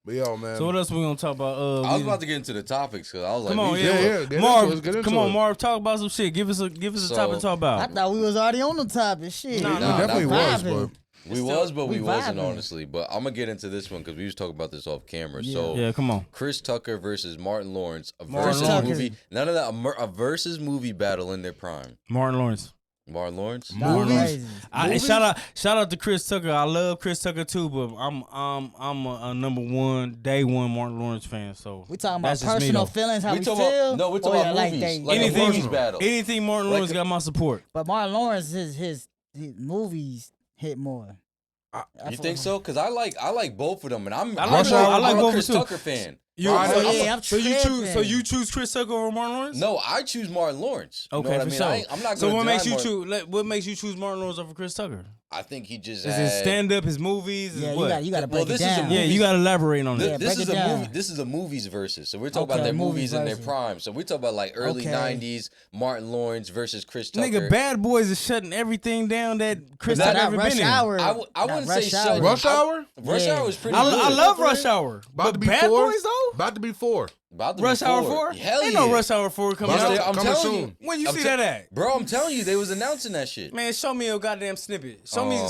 But yo, man. So what else we gonna talk about? I was about to get into the topics because I was like, come on, Marv, come on, Marv, talk about some shit. Give us a topic to talk about. I thought we was already on the topic. Shit, we definitely was, but. We wasn't, honestly. But I'm gonna get into this one because we was talking about this off camera. Yeah. So come on. Chris Tucker versus Martin Lawrence, a versus movie. None of that. A versus movie battle in their prime. Martin Lawrence. Movies. Shout out to Chris Tucker. I love Chris Tucker too, but I'm a number one day one Martin Lawrence fan. So we talking about personal feelings, how we feel. No, we're talking about movies. Like anything Martin Lawrence got my support. But Martin Lawrence, his movies hit more. You think so? Because I like both of them, and I'm a Chris Tucker fan. So you choose Chris Tucker over Martin Lawrence? No, I choose Martin Lawrence. Okay, you know what I mean? I'm not. So what makes you choose? What makes you choose Martin Lawrence over Chris Tucker? I think he just is his stand up, his movies. Yeah, you got to break it down. Yeah, you got to elaborate on it. This is a movie. This is a movies versus. So we're talking about their movies in their prime. So we're talking about like early '90s Martin Lawrence versus Chris Tucker. Nigga, Bad Boys is shutting everything down that Chris Tucker ever been in. I wouldn't say shut. Rush Hour. Rush Hour is pretty good. I love Rush Hour. About to be Bad 4? Boys though. About to be 4. Rush Hour 4? Hell Ain't yeah. no Rush Hour 4 coming out. I'm telling soon. you. When you see that at? Bro, I'm telling you, they was announcing that shit. Man, show me a goddamn snippet. Show me a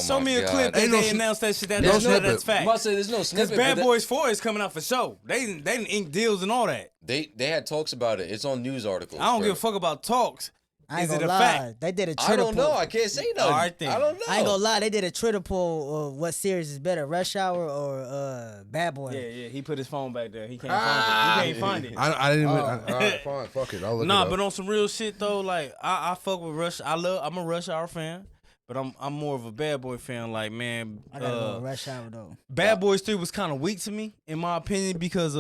God. clip that they announced that shit. That's fact. I'm about to say there's no snippet. Because Bad Boys 4 is coming out for show. They didn't ink deals and all that. They had talks about it. It's on news articles. I don't give a fuck about talks. I ain't Is it gonna a lie. fact? They did a Twitter I don't know. poll. I can't say nothing. All right, then. I don't know. I ain't gonna lie. They did a Twitter poll of what series is better, Rush Hour or Bad Boy. Yeah. He put his phone back there. He can't find it. He can't find it. I didn't even. All right, fine. Fuck it. I'll look it up. But on some real shit though, like I fuck with Rush. I'm a Rush Hour fan. But I'm more of a Bad Boy fan. Like, man, I gotta go with Rush Hour though. Bad Boys 3 was kind of weak to me, in my opinion, because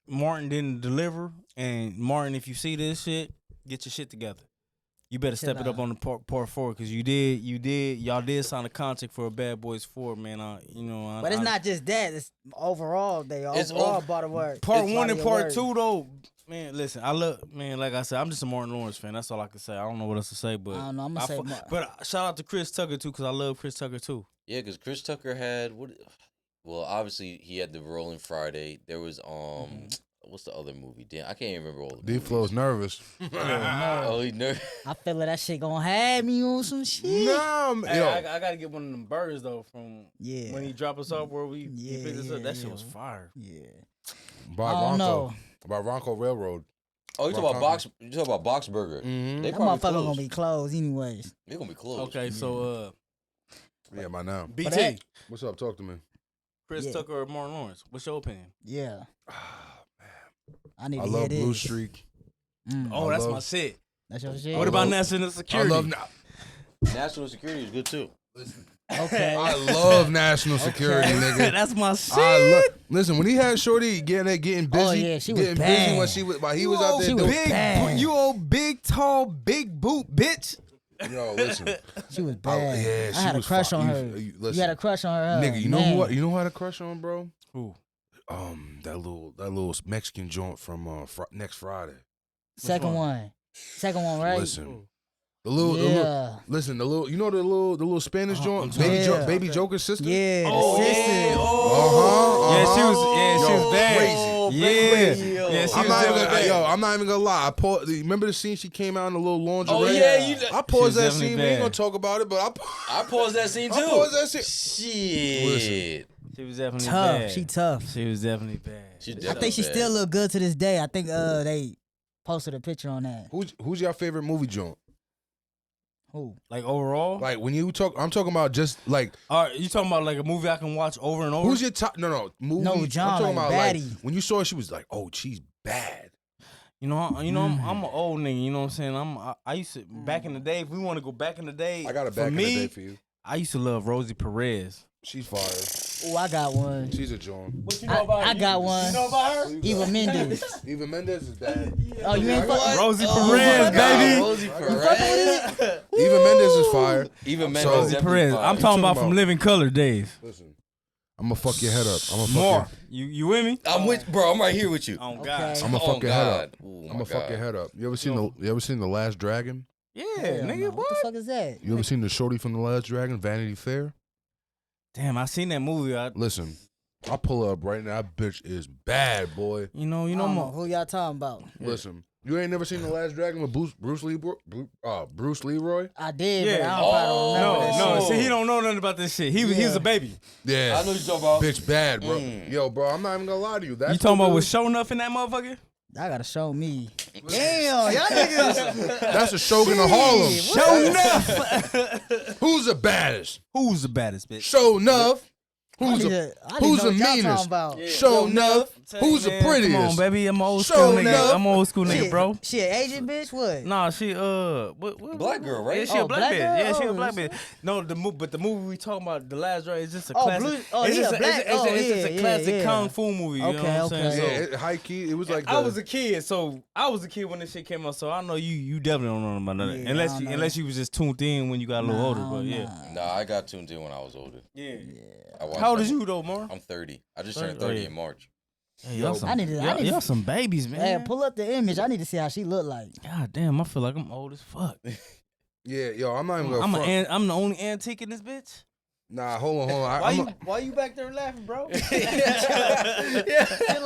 Martin didn't deliver. And Martin, if you see this shit, get your shit together. You better step it up on the part 4 because y'all did sign a contract for a Bad Boys 4, man. But it's not just that. It's overall bought a word. Part 1 and part 2 though. Man, listen, like I said, I'm just a Martin Lawrence fan. That's all I can say. I don't know what else to say, but I don't know. I'm gonna say but shout out to Chris Tucker too, because I love Chris Tucker too. Yeah, because Chris Tucker had well, obviously he had the Rolling Friday. There was what's the other movie? Damn, I can't even remember all the movies. D-Flow's nervous. Oh, he nervous. I feel like that shit gonna have me on some shit. No, hey, I gotta get one of them birds though from when he dropped us off where he picked us up. That shit was fire. Yeah. By Ronco Railroad. Oh, you talking about Box Burger? Mm-hmm. That motherfucker gonna be closed anyways. They're gonna be closed. Okay, so yeah, by now. BT, what's up? Talk to me. Chris Tucker or Martin Lawrence? What's your opinion? Yeah. I love Blue Streak. Oh, that's my shit. That's your shit. What about National Security? I love National Security is good too. Listen. Okay. I love National Security, nigga. That's my shit. Listen, when he had Shorty getting busy, oh yeah, she was getting bad. busy while he was out there doing bad. You old big tall big boot bitch. Yo, listen. She was bad. I had a crush on her. You had a crush on her, nigga. You know who I had a crush on, bro? Who? That little Mexican joint from next Friday. Second one, right? Listen. The little, you know the little Spanish joint, baby Joker's sister. Yeah, sister. She was bad. Crazy. Yeah, she I'm was not even gonna lie. Remember the scene she came out in the little lingerie? Oh yeah, I paused that scene. We ain't gonna talk about it, but I paused that scene too. I paused that scene. Shit. Listen. She was definitely tough. bad. She tough. She was definitely bad. I think she still look good to this day. I think they posted a picture on that. Who's your favorite movie joint? Who? Like overall? Like when you talk, I'm talking about just like. You talking about like a movie I can watch over and over? Who's your top? No, movie. No, John. I'm talking like about baddie. like when you saw her, she was like, "Oh, she's bad." I'm an old nigga. You know what I'm saying? I used to back in the day. If we want to go back in the day, I got a back in the day for you. I used to love Rosie Perez. She's fire. Oh, I got one. She's a joint. What you know about her? I got one. You know about her? Eva Mendes. Eva Mendes is bad. Oh, you ain't fucking Rosie Perez, baby. Rosie Perez. Eva Mendes is fire. Eva Mendes. Rosie Perez. I'm talking about from Living Color days. Listen, I'm gonna fuck your head up. I'm gonna More. You with me? I'm with, bro. I'm right here with you. Oh God. I'm gonna fuck your head up. Ooh, I'm gonna fuck your head up. You ever seen the Last Dragon? Yeah, nigga. What the fuck is that? You ever seen the shorty from the Last Dragon, Vanity Fair? Damn, I seen that movie. Listen, I'll pull up right now. That bitch is bad, boy. You know, who y'all talking about? Listen, you ain't never seen The Last Dragon with Bruce Leroy? I did, Yeah. but I don't remember that No. shit. See, he don't know nothing about this shit. He was a baby. Yeah. I know you talking about. Bitch bad, bro. Yo, bro, I'm not even gonna lie to you. That's You talking about with show enough in that motherfucker? Y'all gotta show me. Damn, y'all niggas. That's a Shogun of Harlem. Show enough. Who's the baddest? Who's the baddest bitch? Show enough. Who's I the need to know what y'all meanest? talking about. Show enough. Who's the prettiest? Come on, baby. I'm an old Show school nigga. enough. I'm an old school nigga, Shit, bro. She an Asian bitch? What? Nah, she what Black girl, right? Yeah, she a Oh, black black bitch. girl? Yeah, she a Oh, black shit. bitch. No, but the movie we talking about, The Last Dragon, is just a Oh, classic. blue. Oh, it's he just a black. it's just a classic kung fu movie. You know what I'm saying? Okay. Yeah, high key. It was like I was a kid, when this shit came out. So I know you definitely don't know about that. Yeah, Unless you was just tuned in when you got a little older. But yeah, Nah, I got tuned in when I was older. yeah. I watched How old that is you though, Mar? I'm 30. I just turned 30. 30 in March. Hey, y'all some, I need to- y'all some babies, man. Hey, pull up the image. I need to see how she look like. God damn, I feel like I'm old as fuck. Yeah, yo, I'm not even gonna front. I'm the only antique in this bitch. Nah, hold on. Why you back there laughing, bro? Chill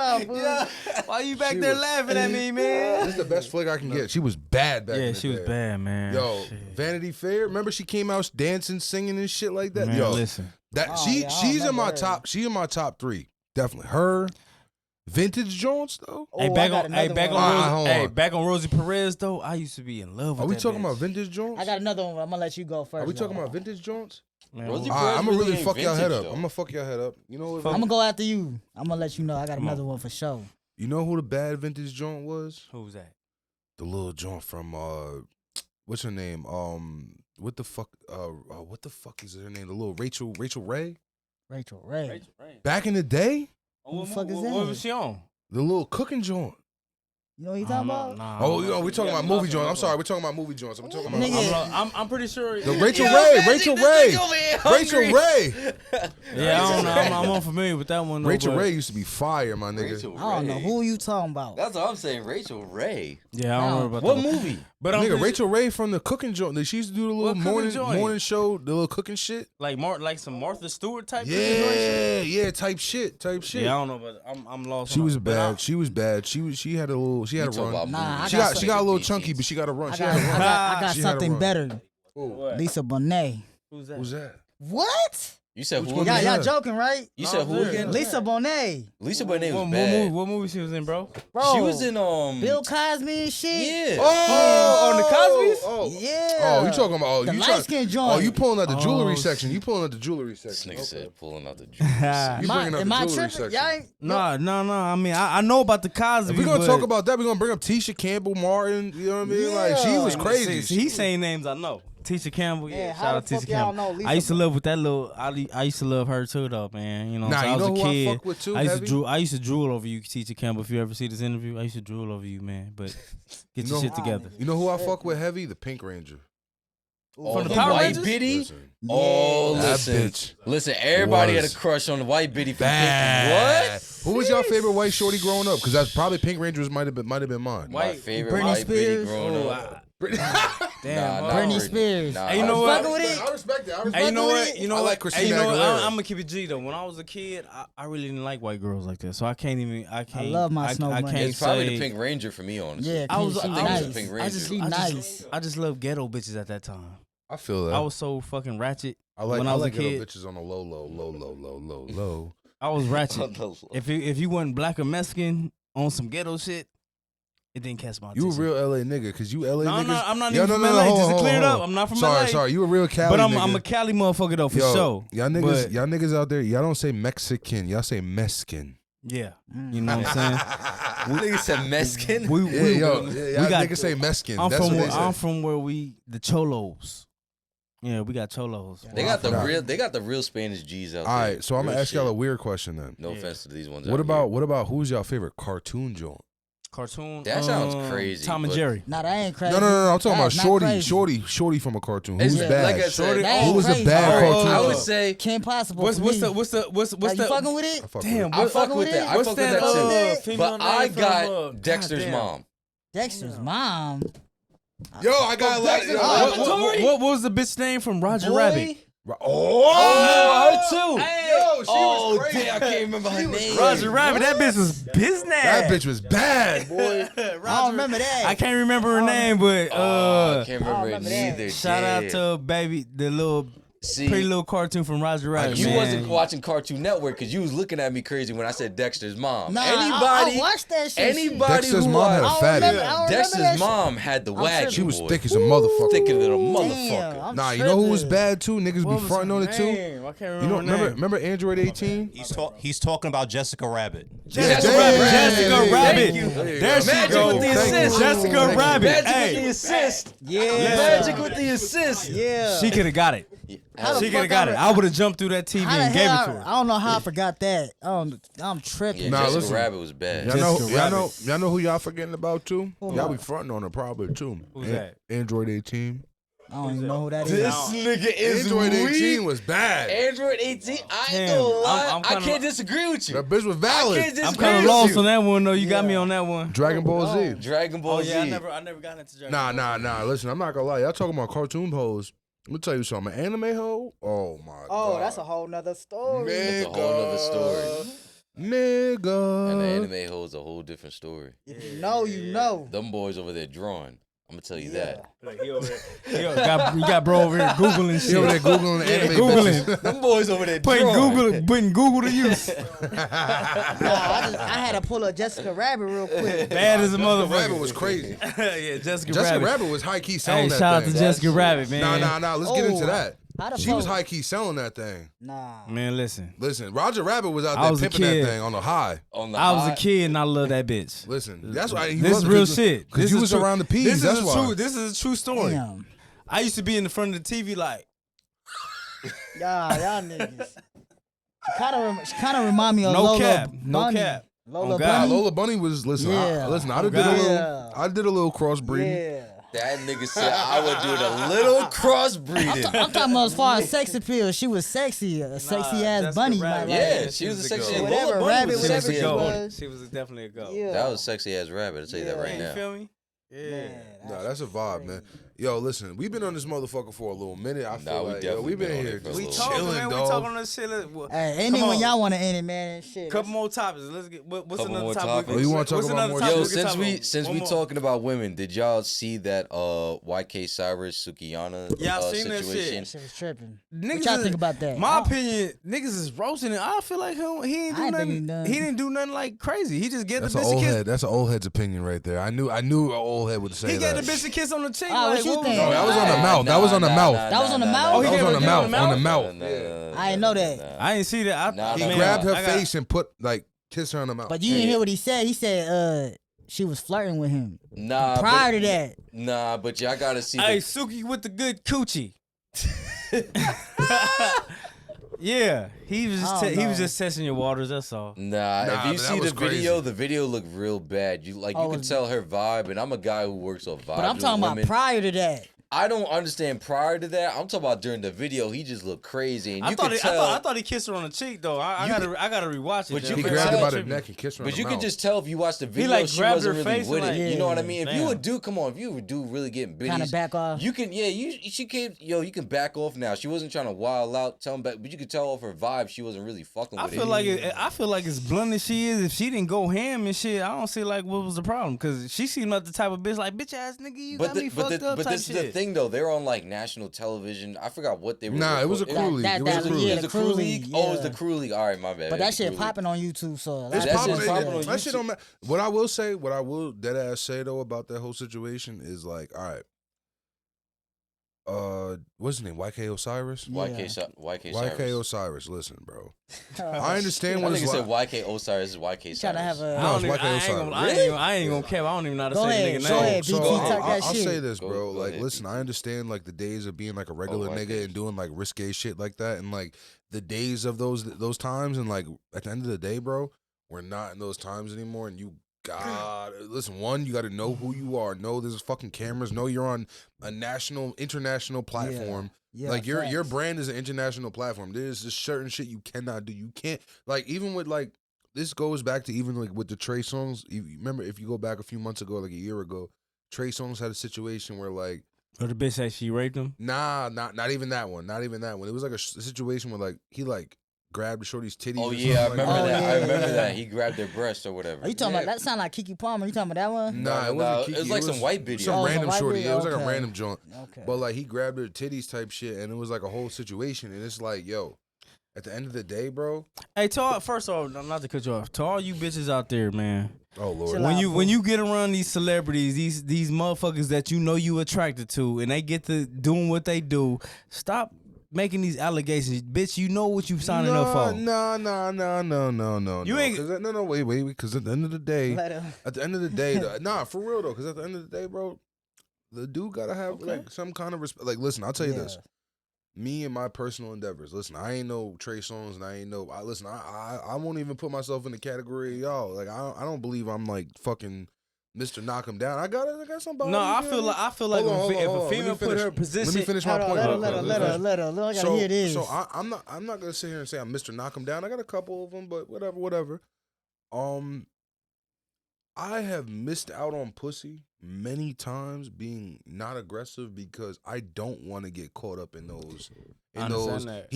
out, fool. Why you back there laughing at me, man? This is the best flick I can get. She was bad back in Yeah, the she was day. bad, man. Yo, Shit. Vanity Fair. Remember she came out dancing, singing and shit like that. Man, Yo, listen. that Oh, she yeah, I she's in remember my her. top. She's in my top 3. Definitely her. Vintage Jones though. Oh, Back I got on another one. Hold back on. on Rosie Perez though. I used to be in love with. Are we that talking bitch. about Vintage Jones? I got another one. I'm gonna let you go first. Are we talking though. about Vintage Jones? Man, Rosie what- Perez I'm gonna really ain't fuck y'all head vintage, up. though. I'm gonna fuck y'all head up. You know what? I'm gonna go after you. I'm gonna let you know. I got Come on. another one for sure. You know who the bad Vintage Joint was? Who's that? The little joint from what's her name? What the fuck is her name? The little Rachel Ray? Rachel Ray. Rachel Ray. Back in the day? Who the fuck is What that? was she on? The little cooking joint. You know what you talking about? Nah, Oh, you know, we're talking Yeah, about movie joints. I'm sorry, we're talking about movie joints. I'm talking about Nigga. I'm pretty sure. the Rachel Yo, Ray. man, Rachel this Ray. nigga over here hungry. Rachel Ray. Yeah, I don't know. I'm unfamiliar with that one. Though, Rachel but- Ray used to be fire, my nigga. Rachel I don't know Ray. who you talking about. That's what I'm saying. Rachel Ray. Yeah, I don't know about What that. movie? But I'm Nigga, pretty- Rachel Ray from the cooking joint. She used to do the little What cooking joint? morning show, the little cooking shit. like some Martha Stewart type. cooking joint shit? Yeah, type shit. Yeah, I don't know, but I'm lost. She on was it. But bad. She was bad. She had a You run. talking about Nah, movies. I She got a little Beat chunky, sheets. but she got a run. I She had a run. got She had a something run. better. What? Lisa Bonet. Who's that? Who's that? What? You said Which who one again? is Y'all that? joking, right? You No, said who I'm again? serious. Lisa Bonet. Lisa Bonet was What bad. movie she was in, bro? Bro. She was in Bill Cosby and shit. Yeah. Oh, on the Cosby's? Oh, Yeah. Oh, you talking about? Oh, the you light skin joint. Oh, you pulling out the jewelry Oh, section? You pulling out the jewelry This section? nigga Okay. said pulling out the juice. You Am bringing up I the jewelry tripping? section? Y'all ain't. No. I mean, I know about the Cosby. If we're gonna but- talk about that, we're gonna bring up Tisha Campbell Martin. You know what I mean? Like she was Yeah. crazy. See, he's saying names I know. Tisha Campbell, Yeah, yeah. how Shout the out fuck Tisha y'all Campbell. know Lisa I used to Bonet? live with that little. I used to love her too, though, man. You know, Nah, so you I was know a who I kid. fuck with too, I used to Heavy? drool. I used to drool over you, Tisha Campbell. If you ever see this interview, I used to drool over you, man. But get You your know- shit together. You know who I fuck with heavy? The Pink Ranger. Oh, the the Power white Rangers? bitty? Listen, Oh, that listen. bitch Listen, everybody had was a crush on the white bitty from bad. What? Who was your favorite white shorty growing up? Because that's probably Pink Rangers might have been mine. My favorite Britney white bitty Spears? growing Oh, up. damn. Nah, Britney Britney. Spears. Nah, Hey, you I know was- what? Fucking with it? I respect it. I respect Hey, you know with what? it? You know I what? like Christina Hey, you know what? Aguilera. I'm gonna keep it G though. When I was a kid, I really didn't like white girls like that. So I can't. love my Snow I Bunny. can't It's probably say. the Pink Ranger for me, honestly. Yeah, I was- she I think nice. it's a Pink Ranger. She nice. I just love ghetto bitches at that time. I feel that. I was so fucking ratchet. I like when I was a ghetto kid. bitches on the low. I was ratchet. If you wasn't black or Mexican on some ghetto shit, it didn't catch my You a attention. real LA nigga, cause you LA No, niggas. I'm not Yo, even no, from no, no, LA. hold Just on, to clear it hold up, on. I'm not from sorry, LA. Sorry, you a real Cali But I'm nigga. a Cali motherfucker though, for Yo, sure. Y'all niggas, But- y'all niggas out there, y'all don't say Mexican, y'all say Meskin. Yeah, you know what I'm saying. Nigga said Mexican. Yeah, yo, y'all got- niggas say Meskin. I'm That's from what where they say. I'm from where the cholos. Yeah, we got cholos. They got the forgot. real. They got the real Spanish G's out there. All right, so I'm gonna Real ask y'all a shit. weird question then. No offense to these ones. What out here. about who's y'all favorite cartoon joint? Cartoon. That sounds crazy, Tom and but- Jerry. Nah, that ain't crazy. No, I'm talking about That's not crazy. shorty from a cartoon. It's- Who's yeah, bad? like I said, That Who ain't was the crazy. bad All right, cartoon? I would joint? say Kim Possible. What's for the me. what's Are you the fucking with I it? fuck damn? with I What, fuck fucking with with that. it? I what's fuck with that? that too. Female But I name from, got Dexter's goddamn. mom. Dexter's mom. it. Yo, I got like Dexter's yo, mom. what- What was the bitch name from Roger Boy? Rabbit? her too. Hey, yo, she was crazy. Damn, I can't remember her name. Roger Rabbit, that bitch was business. That bitch was bad, boy. I don't remember that. I can't remember her name, but I can't remember it remember neither. shout out to baby, the little pretty little cartoon from Roger Rabbit. You man. wasn't watching Cartoon Network because you was looking at me crazy when I said Dexter's mom. Nah, anybody, I watched that shit. anybody Dexter's who mom had a watched fatty. Dexter's mom had the wagon. She was boy. thick as a motherfucker. Thicker than a motherfucker. Damn, Nah, you know who was bad too? Niggas What be was fronting her on it too. name? I can't You know, remember her name. remember Android 18? He's talking about Jessica Rabbit. Jessica Yeah, Rabbit. yeah, Jessica yeah, Rabbit. yeah. There you There go. she Magic go. with the assist. Jessica Rabbit. Magic with the Hey, assist. Yeah. Magic with the assist. Yeah. she could have got it. How the She could have fuck got I it. re- I would have jumped through that TV How the and gave it hell to her. I don't know how I forgot that. I'm tripping. Yeah, Nah, Jessica listen. Rabbit was bad. Y'all know who y'all forgetting about too? Y'all be fronting on her probably too. Who's that? Android 18. I don't even know who that is. This nigga is Android 18 weak. was bad. Android 18. I ain't Damn, gonna lie. I'm I kinda- can't disagree with you. That bitch was I valid. can't disagree I'm kind of with lost you. on that one though. You got me on that one. Dragon Ball Z. Dragon Ball Oh Z. yeah, I never got into Dragon. Nah. Listen, I'm not gonna lie. Y'all talking about cartoon hoes. Let me tell you something. An anime hoe? Oh my god. Oh, that's a whole nother story. That's a whole nother story. Nigga. And the anime holds a whole different story. If you know, you know. Them boys over there drawing. I'm gonna tell you that. Like, he over there. You got bro over here googling shit. You over there Googling anime Googling. bitches. Them boys over there Putting drawing. Google to use. I had to pull up Jessica Rabbit real quick. Bad as a motherfucker. Rabbit was crazy. Yeah, Jessica Jessica Rabbit. Rabbit was high key selling Hey, that shout out thing. to Jessica Rabbit, man. Nah. Let's get into Oh, that. how the She was fuck- high key selling that thing. Nah. Man, listen. Listen, Roger Rabbit was out I there was a pimping that kid. thing on the high. On the I was a high. kid and I love that bitch. Listen, that's why he This was is real shit. Because This you is was true. around the peas. This That's is why. true. This is a true story. Damn. I used to be in the front of the TV like, Y'all niggas. She kind of remind me of No Lola cap. No Bunny. cap. Lola Oh, God. Nah, Bunny. Lola Bunny was listen. Yeah. Listen, I Oh, did a God. little. Yeah. I did a little crossbreeding. Yeah. That nigga said I would do the little crossbreeding. I'm talking about as far as sex appeal. She was sexy, a sexy ass Jessica bunny. Rabbit. Like, Yeah, she was a sexy go. ass Whatever, Lola Bunny rabbit, was a whatever sexy she ass go. bunny. was. She was definitely a go. Yeah. That was a sexy ass rabbit. I'll tell you that right You now. feel me? Yeah. Nah, that's a vibe, man. Yo, listen, we've been on this motherfucker for a little minute. I feel Nah, we like definitely we've been been on here it for a just We little talking, chilling, man. We dog. talking on this shit. Well, Hey, come anyone on. y'all want to end it, man? And shit. Couple more topics. Let's get. What's Couple another more topic? topics. Oh, you wanna talk What's about another more topic Yo, we can talk about? since One we more. talking about women, did y'all see that YK Cyrus Sukiyana Yeah, I seen that situation? That shit was tripping. Niggas What y'all is- think about that? My opinion, niggas is roasting it. I feel like he ain't I do ain't think nothing. he done. He didn't do nothing like crazy. He just gave That's the an bitch a old kiss. head. That's an old head's opinion right there. I knew an old head would say He that. gave the bitch a kiss on the cheek. Ah, what like, you was think? No, that was on the Nah, mouth. That was on the nah, mouth. nah, That was on the nah, mouth? nah, Oh, he That was gave on her the a mouth. kiss On the nah, mouth. nah, Yeah. nah, nah, I didn't know nah, that. nah. I ain't see that. Nah, He nah, grabbed her I got- face and put kissed her on the mouth. But you didn't hear what he said. He said she was flirting with him. Nah, Prior but- to that. Nah, but y'all gotta see. Hey, the- Suki with the good coochie. Yeah, he was I just don't he was know. just testing your waters. That's all. Nah, Nah, if you but that see was the video, crazy. the video looked real bad. You Oh, you can was- tell her vibe, and I'm a guy who works on vibes. But I'm with talking about women. prior to that. I don't understand prior to that. I'm talking about during the video. He just looked crazy, and I you thought could he, tell. I thought he kissed her on the cheek though. I gotta rewatch it. But though. you He could grabbed her tell- by the neck and kissed her on But the you mouth. could just tell if you watch the video, like, she grabbed wasn't her really face with and, it. like- You know what I mean? If you Damn. would do, come on, if you would do really getting Kind bitties, of back off. you can, she could, you can back off now. She wasn't trying to wild out, tell him back, but you could tell off her vibe, she wasn't really fucking I with feel it. like I feel like as blunt as she is, if she didn't go ham and shit, I don't see like what was the problem. Cause she seemed like the type of bitch like bitch ass nigga, you got me fucked up but type this is shit. the thing though. They're on like national television. I forgot what they were. Nah, it was a it- crew league. that- It was a that- crew yeah, league. It was the a crew crew league. league, Oh, it's yeah. the crew league. All right, my bad. But that It's the shit crew league. popping on YouTube, so It's That popping. shit's popping on That shit YouTube. don't matter. What I will say, what I will dead ass say though about that whole situation is like, all right. What's his name? YK Osiris. YK YK Cyrus. Osiris. Listen, bro. I I understand I what think it's it like. said YK Osiris is YK Cyrus. Trying to have a. No, it's I YK ain't Osiris. gonna, I ain't gonna care. I don't even know how to Go say ahead, the nigga go name. ahead, So BT, talk that I'll shit. say this, Go- bro. go Like, ahead, listen, BT. I understand like the days of being like a regular white nigga bitch. and doing like risque shit like that, and like the days of those times, and like at the end of the day, bro, we're not in those times anymore, and you. God, listen. One, you got to know who you are. Know there's fucking cameras. Know you're on a international platform. Yeah, Like your facts. brand is an international platform. There's just certain shit you cannot do. You can't like even with like this goes back to even like with the Trey songs. You remember if you go back a few months ago, like a year ago, Trey Songz had a situation where like Or the bitch said she raped him? Nah, not even that one. Not even that one. It was like a situation where like he like grabbed Shorty's titties. Oh or yeah, I something remember like that. yeah, I remember yeah. that. He grabbed their breast or whatever. Are you talking about that? Sound like Kiki Palmer. You talking about that one? Nah, it wasn't Kiki. It was like some white video. Some random white shorty. video? It was like a Okay. random joint. Okay. But like he grabbed her titties type shit, and it was like a whole situation. And it's like, yo, at the end of the day, bro. Hey, first off, not to cut you off, to all you bitches out there, man. Oh Lord. Chill When out, when you get around these celebrities, these motherfuckers that you know you attracted to, and they get to doing what they do, stop making these allegations, bitch. You know what you signing up for. No. You ain't- wait. Because at the end of the day, Let him- nah, for real though. Because at the end of the day, bro, the dude gotta have like some kind of respect. Like, listen, I'll tell you this. Me and my personal endeavors. Listen, I ain't no Trey Songz, and I ain't no. I won't even put myself in the category of y'all. Like, I don't believe I'm like fucking Mr. Knock him down. I got somebody. No, I feel like Hold on, if a let me female put finish. her position, Let me finish my Hold on, point. let her. I gotta So, hear this. so I'm not gonna sit here and say I'm Mr. Knock him down. I got a couple of them, but whatever. I have missed out on pussy many times being not aggressive because I don't want to get caught up in those. That.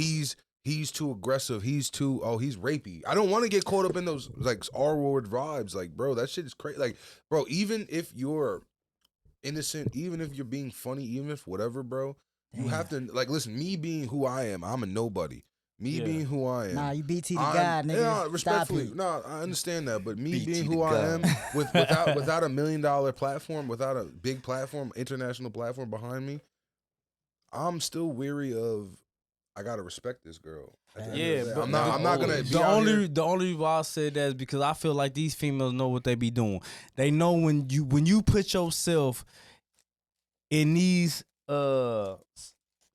He's too aggressive. He's rapey. I don't want to get caught up in those like R-word vibes. Like, bro, that shit is crazy. Like, bro, even if you're innocent, even if you're being funny, even if whatever, bro, you have to like listen. Me being who I am, I'm a nobody. Being who I am. Nah, you BT the God, nigga. Yeah, respectfully. Stop it. No, I understand that. But me BT being the who I God. am, without $1 million platform, without a big platform, international platform behind me, I'm still weary of. I gotta respect this girl. Yeah, but I'm not gonna. The only reason why I said that is because I feel like these females know what they be doing. They know when you put yourself in these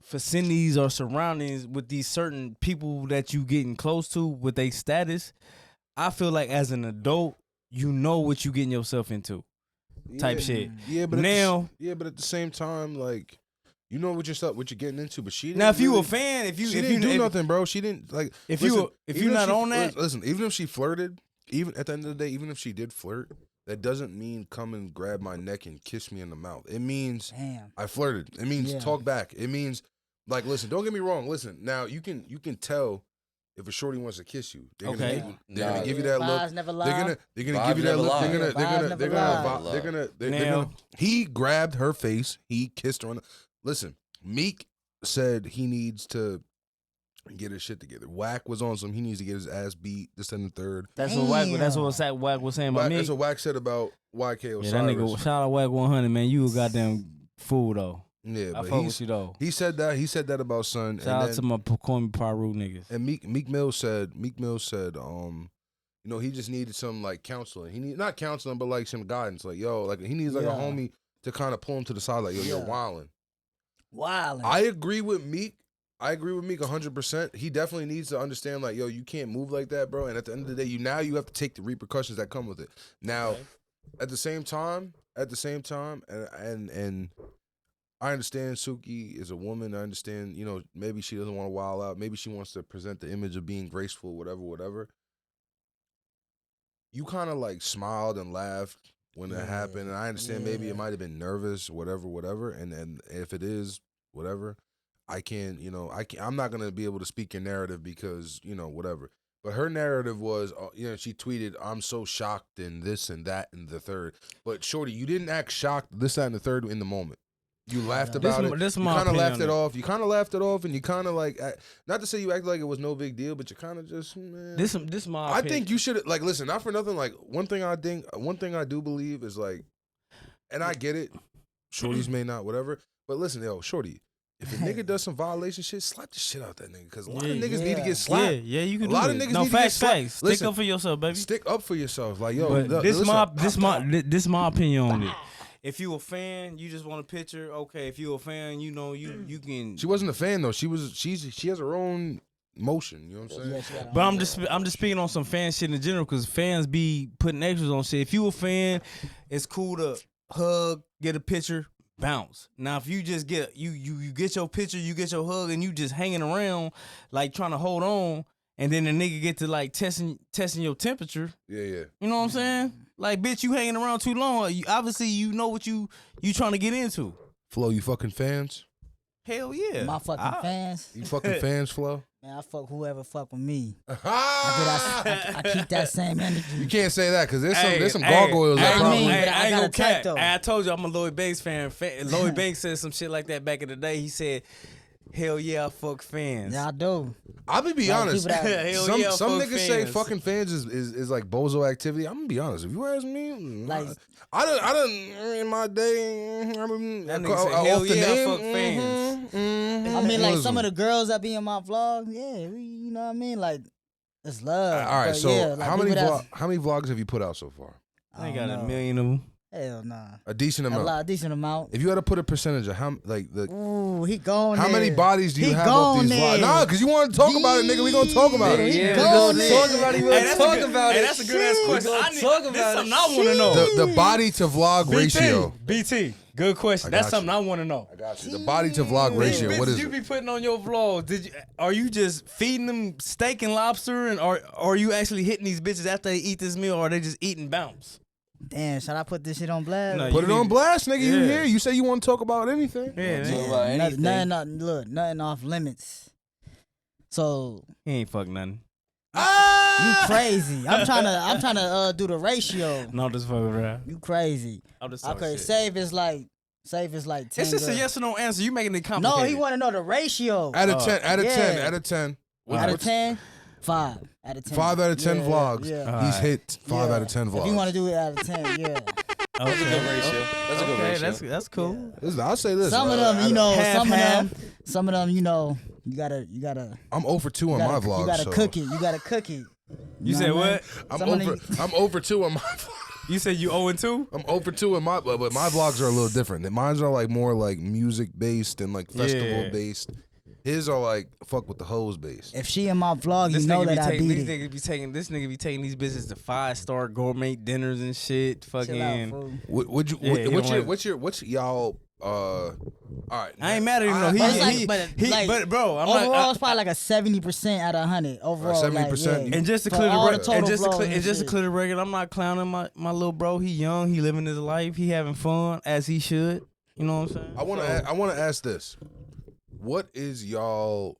vicinities or surroundings with these certain people that you getting close to with their status. I feel like as an adult, you know what you getting yourself into, type shit. Yeah, but but at the same time, like. You know what you're getting into, but she didn't. Now, if you a fan, she didn't do nothing, bro. She didn't like. If you're not on that, listen. Even if she flirted, even at the end of the day, even if she did flirt, that doesn't mean come and grab my neck and kiss me in the mouth. It means I flirted. It means talk back. It means like listen. Don't get me wrong. Listen. Now you can tell if a shorty wants to kiss you. They're gonna give you that look. They're gonna give you that look. They're gonna. He grabbed her face. He kissed her on. Listen, Meek said he needs to get his shit together. Wack was on some. He needs to get his ass beat. This and the third. That's what Wack was saying about me. That's what Wack said about YK Osiris. Yeah, that nigga. Shout out Wack 100, man. You a goddamn fool though. Yeah, I but fuck with you though. He said that. He said that about Son. Shout out to my Call Me Paru niggas. And Meek Mill said, you know, he just needed some like counseling. He need not counseling, but like some guidance. Like, yo, like he needs like a homie to kind of pull him to the side. Like, yo, you're wilding. I agree with Meek. 100%. He definitely needs to understand, like, yo, you can't move like that, bro. And at the end of the day, you have to take the repercussions that come with it. Now, at the same time, and I understand Suki is a woman. I understand, you know, maybe she doesn't want to wild out. Maybe she wants to present the image of being graceful, whatever. You kind of like smiled and laughed when it happened. And I understand maybe it might have been nervous, whatever. And if it is, whatever, I'm not going to be able to speak your narrative because, you know, whatever. But her narrative was, you know, she tweeted, I'm so shocked and this and that and the third. But shorty, you didn't act shocked, this, that, and the third in the moment. You laughed about it. You kind of laughed it off. You kind of laughed it off, and you kind of like, not to say you acted like it was no big deal, but you kind of just, man. This my opinion. I think you should like listen. Not for nothing. Like one thing I do believe is like, and I get it. Shorties may not, whatever. But listen, yo, shorty, if a nigga does some violation shit, slap the shit out that nigga. Because a lot of niggas need to get slapped. Yeah, you can do a lot it. of niggas no, need to get slapped. Facts. Listen, Stick up for yourself, baby. Stick up for yourself. Like, yo, but this my opinion on it. If you a fan, you just want a picture. Okay, if you a fan, you know you can. She wasn't a fan though. She has her own motion. You know what I'm saying? But I'm just speaking on some fan shit in general because fans be putting extras on shit. If you a fan, it's cool to hug, get a picture, bounce. Now if you just get you get your picture, you get your hug, and you just hanging around like trying to hold on, and then the nigga get to like testing your temperature. Yeah. You know what I'm saying? Like, bitch, you hanging around too long. Obviously, you know what you trying to get into. Flo, you fucking fans? Hell yeah. My fucking fans. You fucking fans, Flo? Man, I fuck whoever fuck with me. I keep that same energy. You can't say that because there's some gargoyles that probably. I got attacked though. I told you I'm a Lloyd Banks fan. Lloyd Banks said some shit like that back in the day. He said, "Hell yeah, I fuck fans." Yeah, I do. I'm gonna be honest. Some niggas fans. say fucking fans is like bozo activity. I'm gonna be honest. If you ask me, Like, I don't in my day. That nigga said, "Hell yeah, I fuck fans." I mean, like some of the girls that be in my vlog, yeah, you know what I mean. Like, it's love. All right, but so yeah, like how many vlogs have you put out so far? I got a million of them. Hell nah. A decent amount. A decent amount. If you had to put a percentage of how Ooh, he gone. How there. many bodies do you have off these vlogs? Nah, because you want to talk about it, nigga. We gonna talk about it. Yeah, we gonna talk about it. We gonna talk about it. Hey, that's a good ass question. Talk about This is something I it. want to know. The body to vlog ratio. BT, good question. That's something I want to know. I got you. The body to vlog ratio. What is you it? be putting on your vlogs? Are you just feeding them steak and lobster, and or are you actually hitting these bitches after they eat this meal, or are they just eating bounce? Damn, should I put this shit on blast? No, Put it on blast, nigga. You Yeah. here? You say you want to talk about anything? Yeah, Talk about anything. Nothing off limits. So he ain't fuck nothing. you crazy? I'm trying to do the ratio. No, just fuck around. You crazy? I'm just Okay, shit. save is like 10. It's just a yes or no answer. You making it No, complicated. he want to know the ratio. Out of 10. Out of yeah. 10. Out of 10. Out of 10, 5 out of 10. 5 out of 10 Yeah, vlogs. yeah. He's Alright. hit 5 out of 10 vlogs. If you want to do it out of 10, yeah. That's a good ratio. That's a good ratio. That's cool. Listen, I'll say this. Some of them, you know, half. some of them, you know, you gotta. I'm 0 for 2 on my vlogs. You gotta so. cook it. You gotta cook it. You said what? I'm Some of I'm 0 for 2 on my vlogs. You said you 0 and 2? I'm 0 for 2 in my, but my vlogs are a little different. Mine are like more like music based and like festival based. His are like fuck with the hoes based. If she in my vlog, you know that I beat This it. nigga be taking these bitches to 5-star gourmet dinners and shit. Chill out, Fucking. fool. Would you? Yeah, What's y'all? All right. I ain't mad at him. No, but bro, I'm overall, not. it's probably like a 70% out of 100. Overall, 70%. Like, yeah. And just to For clear all the the total just to vlogs clear, and and just to shit. clear the record, I'm not clowning my little bro. He young, he living his life, he having fun as he should. You know what I'm saying? I want to ask this. What is y'all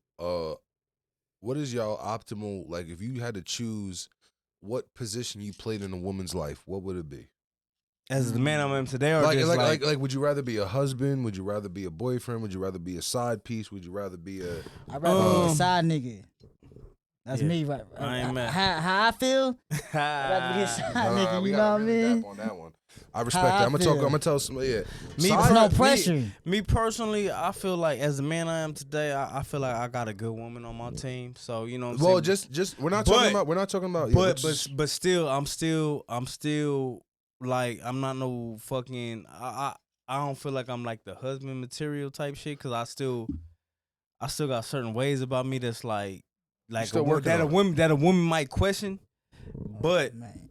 optimal, like if you had to choose what position you played in a woman's life, what would it be? As the man I am today, or Like, just like would you rather be a husband? Would you rather be a boyfriend? Would you rather be a side piece? Would you rather be a I'd rather be a side nigga. That's Yeah. me, right? I ain't mad. How I feel? I'd rather be a side nigga. we You know gotta what I really mean? tap on that one. I respect How that. I I'm feel. gonna tell somebody. Yeah, Me, There's no pressure. Me personally, I feel like as the man I am today, I feel like I got a good woman on my team. So you know what I'm Well, saying? just we're not talking about. Yeah, But still, I'm still like I'm not no fucking. I don't feel like I'm like the husband material type shit because I still got certain ways about me that's like still working that on a woman might question, but Man.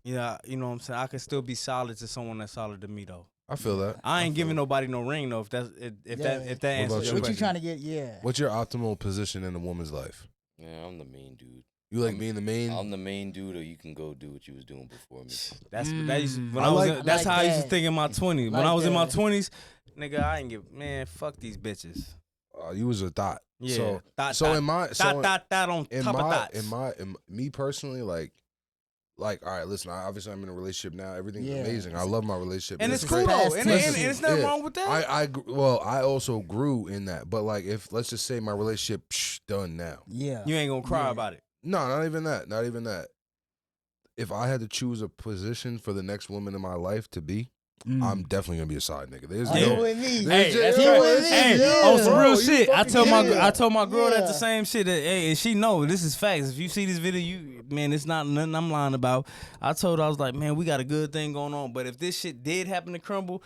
yeah, you know what I'm saying. I can still be solid to someone that's solid to me though. I feel that. I ain't giving nobody no ring though. If that about answers you? your What you question. trying to get? Yeah. What's your optimal position in a woman's life? Yeah, I'm the main dude. You like being the main? I'm the main dude, or you can go do what you was doing before me. That's that used when I I was. like- That's like how I used to that. think in my 20s. When Like I was in my that. 20s, nigga, I ain't give fuck these bitches. You was a thought. Yeah. So, Thought, so thought, in my thought on in top of my thoughts. in me personally, like all right, listen. Obviously, I'm in a relationship now. Everything's Yeah. amazing. I love my relationship. And This it's is cool great. though, Past and tense. it's nothing wrong with that. I also grew in that. But like, if let's just say my relationship done now. Yeah. You ain't gonna cry Yeah. about it. No, not even that. Not even that. If I had to choose a position for the next woman in my life to be, I'm definitely gonna be a side nigga. There's You no. with me? Hey, that's You right. with me? Hey, Yeah. on some Bro, real you shit. I fucking told my yeah. girl that the Yeah. same shit. That hey, and she know this is facts. If you see this video, it's not nothing I'm lying about. I told her I was like, man, we got a good thing going on. But if this shit did happen to crumble,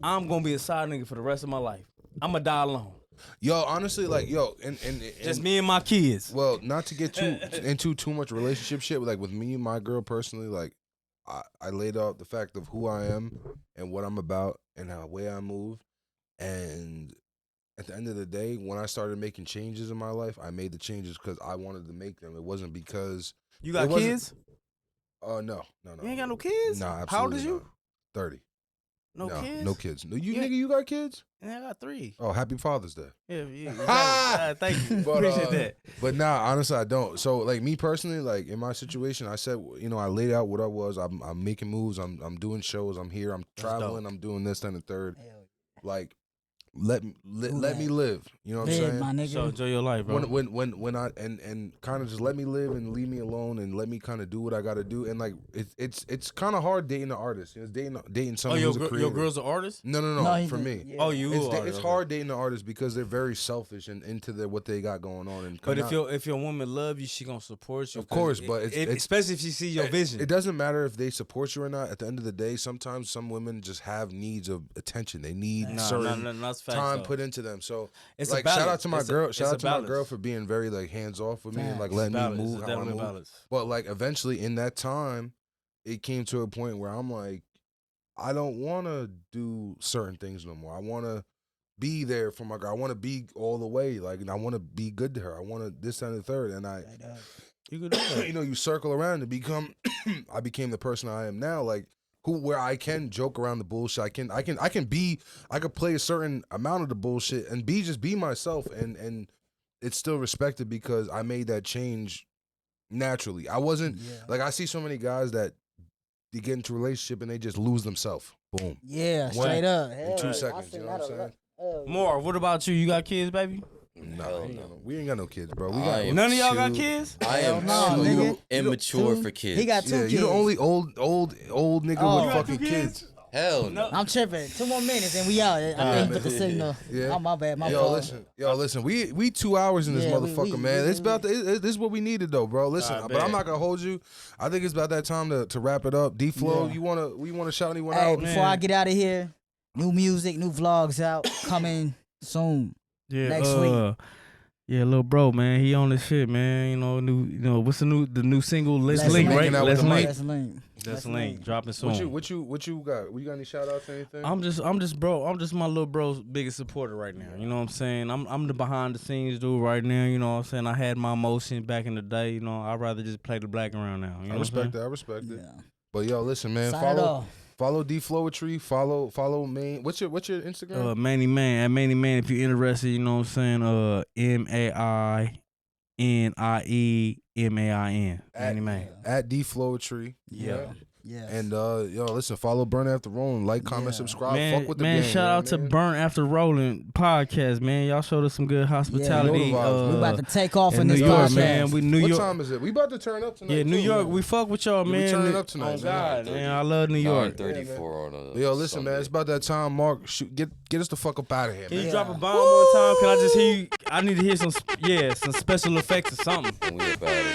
I'm gonna be a side nigga for the rest of my life. I'ma die alone. Yo, honestly, like and Just me and my kids. Well, not to get into too much relationship shit, but like with me and my girl personally, like I laid out the fact of who I am and what I'm about and how way I move. And at the end of the day, when I started making changes in my life, I made the changes because I wanted to make them. It wasn't because You got it wasn't- kids? no. You ain't got no kids? Nah, absolutely How old is you? not. 30. No kids? No kids. No, nigga, you got kids? Yeah, I got 3. Oh, happy Father's Day. Yeah. Exactly. Thank you. Appreciate that. But nah, honestly, I don't. So, like, me personally, like, in my situation, I said, I laid out what I was. I'm making moves. I'm doing shows. I'm here. I'm traveling. I'm doing this, that, and the third. Like, let me live. You know what I'm saying? My nigga. So enjoy your life, bro. When I and kind of just let me live and leave me alone and let me kind of do what I got to do. And like it's kind of hard dating an artist. It's dating someone who's a creator. Your girl's an artist? No, for me. Yeah. Oh, you it's hard dating an artist because they're very selfish and into what they got going on. And but if your woman love you, she gonna support you. Of course, but it's especially if she see your vision. It doesn't matter if they support you or not. At the end of the day, sometimes some women just have needs of attention. They need certain time put into them. So it's like shout out to my girl. Shout out to my girl for being very like hands off with me and like letting me move how I move. But like eventually in that time, it came to a point where I'm like, I don't want to do certain things no more. I want to be there for my girl. I want to be all the way. Like, and I want to be good to her. I want to this and the third. And you could do that. You circle around to become. I became the person I am now. Like. Where I can joke around the bullshit. I can play a certain amount of the bullshit and be myself and it's still respected because I made that change naturally. I wasn't like I see so many guys that they get into a relationship and they just lose themselves. Boom. Yeah, straight up. In 2 seconds. You know what I'm saying? More. What about you? You got kids, baby? No. We ain't got no kids, bro. None of y'all got kids? I am too immature for kids. He got 2 kids. You the only old nigga with fucking kids. Hell no. I'm tripping. 2 more minutes and we out. I think he put the signal. Yeah. Oh, my bad. My fault. Listen. We 2 hours in this motherfucker, man. It's about this is what we needed though, bro. Listen, but I'm not gonna hold you. I think it's about that time to wrap it up. D-Flow, we wanna shout anyone out? Before I get out of here, new music, new vlogs out coming soon. Yeah, next week. Yeah, little bro, man, he on this shit, man. What's the new single? Let's Link, right? Let's Link, dropping soon. What you got? You got any shout outs or anything? I'm just my little bro's biggest supporter right now. You know what I'm saying? I'm the behind the scenes dude right now. You know what I'm saying? I had my emotion back in the day. I'd rather just play the black around now. You know I respect it. Yeah. But listen, man, follow D-Flowetry, follow Maine. What's your Instagram? Manny Man, at Manny Man if you're interested, you know what I'm saying? MAINIEMAIN. Manny Man. At D-Flowetry. Yeah. Yeah. And listen, follow Burn After Rolling, like, comment, subscribe, fuck with the game. Shout out to Burn After Rolling podcast, man. Y'all showed us some good hospitality. We about to take off in this New York, podcast. Man. What time is it? We about to turn up tonight. Yeah, New York, we fuck with y'all, man. We turning up tonight. Oh God, man, I love New York. 34 on listen, Sunday. man, it's about that time. Mark, get us the fuck up out of here, Can man. you drop a bomb one time? Can I just hear you? I need to hear some special effects or something. We about it.